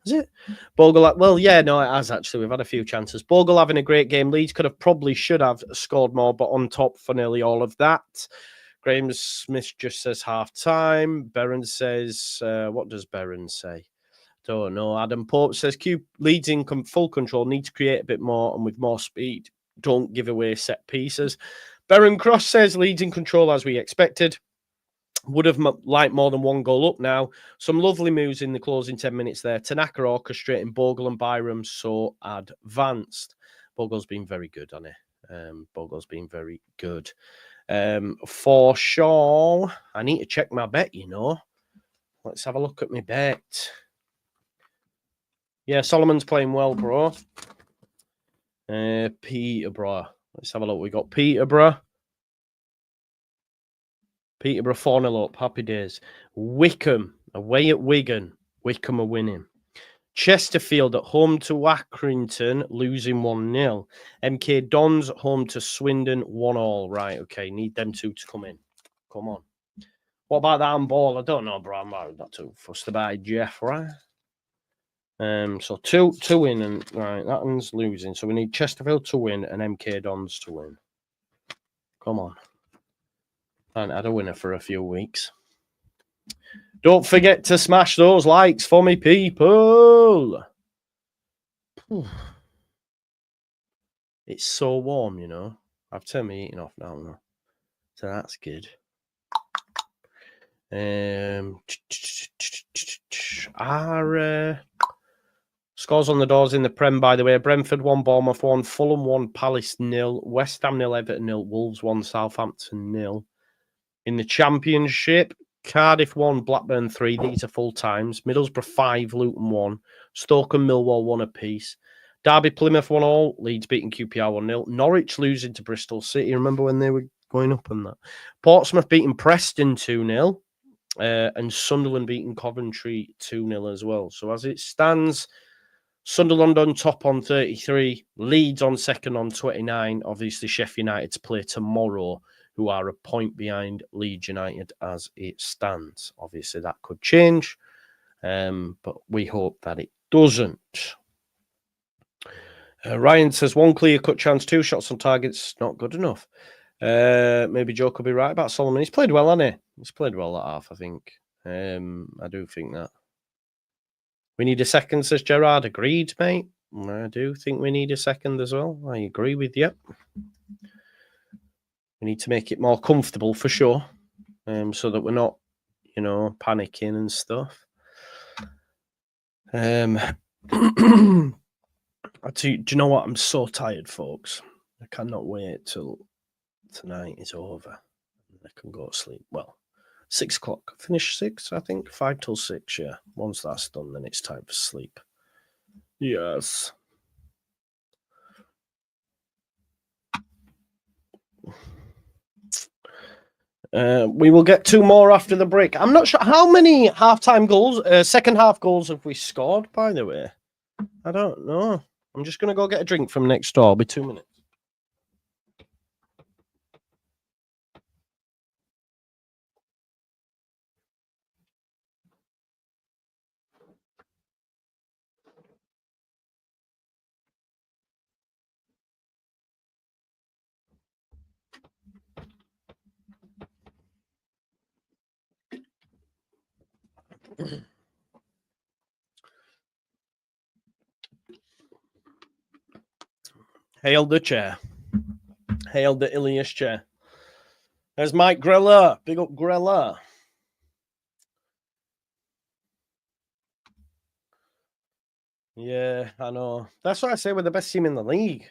Is it? Bogle, well, yeah, no, it has actually. We've had a few chances. Bogle having a great game. Leeds should have scored more, but on top for nearly all of that. Graham Smith just says half time. Berron says, what does Berron say? Don't know. Adam Pope says Leeds in full control, need to create a bit more and with more speed. Don't give away set pieces. Berron Cross says Leeds in control as we expected. Would have liked more than one goal up now. Some lovely moves in the closing 10 minutes there. Tanaka orchestrating Bogle and Byram so advanced. Bogle's been very good on it. Bogle's been very good. For sure, I need to check my bet, you know. Let's have a look at my bet. Yeah, Solomon's playing well, bro. Peterborough. Let's have a look. We got Peterborough. Peterborough 4-0 up. Happy days. Wickham away at Wigan. Wickham are winning. Chesterfield at home to Accrington, losing 1-0. MK Dons at home to Swindon, 1-1. Right, okay. Need them two to come in. Come on. What about that handball? I don't know, bro. I'm not too fussed about it, Jeff, right? So two in, and right, that one's losing. So we need Chesterfield to win and MK Dons to win. Come on. I haven't had a winner for a few weeks. Don't forget to smash those likes for me, people. It's so warm, you know. I've turned my heating off now. So that's good. Our scores on the doors in the Prem, by the way. Brentford 1, Bournemouth 1, Fulham 1, Palace 0, West Ham 0, Everton 0, Wolves 1, Southampton 0. In the Championship, Cardiff 1, Blackburn 3. These are full times. Middlesbrough 5, Luton 1. Stoke and Millwall 1 apiece. Derby, Plymouth 1-1. Leeds beating QPR 1-0. Norwich losing to Bristol City. Remember when they were going up on that? Portsmouth beating Preston 2-0. And Sunderland beating Coventry 2-0 as well. So as it stands, Sunderland on top on 33, Leeds on second on 29. Obviously, Sheffield United to play tomorrow, who are a point behind Leeds United as it stands. Obviously, that could change, but we hope that it doesn't. Ryan says, 1 clear-cut chance, 2 shots on targets, not good enough. Maybe Joe could be right about Solomon. He's played well, hasn't he? He's played well that half, I think. I do think that. We need a second, says Gerard. Agreed, mate. I do think we need a second as well. I agree with you. We need to make it more comfortable for sure, so that we're not, you know, panicking and stuff. Do you know what? I'm so tired, folks. I cannot wait till tonight is over. I can go to sleep. Well, 6 o'clock. Finish 6, I think. 5 till 6, yeah. Once that's done, then it's time for sleep. Yes. We will get 2 more after the break. I'm not sure how many half-time goals, second half goals have we scored, by the way? I don't know. I'm just going to go get a drink from next door. I'll be 2 minutes. Hail the chair. Hail the Ilias chair. There's Mike Grella. Big up Grella. Yeah, I know. That's what I say. We're the best team in the league.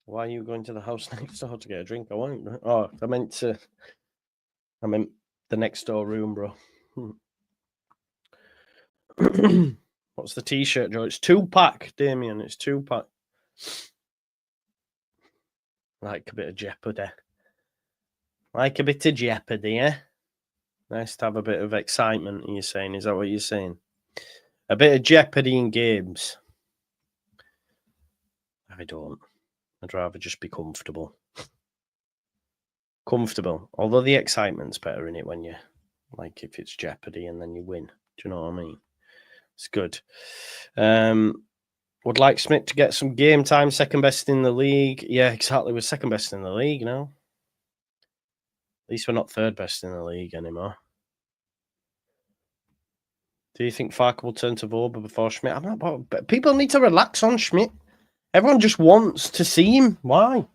Why are you going to the house next door to get a drink? I won't. Oh, I meant the next door room, bro. What's the t-shirt, Joe? It's 2-pack, Damien. It's 2-pack. Like a bit of jeopardy. Like a bit of jeopardy, eh? Nice to have a bit of excitement, are you saying? Is that what you're saying? A bit of jeopardy in games. I don't. I'd rather just be comfortable. Comfortable. Although the excitement's better in it when you, like, if it's jeopardy and then you win. Do you know what I mean? It's good. Would like Smith to get some game time, second best in the league. Yeah, exactly. We're second best in the league now. At least we're not third best in the league anymore. Do you think Farke will turn to Vorber before Schmidt? I'm not. But people need to relax on Schmidt. Everyone just wants to see him. Why?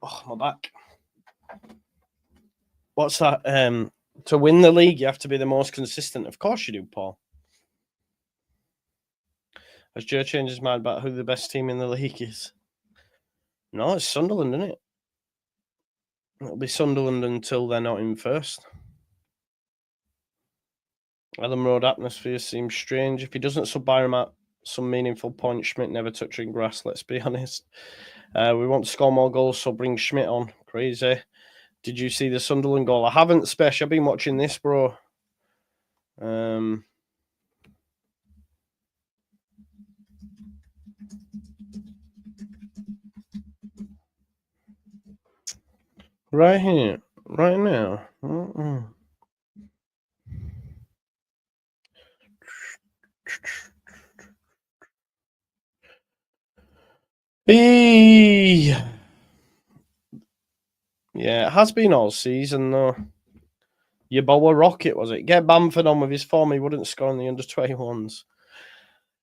Oh, my back. What's that? To win the league, you have to be the most consistent. Of course you do, Paul. Has Joe changed his mind about who the best team in the league is? No, it's Sunderland, isn't it? It'll be Sunderland until they're not in first. Ellen Road atmosphere seems strange. If he doesn't sub Byram at some meaningful point, Schmidt never touching grass, let's be honest. We want to score more goals, so bring Schmidt on. Crazy. Did you see the Sunderland goal? I haven't, Spesh. I've been watching this, bro. Right here. Right now. Yeah, it has been all season, though. Your Boa Rocket, was it? Get Bamford on with his form. He wouldn't score in the under-21s.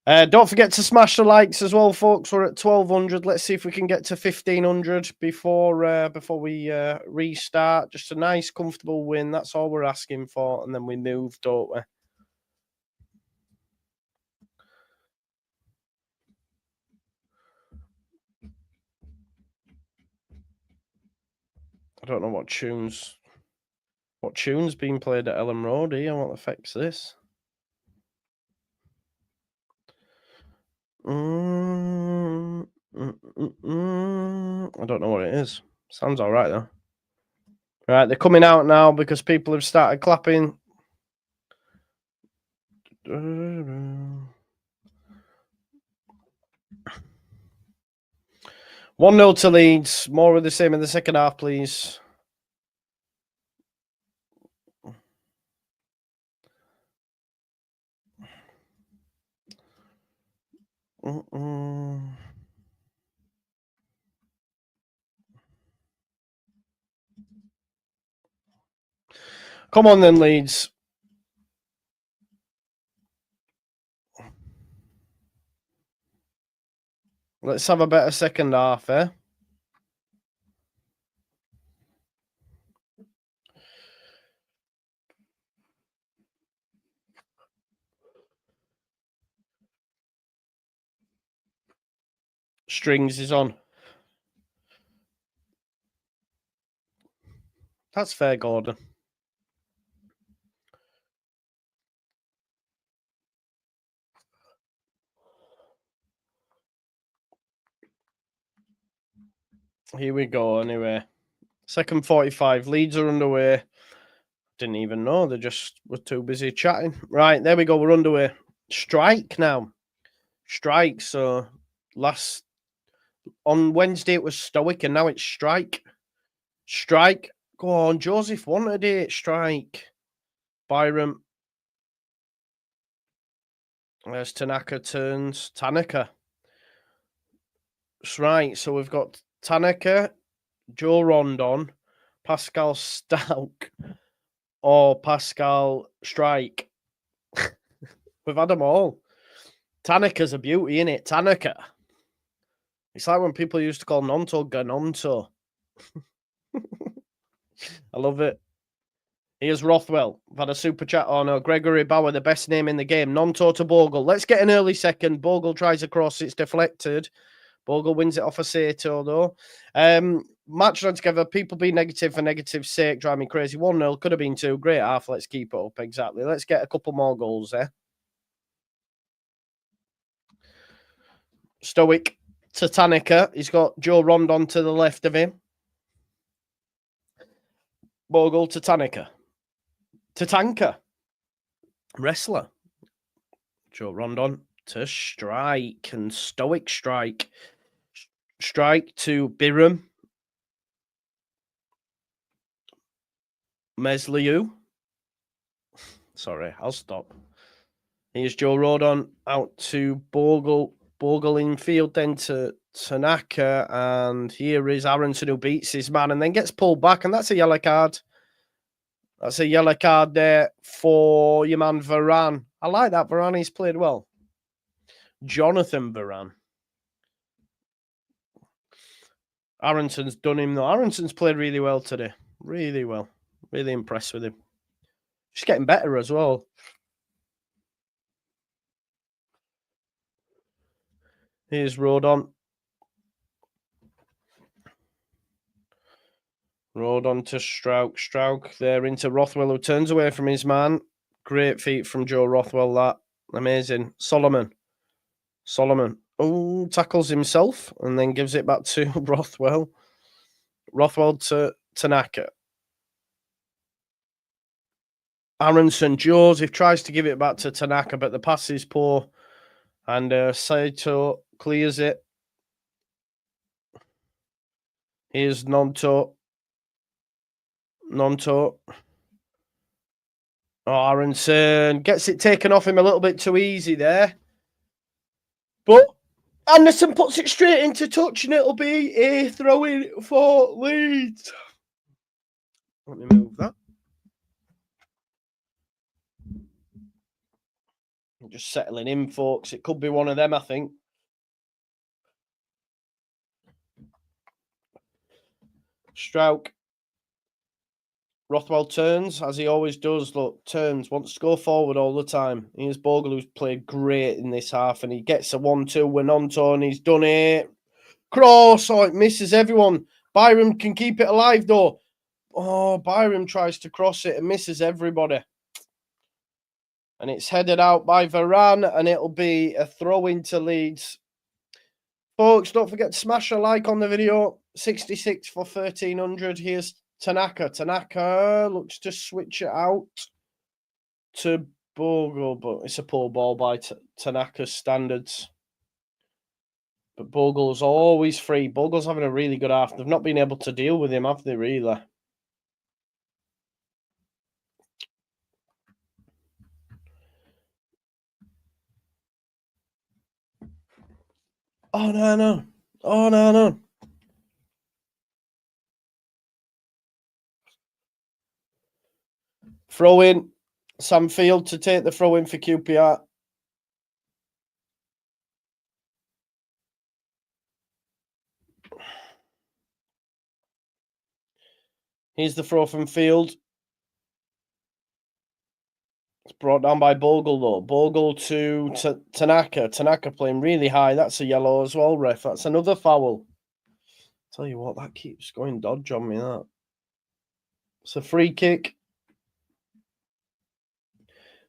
Don't forget to smash the likes as well, folks. We're at 1,200. Let's see if we can get to 1,500 before we restart. Just a nice, comfortable win. That's all we're asking for. And then we move, don't we? I don't know what tune's being played at Ellen Road here. What affects this? I don't know what it is. Sounds all right, though. Right, they're coming out now because people have started clapping. 1-0 to Leeds. More of the same in the second half, please. Come on then, Leeds. Let's have a better second half, eh? Strings is on. That's fair, Gordon. Here we go, anyway. Second 45. Leeds are underway. Didn't even know. They just were too busy chatting. Right, there we go. We're underway. Strike now. Strike. So on Wednesday it was Stoic and now it's Strike. Strike. Go on. Joseph wanted it. Strike. Byram. There's Tanaka turns. Tanaka. Right. So we've got Tanaka, Joe Rondon, Pascal Stout, or Pascal Strike. We've had them all. Tanaka's a beauty, innit? Tanaka. It's like when people used to call Nonto Ganonto. I love it. Here's Rothwell. I've had a super chat. Oh no, Gregory Bauer, the best name in the game. Nonto to Bogle. Let's get an early second. Bogle tries a cross. It's deflected. Bogle wins it off a Sato, though. Match run together. People be negative for negative's sake. Drive me crazy. 1-0. Could have been 2. Great half. Let's keep it up. Exactly. Let's get a couple more goals there. Stoic to Tanaka. He's got Joe Rondon to the left of him. Bogle to Tanaka. Tatanka. Wrestler. Joe Rondon to Strike and Stoic Strike. Strike to Biram. Mesliu. Sorry, I'll stop. Here's Joe Rodon out to Bogle. Bogle in field then to Tanaka. And here is Aronson who beats his man and then gets pulled back. And that's a yellow card. That's a yellow card there for your man Varane. I like that. Varane, he's played well. Jonathan Varane. Aronson's done him though. Aronson's played really well today. Really well. Really impressed with him. Just getting better as well. Here's Rodon. Rodon to Strauk. Strauk there into Rothwell, who turns away from his man. Great feet from Joe Rothwell, that. Amazing. Solomon. Oh, tackles himself and then gives it back to Rothwell. Rothwell to Tanaka. Aronson, Joseph tries to give it back to Tanaka, but the pass is poor. And Saito clears it. Here's Nonto. Oh, Aronson gets it taken off him a little bit too easy there. But Anderson puts it straight into touch and it'll be a throw-in for Leeds. Let me move that. I'm just settling in, folks. It could be one of them, I think. Strauk. Rothwell turns, as he always does. Look, turns, wants to go forward all the time. Here's Bogle, who's played great in this half, and he gets a 1-2 with Nonto, and he's done it. Cross, oh, it misses everyone. Byram can keep it alive, though. Oh, Byram tries to cross it and misses everybody. And it's headed out by Varane, and it'll be a throw into Leeds. Folks, don't forget to smash a like on the video. 66 for 1,300. Here's Tanaka. Tanaka looks to switch it out to Bogle, but it's a poor ball by Tanaka's standards. But Bogle's always free. Bogle's having a really good half. They've not been able to deal with him, have they, really? Oh, no. Oh, no. Throw in. Sam Field to take the throw in for QPR. Here's the throw from Field. It's brought down by Bogle, though. Bogle to Tanaka. Tanaka playing really high. That's a yellow as well, ref. That's another foul. Tell you what, that keeps going dodge on me, that. It's a free kick.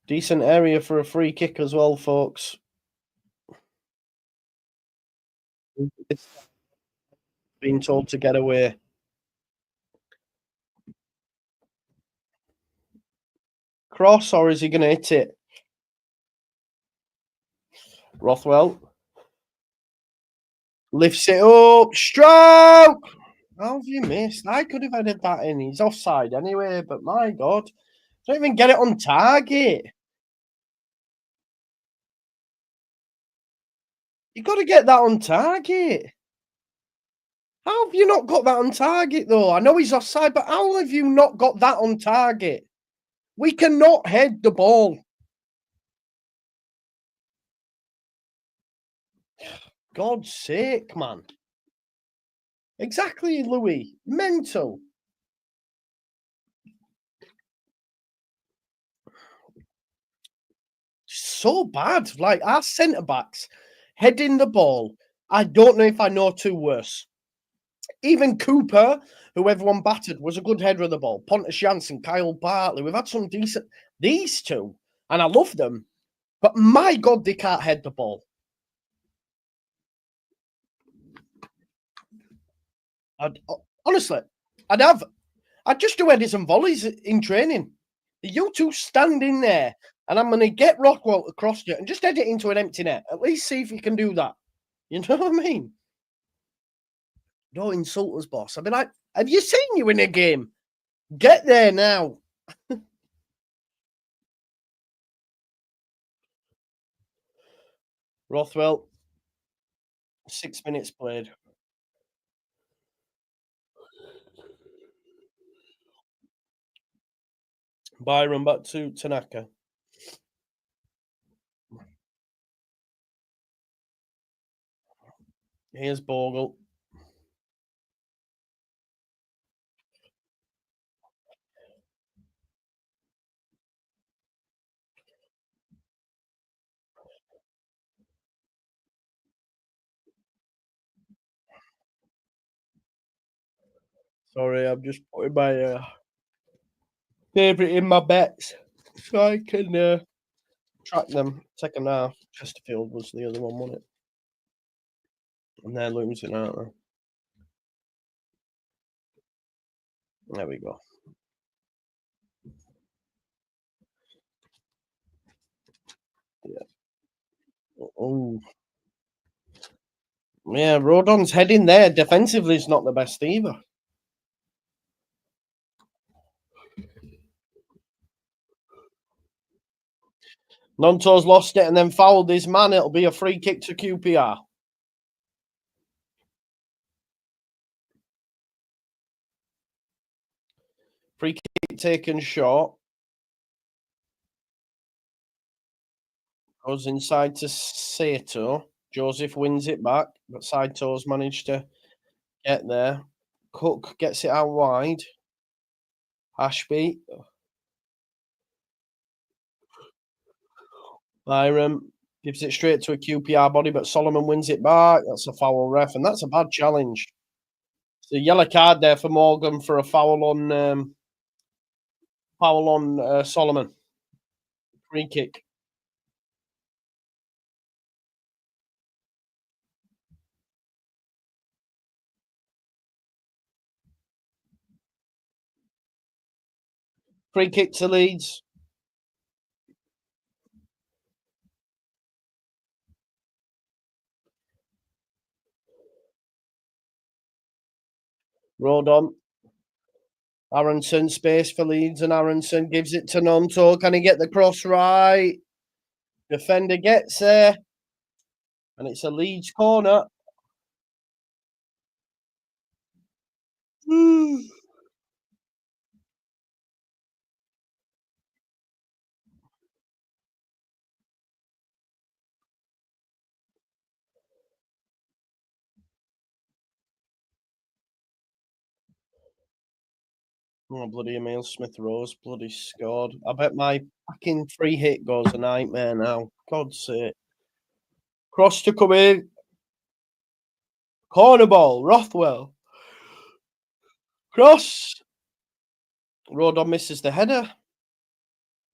Decent area for a free kick as well, folks. Being told to get away. Cross, or is he going to hit it? Rothwell lifts it up. Stroke! How have you missed? I could have headed that in. He's offside anyway, but my God. Don't even get it on target. You've got to get that on target. How have you not got that on target, though? I know he's offside, but how have you not got that on target? We cannot head the ball. God's sake, man. Exactly, Louis. Mental. So bad. Like, our centre-backs heading the ball. I don't know if I know two worse. Even Cooper, who everyone battered, was a good header of the ball. Pontus Jansson, Kyle Bartley. We've had some decent... These two, and I love them, but my God, they can't head the ball. Honestly, I'd I just do headers and volleys in training. You two stand in there, and I'm going to get Rockwell across you and just head it into an empty net. At least see if you can do that. You know what I mean? Don't insult us, boss. I'd be like, have you seen you in a game? Get there now. Rothwell, 6 minutes played. Byron back to Tanaka. Here's Bogle. Sorry, I'm just putting my favourite in my bets so I can track them. Second half, Chesterfield was the other one, wasn't it? And they're losing, aren't they? There we go. Yeah. Oh. Yeah, Rodon's heading there. Defensively, is not the best either. Nonto's lost it and then fouled his man. It'll be a free kick to QPR. Free kick taken short. Goes inside to Sato. Joseph wins it back, but Saito's managed to get there. Cook gets it out wide. Ashby. Byram gives it straight to a QPR body, but Solomon wins it back. That's a foul, ref, and that's a bad challenge. It's a yellow card there for Morgan for a foul on Solomon. Free kick. Free kick to Leeds. Rodon. Aronson, space for Leeds, and Aronson gives it to Nonto. Can he get the cross right? Defender gets there. And it's a Leeds corner. Oh, bloody Emile Smith-Rose, bloody scored. I bet my fucking free hit goes a nightmare now. God's sake. Cross to come in. Corner ball, Rothwell. Cross. Rodon misses the header.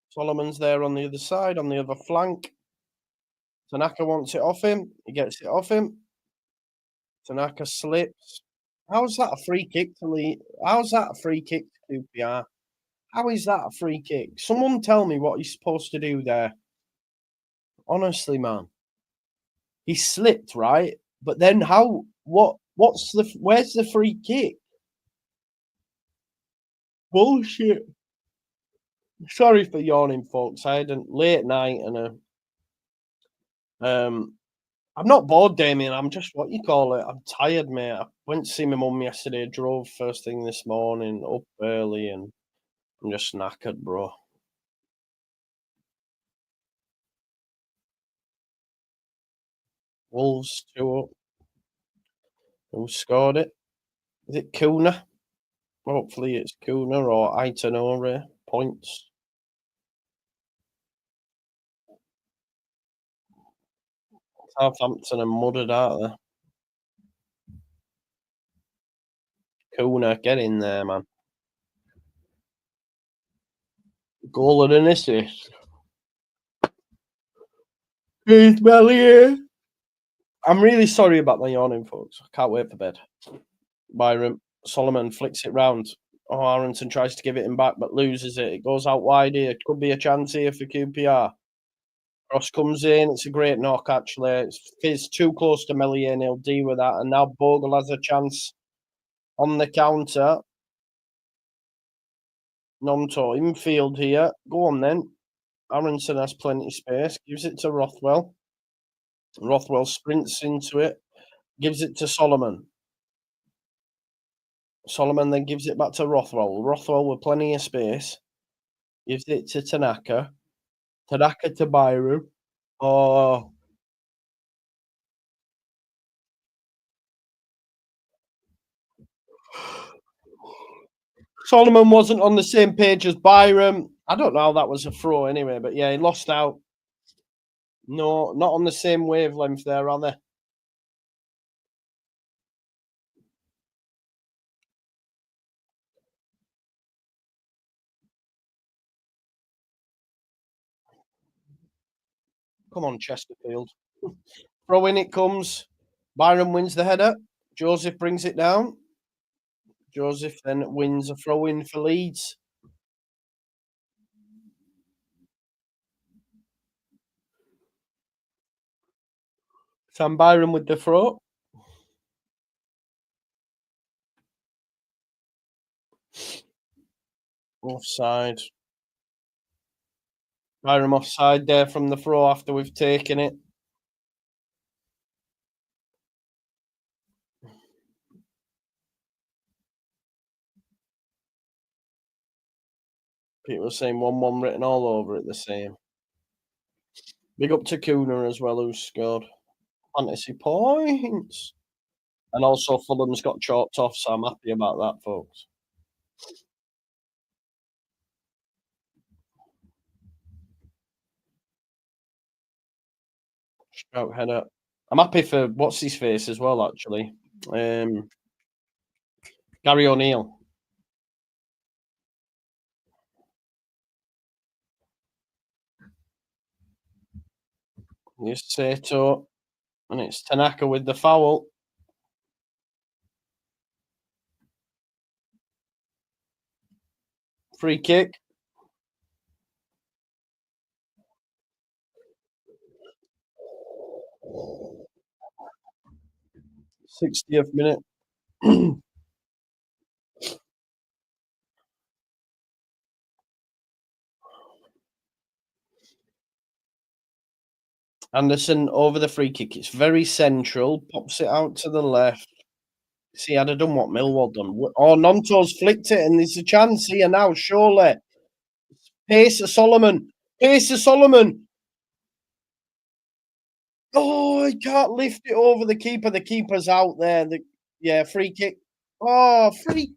Solomon's there on the other side, on the other flank. Tanaka wants it off him. He gets it off him. Tanaka slips. How's that a free kick to Lee? How's that a free kick to QPR? How is that a free kick? Someone tell me what he's supposed to do there. Honestly, man. He slipped, right? But then how where's the free kick? Bullshit. Sorry for yawning, folks. I had a late night and I'm not bored, Damien. I'm just what you call it. I'm tired, mate. I went to see my mum yesterday, drove first thing this morning, up early, and I'm just knackered, bro. Wolves 2-up. Who scored it? Is it Kuna? Hopefully it's Kuna or Aitanore. Points. Southampton are muddered, aren't they? Kuna, get in there, man. Goal and an assist. Here's Bellier. I'm really sorry about my yawning, folks. I can't wait for bed. Byron Solomon flicks it round. Oh, Aronson tries to give it him back, but loses it. It goes out wide here. Could be a chance here for QPR. Cross comes in. It's a great knock, actually. It's too close to Melier, and he'll deal with that. And now Bogle has a chance on the counter. Nonto infield here. Go on then. Aronson has plenty of space. Gives it to Rothwell. Rothwell sprints into it. Gives it to Solomon. Solomon then gives it back to Rothwell. Rothwell with plenty of space. Gives it to Tanaka. Tanaka to Byron. Oh. Solomon wasn't on the same page as Byron. I don't know how that was a throw anyway, but yeah, he lost out. No, not on the same wavelength there, are they? Come on, Chesterfield. Throw in it comes. Byron wins the header. Joseph brings it down. Joseph then wins a throw in for Leeds. Sam Byron with the throw. Offside. Byron offside there from the throw after we've taken it. People are saying 1-1 written all over it the same. Big up to Kuna as well, who scored fantasy points. And also Fulham's got chalked off, so I'm happy about that, folks. Stroke header. I'm happy for what's his face as well, actually. Gary O'Neill. Here's Sato. And it's Tanaka with the foul. Free kick. th minute. Anderson over the free kick. It's very central. Pops it out to the left. See, I'd have done what Millwall done. Oh, Nonto's flicked it, and there's a chance here now, surely. Pace of Solomon. Pace of Solomon. Oh, he can't lift it over the keeper. The keeper's out there. Yeah, free kick. Oh, free.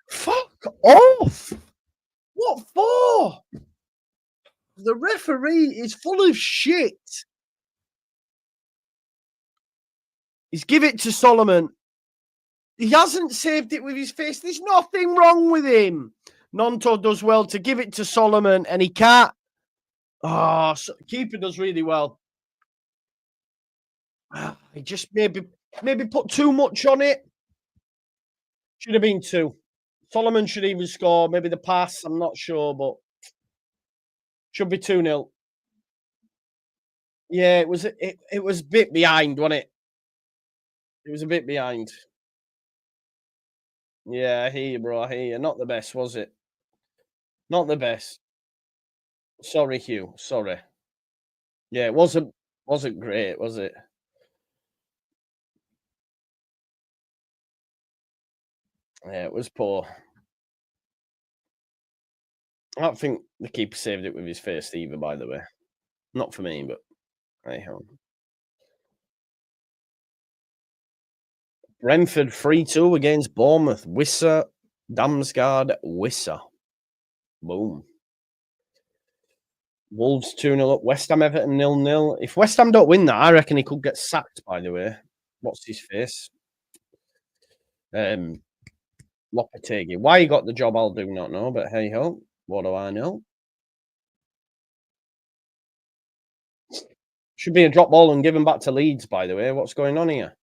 Fuck off. What for? The referee is full of shit. He's give it to Solomon. He hasn't saved it with his face. There's nothing wrong with him. Nonto does well to give it to Solomon, and he can't. Oh, keeper does really well. He just maybe put too much on it. Should have been 2. Solomon should even score. Maybe the pass. I'm not sure, but should be 2-0. Yeah, it was a bit behind, wasn't it? It was a bit behind. Yeah, I hear you, bro. I hear you. Not the best, was it? Not the best. Sorry, Hugh. Sorry. Yeah, it wasn't great, was it? Yeah, it was poor. I don't think the keeper saved it with his face either, by the way. Not for me, but hey ho. Brentford 3-2 against Bournemouth. Wissa, Damsgaard, Wissa. Boom. Wolves 2-0 up. West Ham, Everton 0-0. If West Ham don't win that, I reckon he could get sacked, by the way. What's his face? Lopetegui. Why he got the job, I'll do not know, but hey ho. What do I know? Should be a drop ball and given back to Leeds, by the way. What's going on here?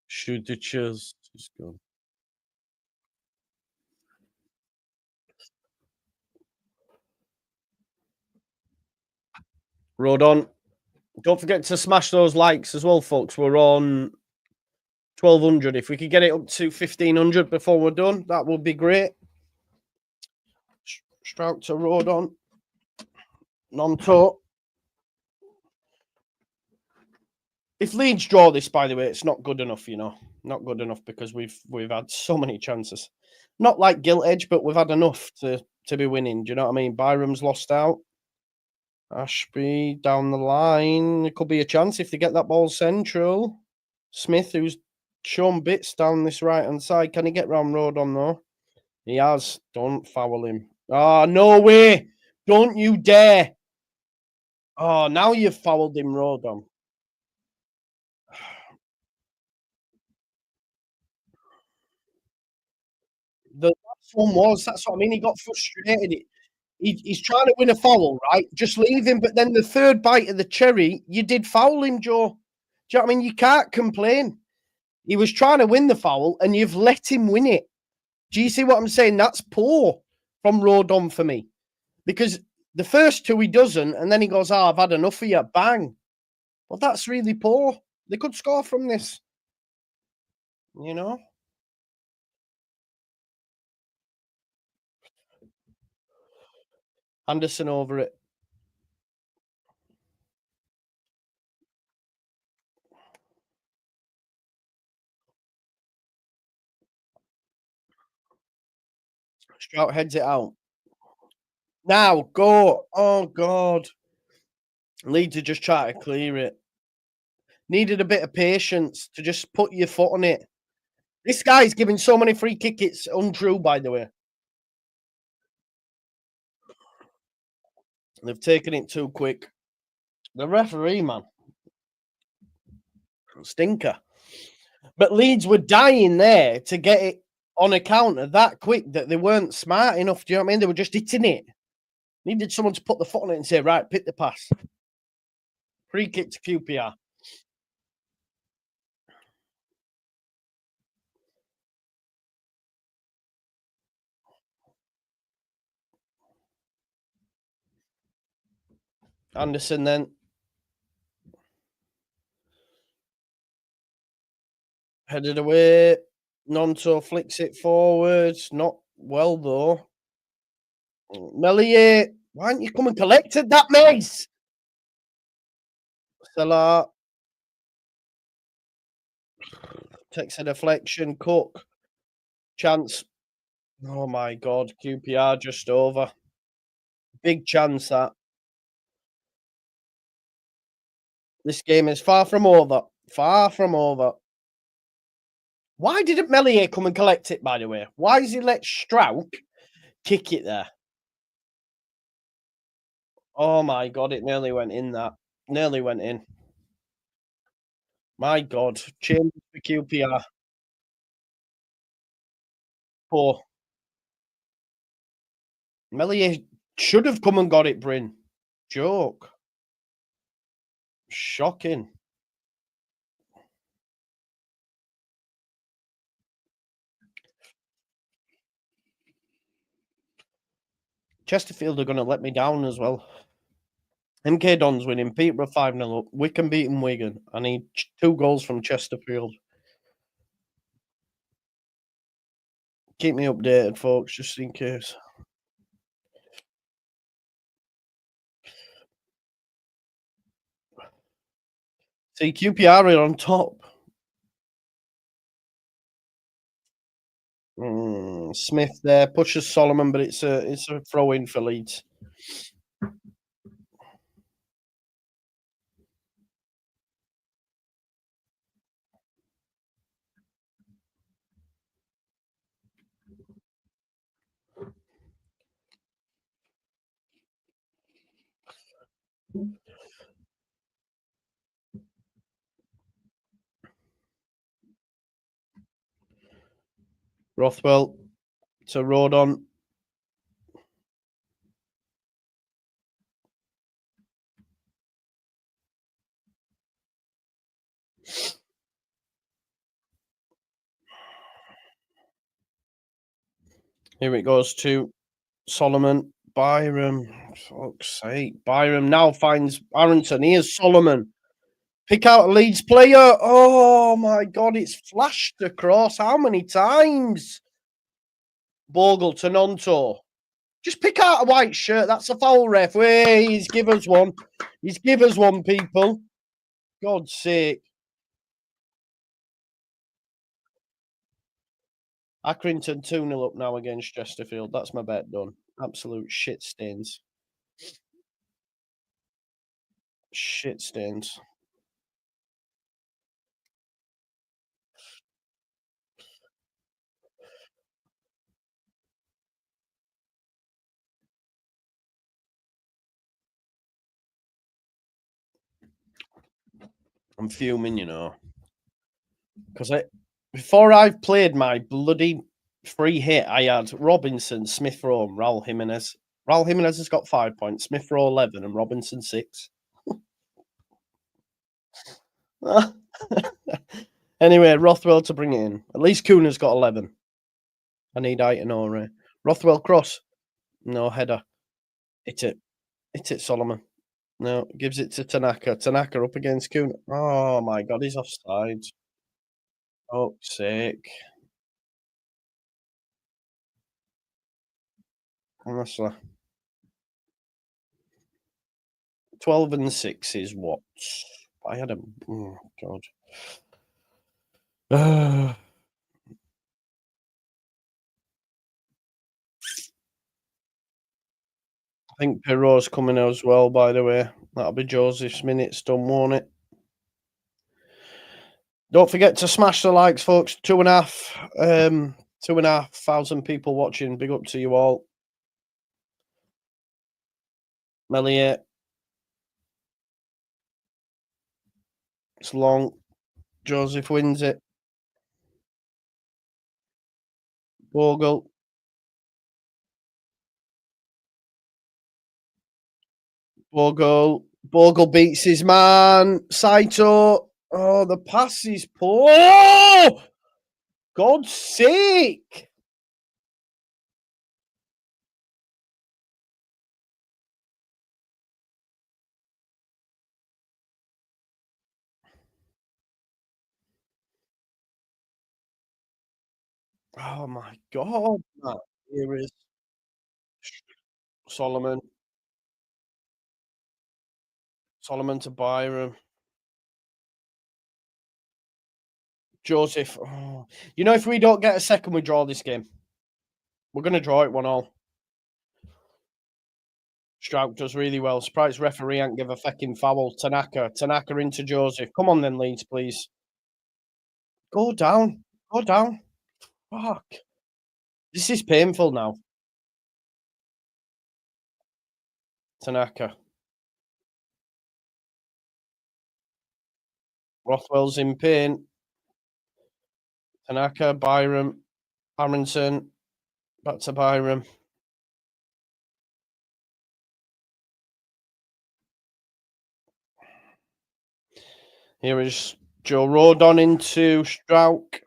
Shoot the chills. Just go. Road on. Don't forget to smash those likes as well, folks. We're on 1,200. If we could get it up to 1,500 before we're done, that would be great. Strout to road on. Non-toe. If Leeds draw this, by the way, it's not good enough, you know. Not good enough because we've had so many chances. Not like gilt edge, but we've had enough to be winning. Do you know what I mean? Byram's lost out. Ashby down the line. It could be a chance if they get that ball central. Smith, who's shown bits down this right-hand side. Can he get round road on, though? He has. Don't foul him. Oh, no way. Don't you dare. Oh, now you've fouled him, road on. The last one was. That's what I mean. He got frustrated. He's trying to win a foul, right? Just leave him. But then the third bite of the cherry, you did foul him, Joe. Do you know what I mean? You can't complain. He was trying to win the foul, and you've let him win it. Do you see what I'm saying? That's poor from Rodon for me. Because the first two he doesn't, and then he goes, I've had enough of you. Bang. Well, that's really poor. They could score from this. You know? Anderson over it. Strout heads it out. Now, go. Oh, God. Leeds are just trying to clear it. Needed a bit of patience to just put your foot on it. This guy's giving so many free kick, it's untrue, by the way. They've taken it too quick. The referee, man. Stinker. But Leeds were dying there to get it on a counter that quick that they weren't smart enough. Do you know what I mean? They were just hitting it. Needed someone to put the foot on it and say, right, pick the pass. Free kick to QPR. Anderson then. Headed away. Nonto flicks it forwards. Not well, though. Melier, why aren't you come and collected that mess? Salah takes a deflection. Cook. Chance. Oh, my God. QPR just over. Big chance, that. This game is far from over. Far from over. Why didn't Melier come and collect it, by the way? Why has he let Strauch kick it there? Oh, my God. It nearly went in, that. Nearly went in. My God. Change for QPR. 4. Melier should have come and got it, Bryn. Joke. Shocking. Chesterfield are going to let me down as well. MK Don's winning. Peterborough 5-0 up. Wickham beating Wigan. I need 2 goals from Chesterfield. Keep me updated, folks, just in case. See, QPR are on top. Smith there pushes Solomon, but it's a throw in for Leeds. Rothwell to Rodon. Here it goes to Solomon. Byram. Fuck's sake. Byram now finds Aronson. Here's Solomon. Pick out a Leeds player. Oh my God, it's flashed across. How many times? Bogle to Nonto. Just pick out a white shirt. That's a foul, ref. Wait, he's give us one. He's give us one, people. God's sake. Accrington 2-0 up now against Chesterfield. That's my bet done. Absolute shit stains. Shit stains. I'm fuming, you know. Because before I've played my bloody free hit, I had Robinson, Smith Rowe, and Raul Jimenez. Raul Jimenez has got 5 points, Smith Rowe 11, and Robinson 6. Anyway, Rothwell to bring it in. At least Kuna's got 11. I need Aitonore. Rothwell cross. No header. Hit it. Hit it, Solomon. No, gives it to Tanaka. Tanaka up against Kuna. Oh my God, he's offside. Oh, sake. Honestly. 12 and 6 is what? I had a. Oh, God. I think Pirro's coming as well, by the way. That'll be Joseph's minutes done, won't it? Don't forget to smash the likes, folks. 2,500 people watching. Big up to you all. Melier. It's long. Joseph wins it. Bogle. Bogle beats his man. Saito. Oh, the pass is poor. Oh! God's sake. Oh my God. Man. Here is Solomon. Solomon to Byram. Joseph. Oh. You know, if we don't get a second, we draw this game. We're going to draw it 1-1. Strouk does really well. Surprised referee ain't give a fucking foul. Tanaka. Tanaka into Joseph. Come on then, Leeds, please. Go down. Go down. Fuck. This is painful now. Tanaka. Rothwell's in pain. Tanaka, Byram, Aronson. Back to Byram. Here is Joe Rodon into Strouk.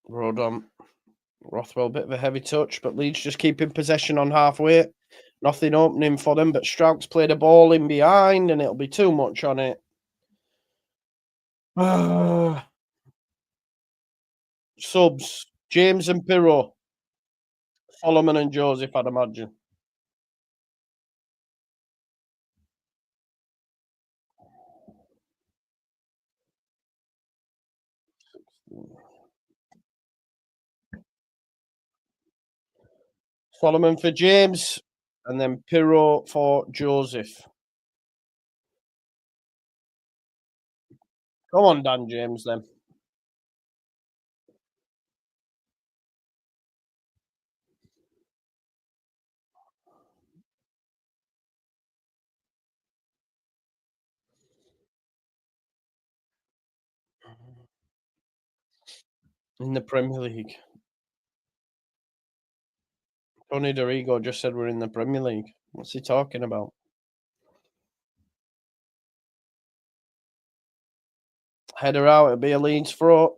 Rodon. Rothwell, bit of a heavy touch, but Leeds just keeping possession on halfway. Nothing opening for them, but Strouk's played a ball in behind, and it'll be too much on it. Subs, James and Pirro. Solomon and Joseph, I'd imagine. Solomon for James, and then Pirro for Joseph. Come on, Dan James, then. In the Premier League. Tony Dorigo just said we're in the Premier League. What's he talking about? Header out, it'll be a Leeds throw.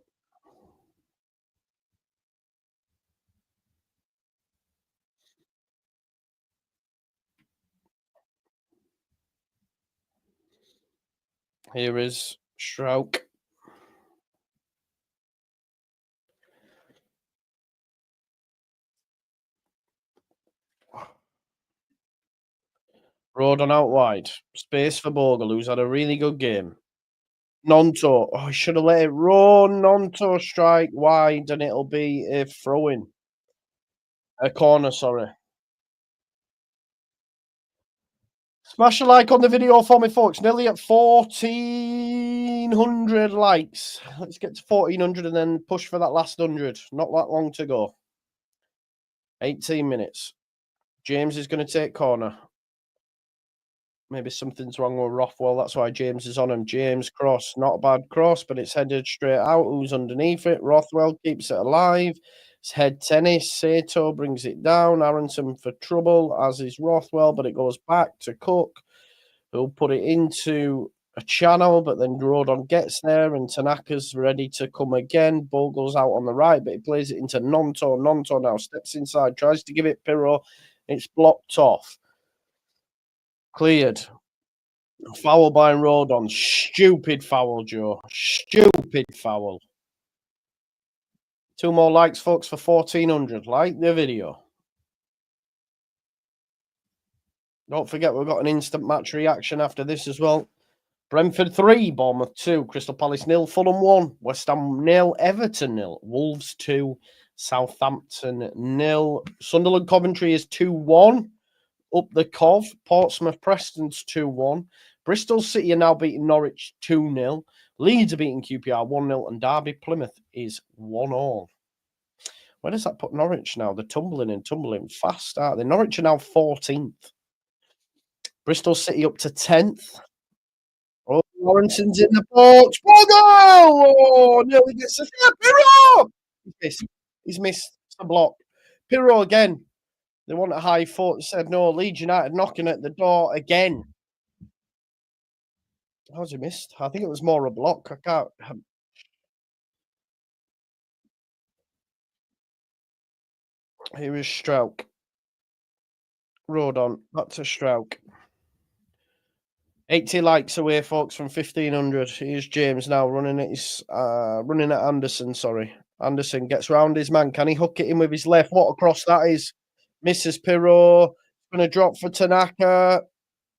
Here is Strouk. Rodon out wide. Space for Bogle, who's had a really good game. Nonto. Oh, he should have let it run. Nonto strike wide, and it'll be a throw-in. A corner, sorry. Smash a like on the video for me, folks. Nearly at 1,400 likes. Let's get to 1,400 and then push for that last 100. Not that long to go. 18 minutes. James is going to take corner. Maybe something's wrong with Rothwell. That's why James is on him. James cross. Not a bad cross, but it's headed straight out. Who's underneath it? Rothwell keeps it alive. It's head tennis. Sato brings it down. Aronson for trouble, as is Rothwell, but it goes back to Cook, who'll put it into a channel, but then Rodon gets there, and Tanaka's ready to come again. Bogle's out on the right, but he plays it into Nonto. Nonto now steps inside, tries to give it Pirro. It's blocked off. Cleared. Foul by Rodon. Stupid foul, Joe. Stupid foul. 2 more likes, folks, for 1,400. Like the video. Don't forget, we've got an instant match reaction after this as well. Brentford 3, Bournemouth 2, Crystal Palace 0, Fulham 1, West Ham 0, Everton 0, Wolves 2, Southampton 0. Sunderland Coventry is 2-1. Up the Cov, Portsmouth Preston's 2-1. Bristol City are now beating Norwich 2-0. Leeds are beating QPR 1-0. And Derby Plymouth is 1-1. Where does that put Norwich now? They're tumbling fast, aren't they? Norwich are now 14th. Bristol City up to 10th. Oh, Lawrenson's in the box. Oh, nearly gets a shot. Pirro! He's missed the block. Pirro again. They want a high foot. Said no. Leeds United knocking at the door again. How's he missed? I think it was more a block. I can't. Here is Strouk. Rodon. Back to Strouk. 80 likes away, folks, from 1,500. Here's James now running at Anderson. Sorry, Anderson gets round his man. Can he hook it in with his left? What a cross that is! Misses Pirro. Going to drop for Tanaka.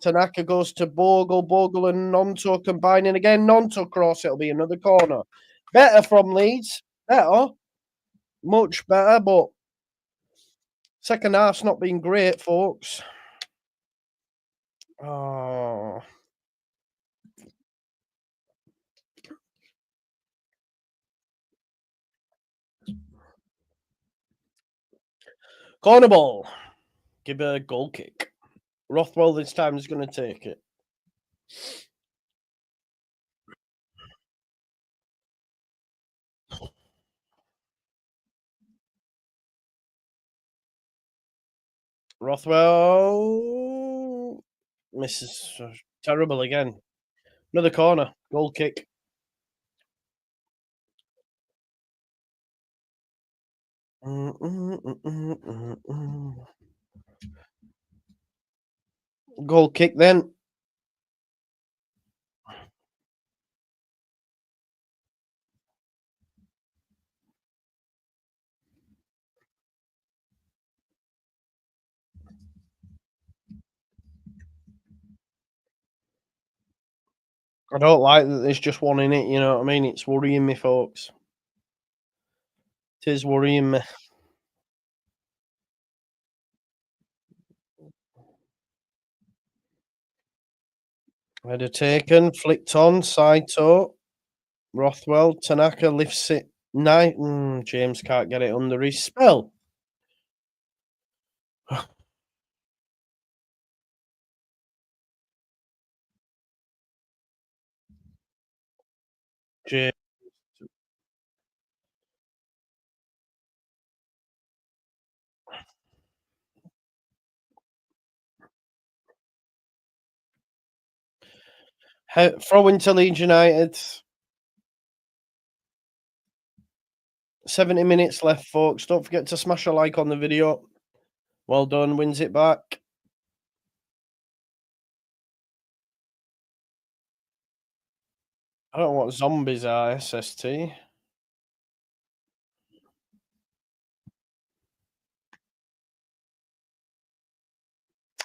Tanaka goes to Bogle. Bogle and Nonto combining again. Nonto cross. It'll be another corner. Better from Leeds. Better. Much better, but second half's not been great, folks. Oh. Corner ball. Give a goal kick. Rothwell this time is going to take it. Rothwell misses. Terrible again. Another corner. Goal kick. Goal kick then. I don't like that there's just one in it, you know what I mean? It's worrying me, folks. It is worrying me. Header taken, flicked on, side toe. Rothwell, Tanaka lifts it. James can't get it under his spell. James. Throw into Leeds United. 70 minutes left, folks. Don't forget to smash a like on the video. Well done, wins it back. I don't know what zombies are, SST.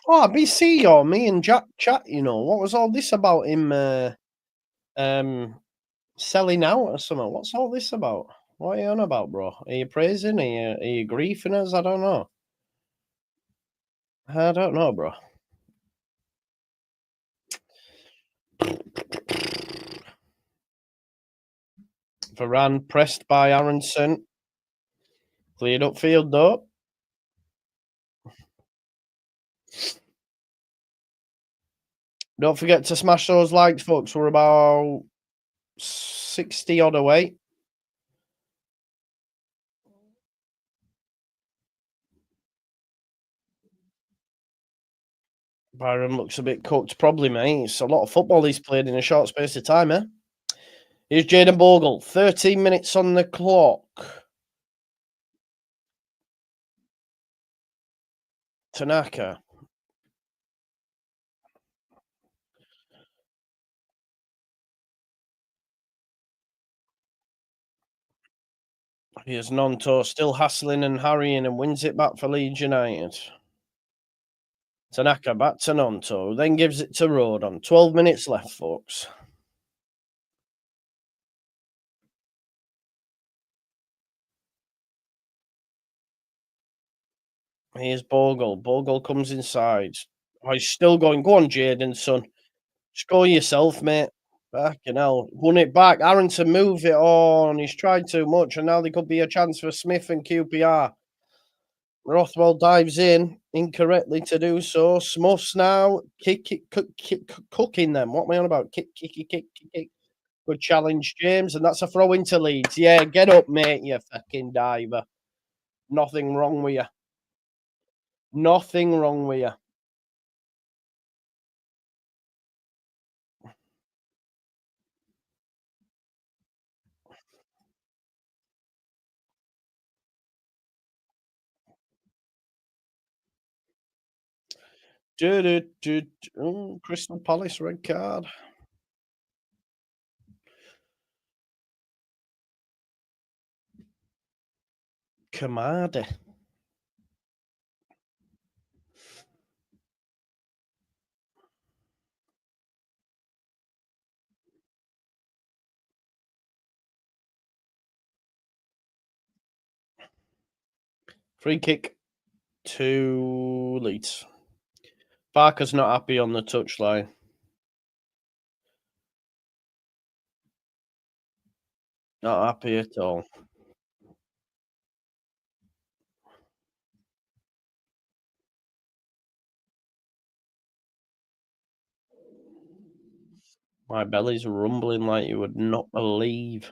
Oh, BC or me and Jack chat, you know. What was all this about him selling out or something? What's all this about? What are you on about, bro? Are you praising? Are you griefing us? I don't know. I don't know, bro. Varane pressed by Aronson. Cleared upfield though. Don't forget to smash those likes, folks. We're about 60 odd away. Byron looks a bit cooked, probably, mate. It's a lot of football he's played in a short space of time, eh? Here's Jaden Bogle. 13 minutes on the clock. Tanaka. Here's Nonto still hassling and harrying and wins it back for Leeds United. Tanaka back to Nonto, then gives it to Rodon. 12 minutes left, folks. Here's Bogle. Bogle comes inside. Oh, he's still going. Go on, Jaden, son. Score yourself, mate. Fucking hell. Won it back. Aaron to move it on. He's tried too much, and now there could be a chance for Smith and QPR. Rothwell dives in incorrectly to do so. Smuffs now. Cooking them. What am I on about? Kick. Good challenge, James. And that's a throw into Leeds. Yeah, get up, mate, you fucking diver. Nothing wrong with you. Nothing wrong with you. Crystal Palace red card. Kamada. Free kick to Leeds. Farke's not happy on the touchline. Not happy at all. My belly's rumbling like you would not believe.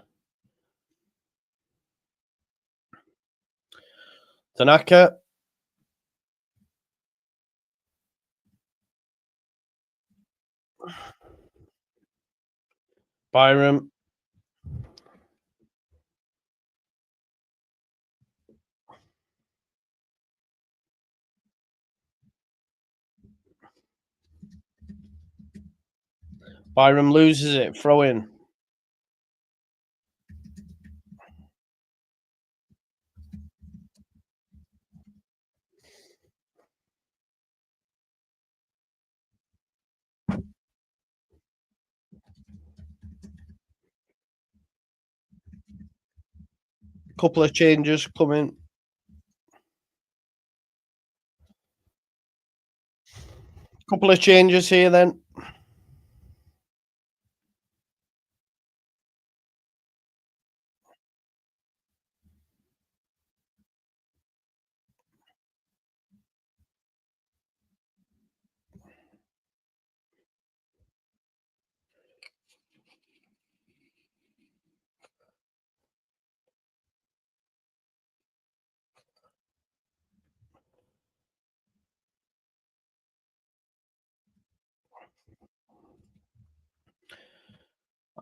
Tanaka. Byram. Byram loses it. Throw in. Couple of changes coming. Couple of changes here then.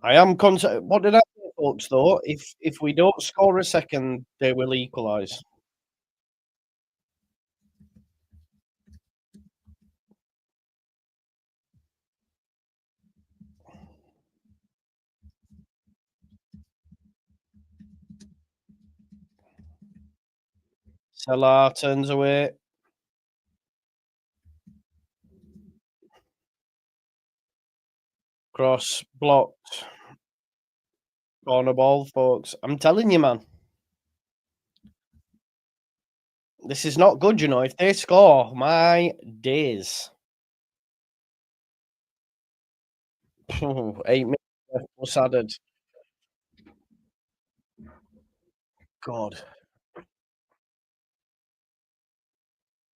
I am what did I say, folks, though. If we don't score a second, they will equalise. Salah turns away. Cross blocked. Corner ball, folks. I'm telling you, man. This is not good, you know. If they score, my days. 8 minutes left plus added. God.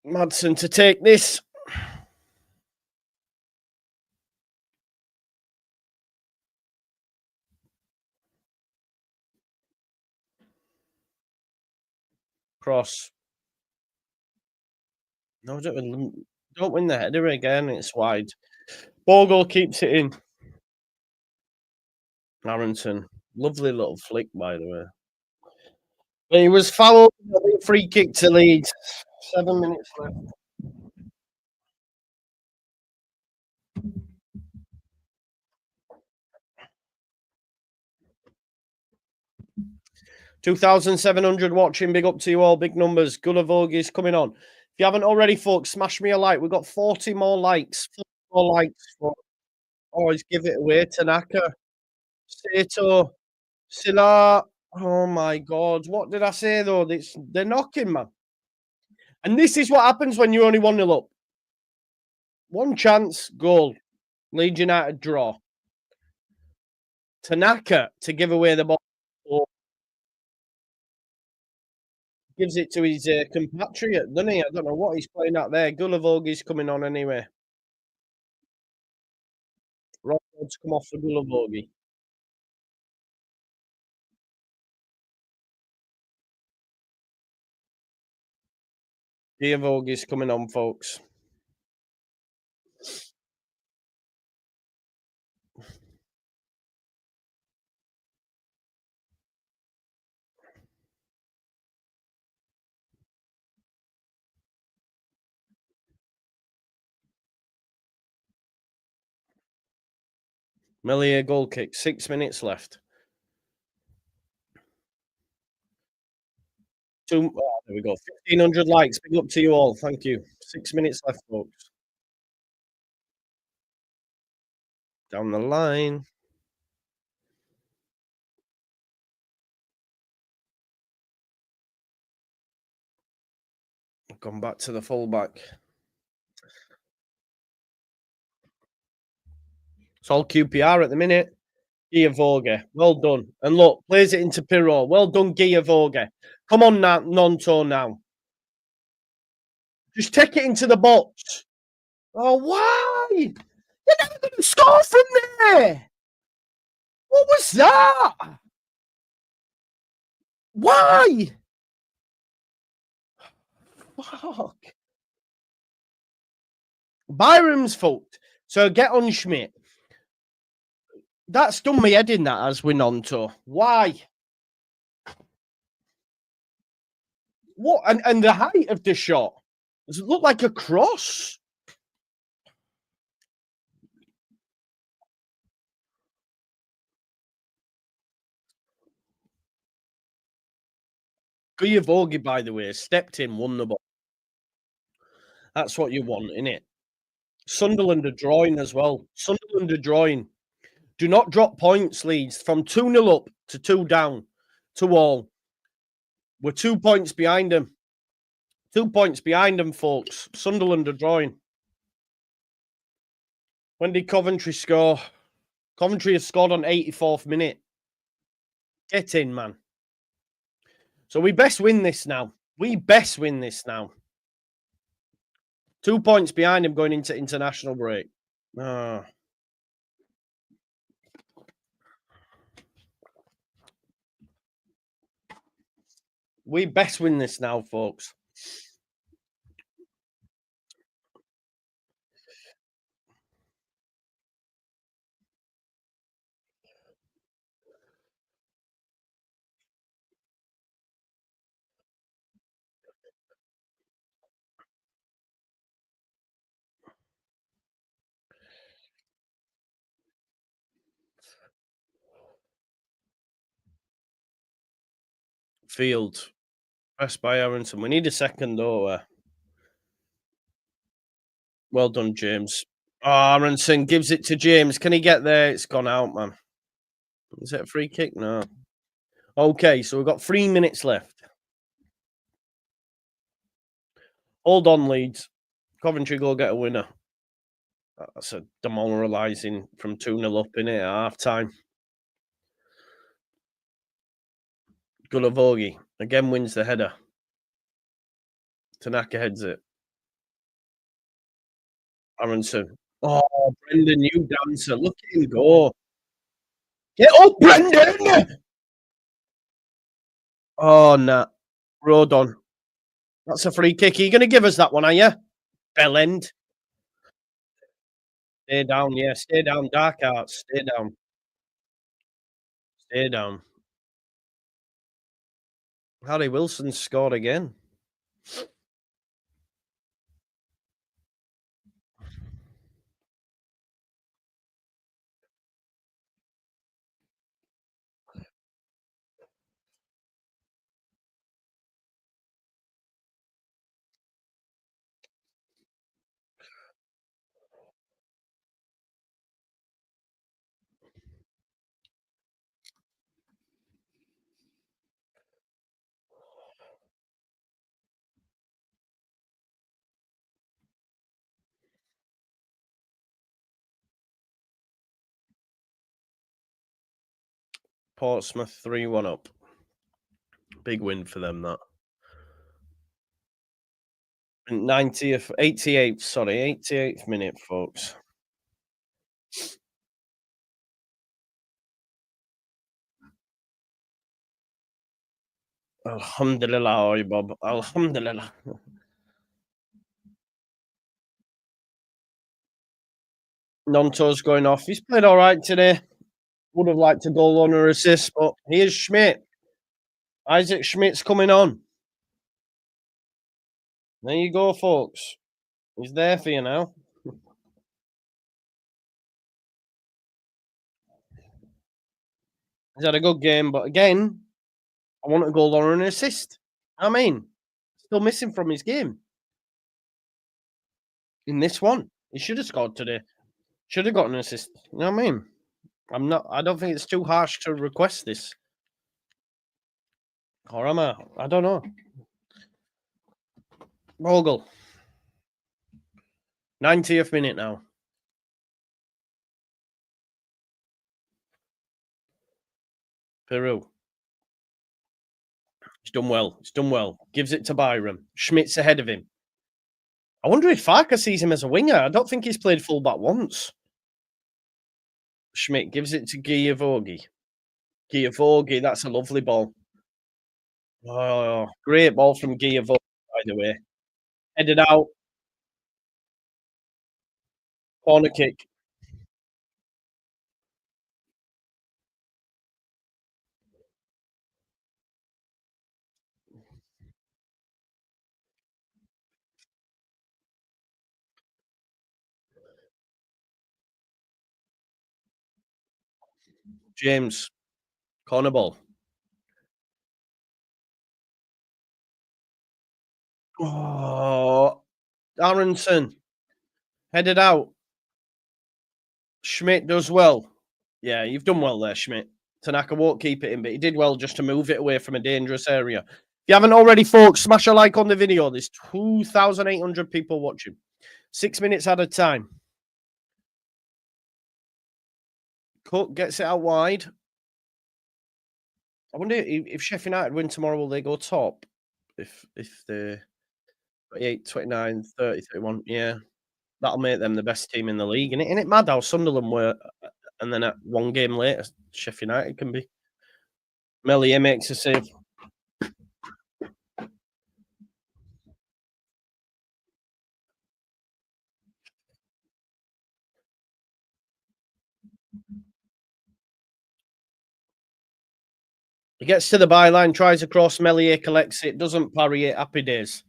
Madsen to take this. Cross. No, don't win the header again. It's wide. Bogle keeps it in. Arrington. Lovely little flick, by the way. But he was fouled. Free kick to Leeds. 7 minutes left. $2,700 watching. Big up to you all. Big numbers. Gulavogi is coming on. If you haven't already, folks, smash me a like. We've got 40 more likes. 40 more likes. Always give it away. Tanaka. Sato. Silla. Oh my God. What did I say though? They're knocking, man. And this is what happens when you're only 1-0 up. One chance, goal. Leeds United draw. Tanaka to give away the ball. Gives it to his compatriot, doesn't he? I don't know what he's playing at there. Gulavogi's coming on anyway. Rod's come off for Gulavogi. Gulavogi's coming on, folks. Melia goal kick. 6 minutes left. There we go. 1,500 likes. Big up to you all. Thank you. 6 minutes left, folks. Down the line. Gone back to the fullback. It's all QPR at the minute. Giavoge. Well done. And look, plays it into Pirro. Well done, Giavoge. Come on now, Nonto now. Just take it into the box. Oh, why? You're never going to score from there. What was that? Why? Fuck. Byram's fault. So get on Schmidt. That's done me head in that as we're on to. Why? What? And the height of the shot. Does it look like a cross? Giavogi, by the way, stepped in, won the ball. That's what you want, innit? Sunderland are drawing as well. Sunderland are drawing. Do not drop points, Leeds. From 2-0 up to 2 down to all. We're 2 points behind them. 2 points behind them, folks. Sunderland are drawing. When did Coventry score? Coventry has scored on 84th minute. Get in, man. So we best win this now. We best win this now. 2 points behind him going into international break. We best win this now, folks. Field. Pressed by Aronson. We need a second, though. Well done, James. Oh, Aronson gives it to James. Can he get there? It's gone out, man. Is it a free kick? No. Okay, so we've got 3 minutes left. Hold on, Leeds. Coventry go get a winner. That's a demoralising from 2-0 up in it at half time. Gulavogi again wins the header. Tanaka heads it. Aronson. Oh, Brendan, you dancer. Look at him go. Get up, Brendan! Oh, nah. Rodon. That's a free kick. Are you going to give us that one, are you? Bell end. Stay down, yeah. Stay down, Dark Arts. Stay down. Stay down. Harry Wilson scored again. Portsmouth 3-1 up. Big win for them, that. 88th minute, folks. Alhamdulillah, Bob. Alhamdulillah. Nonto's going off. He's played all right today. Would have liked a goal on or assist, but here's Schmidt. Isaac Schmidt's coming on. There you go, folks. He's there for you now. He's had a good game, but again, I want a goal or an assist. I mean, still missing from his game. In this one, he should have scored today. Should have got an assist. You know what I mean? I don't think it's too harsh to request this. Or am I? I don't know. Vogel. 90th minute now. Peru. He's done well. He's done well. Gives it to Byram. Schmidt's ahead of him. I wonder if Farke sees him as a winger. I don't think he's played fullback once. Schmidt gives it to Giavogi. Giavogi, that's a lovely ball. Oh, great ball from Giavogi, by the way. Headed out. Corner kick. James. Corner ball. Oh, Aronson. Headed out. Schmidt does well. Yeah, you've done well there, Schmidt. Tanaka won't keep it in, but he did well just to move it away from a dangerous area. If you haven't already, folks, smash a like on the video. There's 2,800 people watching. 6 minutes at a time. Cook gets it out wide. I wonder if Sheffield United win tomorrow, will they go top? If they're 28, 29, 30, 31, yeah. That'll make them the best team in the league. And isn't it mad how Sunderland were, and then at one game later, Sheffield United can be. Meslier makes a save. He gets to the byline, tries across, Meslier collects it, doesn't parry it, happy days.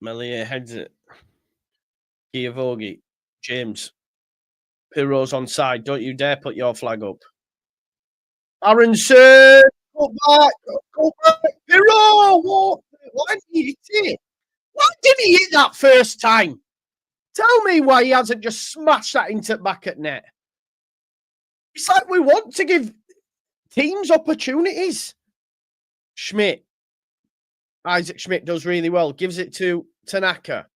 Meslier heads it. Giavogi. James. Pirro's on side. Don't you dare put your flag up. Aronson! Go back! Go back! Firpo! What? Why did he hit it? Why did he hit that first time? Tell me why he hasn't just smashed that into the back at net. It's like we want to give teams opportunities. Schmidt. Isaac Schmidt does really well. Gives it to Tanaka.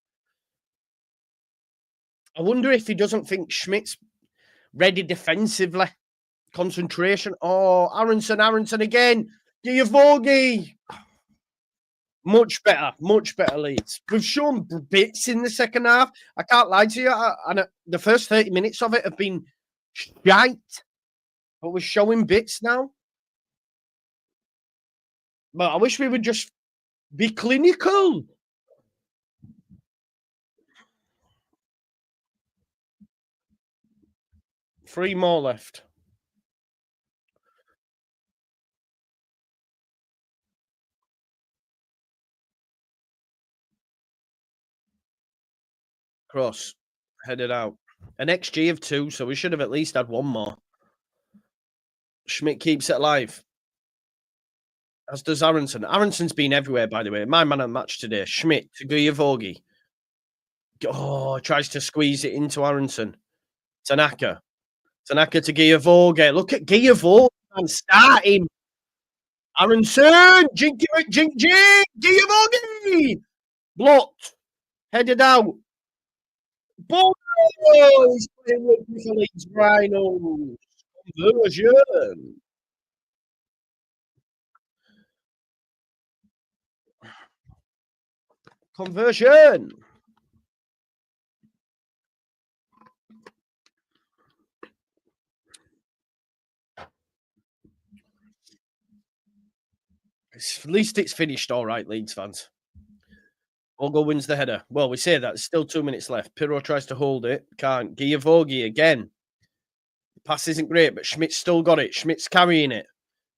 I wonder if he doesn't think Schmidt's ready defensively. Concentration. Oh, Aronson again. Giavogi. Much better Leeds. We've shown bits in the second half. I can't lie to you. And the first 30 minutes of it have been shite. But we're showing bits now. But I wish we would just be clinical. Three more left. Cross. Headed out. An XG of 2, so we should have at least had one more. Schmidt keeps it alive. As does Aronson. Aronson's been everywhere, by the way. My man of the match today. Schmidt to Giavogi. Oh, tries to squeeze it into Aronson. Tanaka to Giavogi. Look at Giavogi, man. Start him. Aronson. Jink. Giavogi. Blocked. Headed out. Ball. He's playing with the Leeds Rhinos. Conversion. Conversion. At least it's finished all right, Leeds fans. Ogo wins the header. Well, we say that. There's still 2 minutes left. Pirro tries to hold it. Can't. Giavogi again. The pass isn't great, but Schmidt's still got it. Schmidt's carrying it.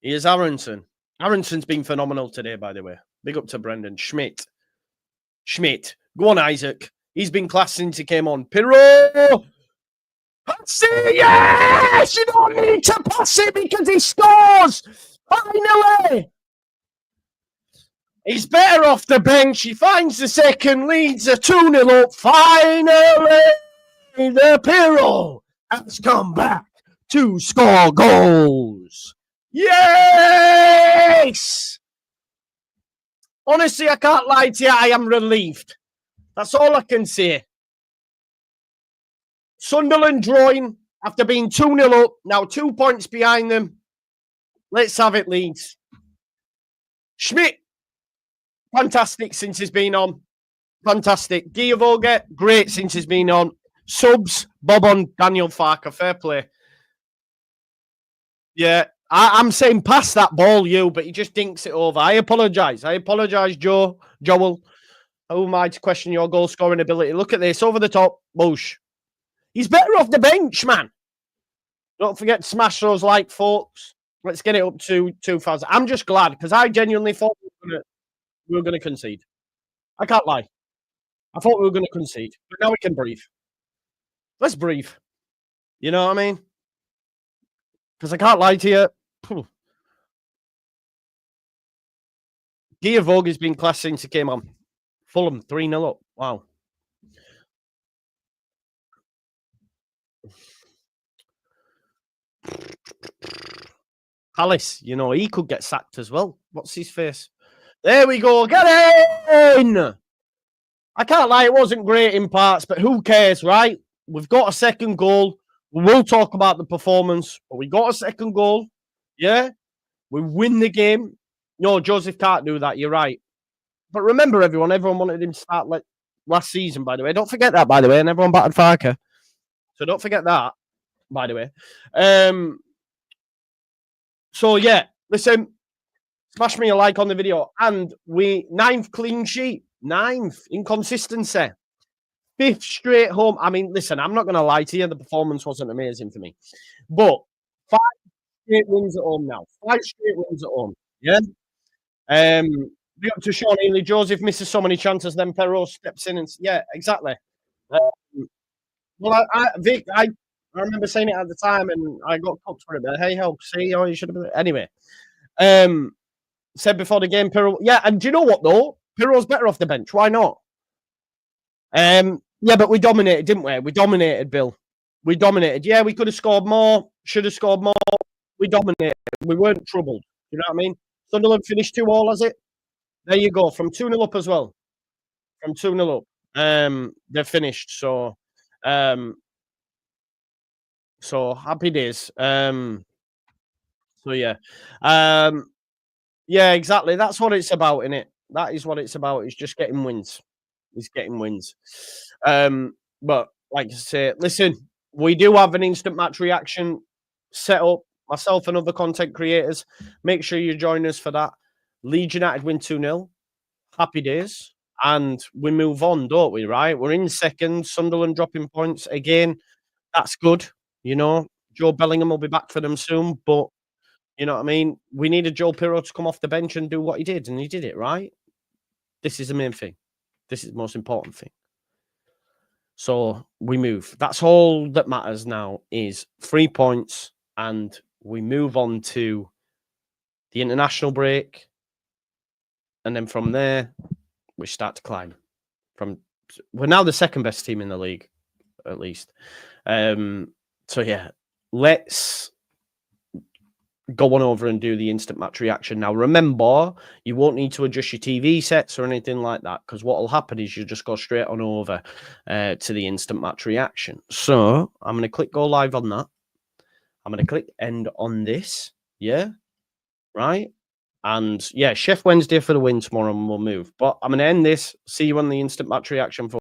Here's Aronson. Aronson's been phenomenal today, by the way. Big up to Brendan. Schmidt. Go on, Isaac. He's been class since he came on. Pirro! Pass it! Yes! You don't need to pass it because he scores! Finally! He's better off the bench. He finds the second. Leeds are 2-0 up. Finally, the Pirro has come back to score goals. Yes! Honestly, I can't lie to you. I am relieved. That's all I can say. Sunderland drawing after being 2-0 up. Now 2 points behind them. Let's have it, Leeds. Schmidt. Fantastic since he's been on. Fantastic. Giavogi, great since he's been on. Subs, Bob on, Daniel Farke, fair play. Yeah, I'm saying pass that ball, but he just dinks it over. I apologise, Joel. Who am I to question your goal scoring ability? Look at this, over the top, Bush. He's better off the bench, man. Don't forget to smash those like, folks. Let's get it up to 2,000. I'm just glad, because I genuinely thought we were going to concede. I can't lie. I thought we were going to concede, but now we can breathe. Let's breathe. You know what I mean? Because I can't lie to you. Giavogi's been class since he came on. Fulham 3-0 up. Wow. Palace, he could get sacked as well. What's his face? There we go. Get in! I can't lie, it wasn't great in parts, but who cares, right? We've got a second goal. We will talk about the performance, but we got a second goal. Yeah? We win the game. No, Joseph can't do that. You're right. But remember, everyone wanted him to start last season, by the way. Don't forget that, by the way. And everyone battered Farke. So don't forget that, by the way. So, yeah. Listen, smash me a like on the video. And 9th clean sheet. 9th inconsistency. 5th straight home. I mean, listen, I'm not going to lie to you. The performance wasn't amazing for me. But 5 straight wins at home now. 5 straight wins at home. Yeah? Be up to Sean Healy. Joseph misses so many chances, then Perrault steps in and... Yeah, exactly. Well, Vic, I remember saying it at the time, and I got cooked for it. But hey, ho, see, oh, you should have been anyway. Said before the game, Pirro. Yeah, and do you know what though? Pirro's better off the bench. Why not? Yeah, but we dominated, didn't we? We dominated, Bill. We dominated. Yeah, we could have scored more. Should have scored more. We dominated. We weren't troubled. You know what I mean? Sunderland finished 2-2, has it? There you go. From 2-0 up as well. From 2-0 up. They're finished. So happy days. So yeah. Yeah, exactly. That's what it's about, innit? That is what it's about. It's just getting wins. It's getting wins. But like I say, listen, we do have an instant match reaction set up. Myself and other content creators. Make sure you join us for that. Leeds United win 2-0. Happy days. And we move on, don't we? Right? We're in second. Sunderland dropping points again. That's good. You know, Joe Bellingham will be back for them soon. But you know what I mean? We needed Joe Pirro to come off the bench and do what he did, and he did it, right? This is the main thing. This is the most important thing. So we move. That's all that matters now is 3 points, and we move on to the international break. And then from there, we start to climb. We're now the second best team in the league, at least. So yeah, let's go on over and do the instant match reaction. Now, remember, you won't need to adjust your TV sets or anything like that, because what will happen is you just go straight on over to the instant match reaction. So I'm going to click go live on that. I'm going to click end on this. Yeah. Right. And yeah, Chef Wednesday for the win tomorrow, and we'll move. But I'm going to end this. See you on the instant match reaction for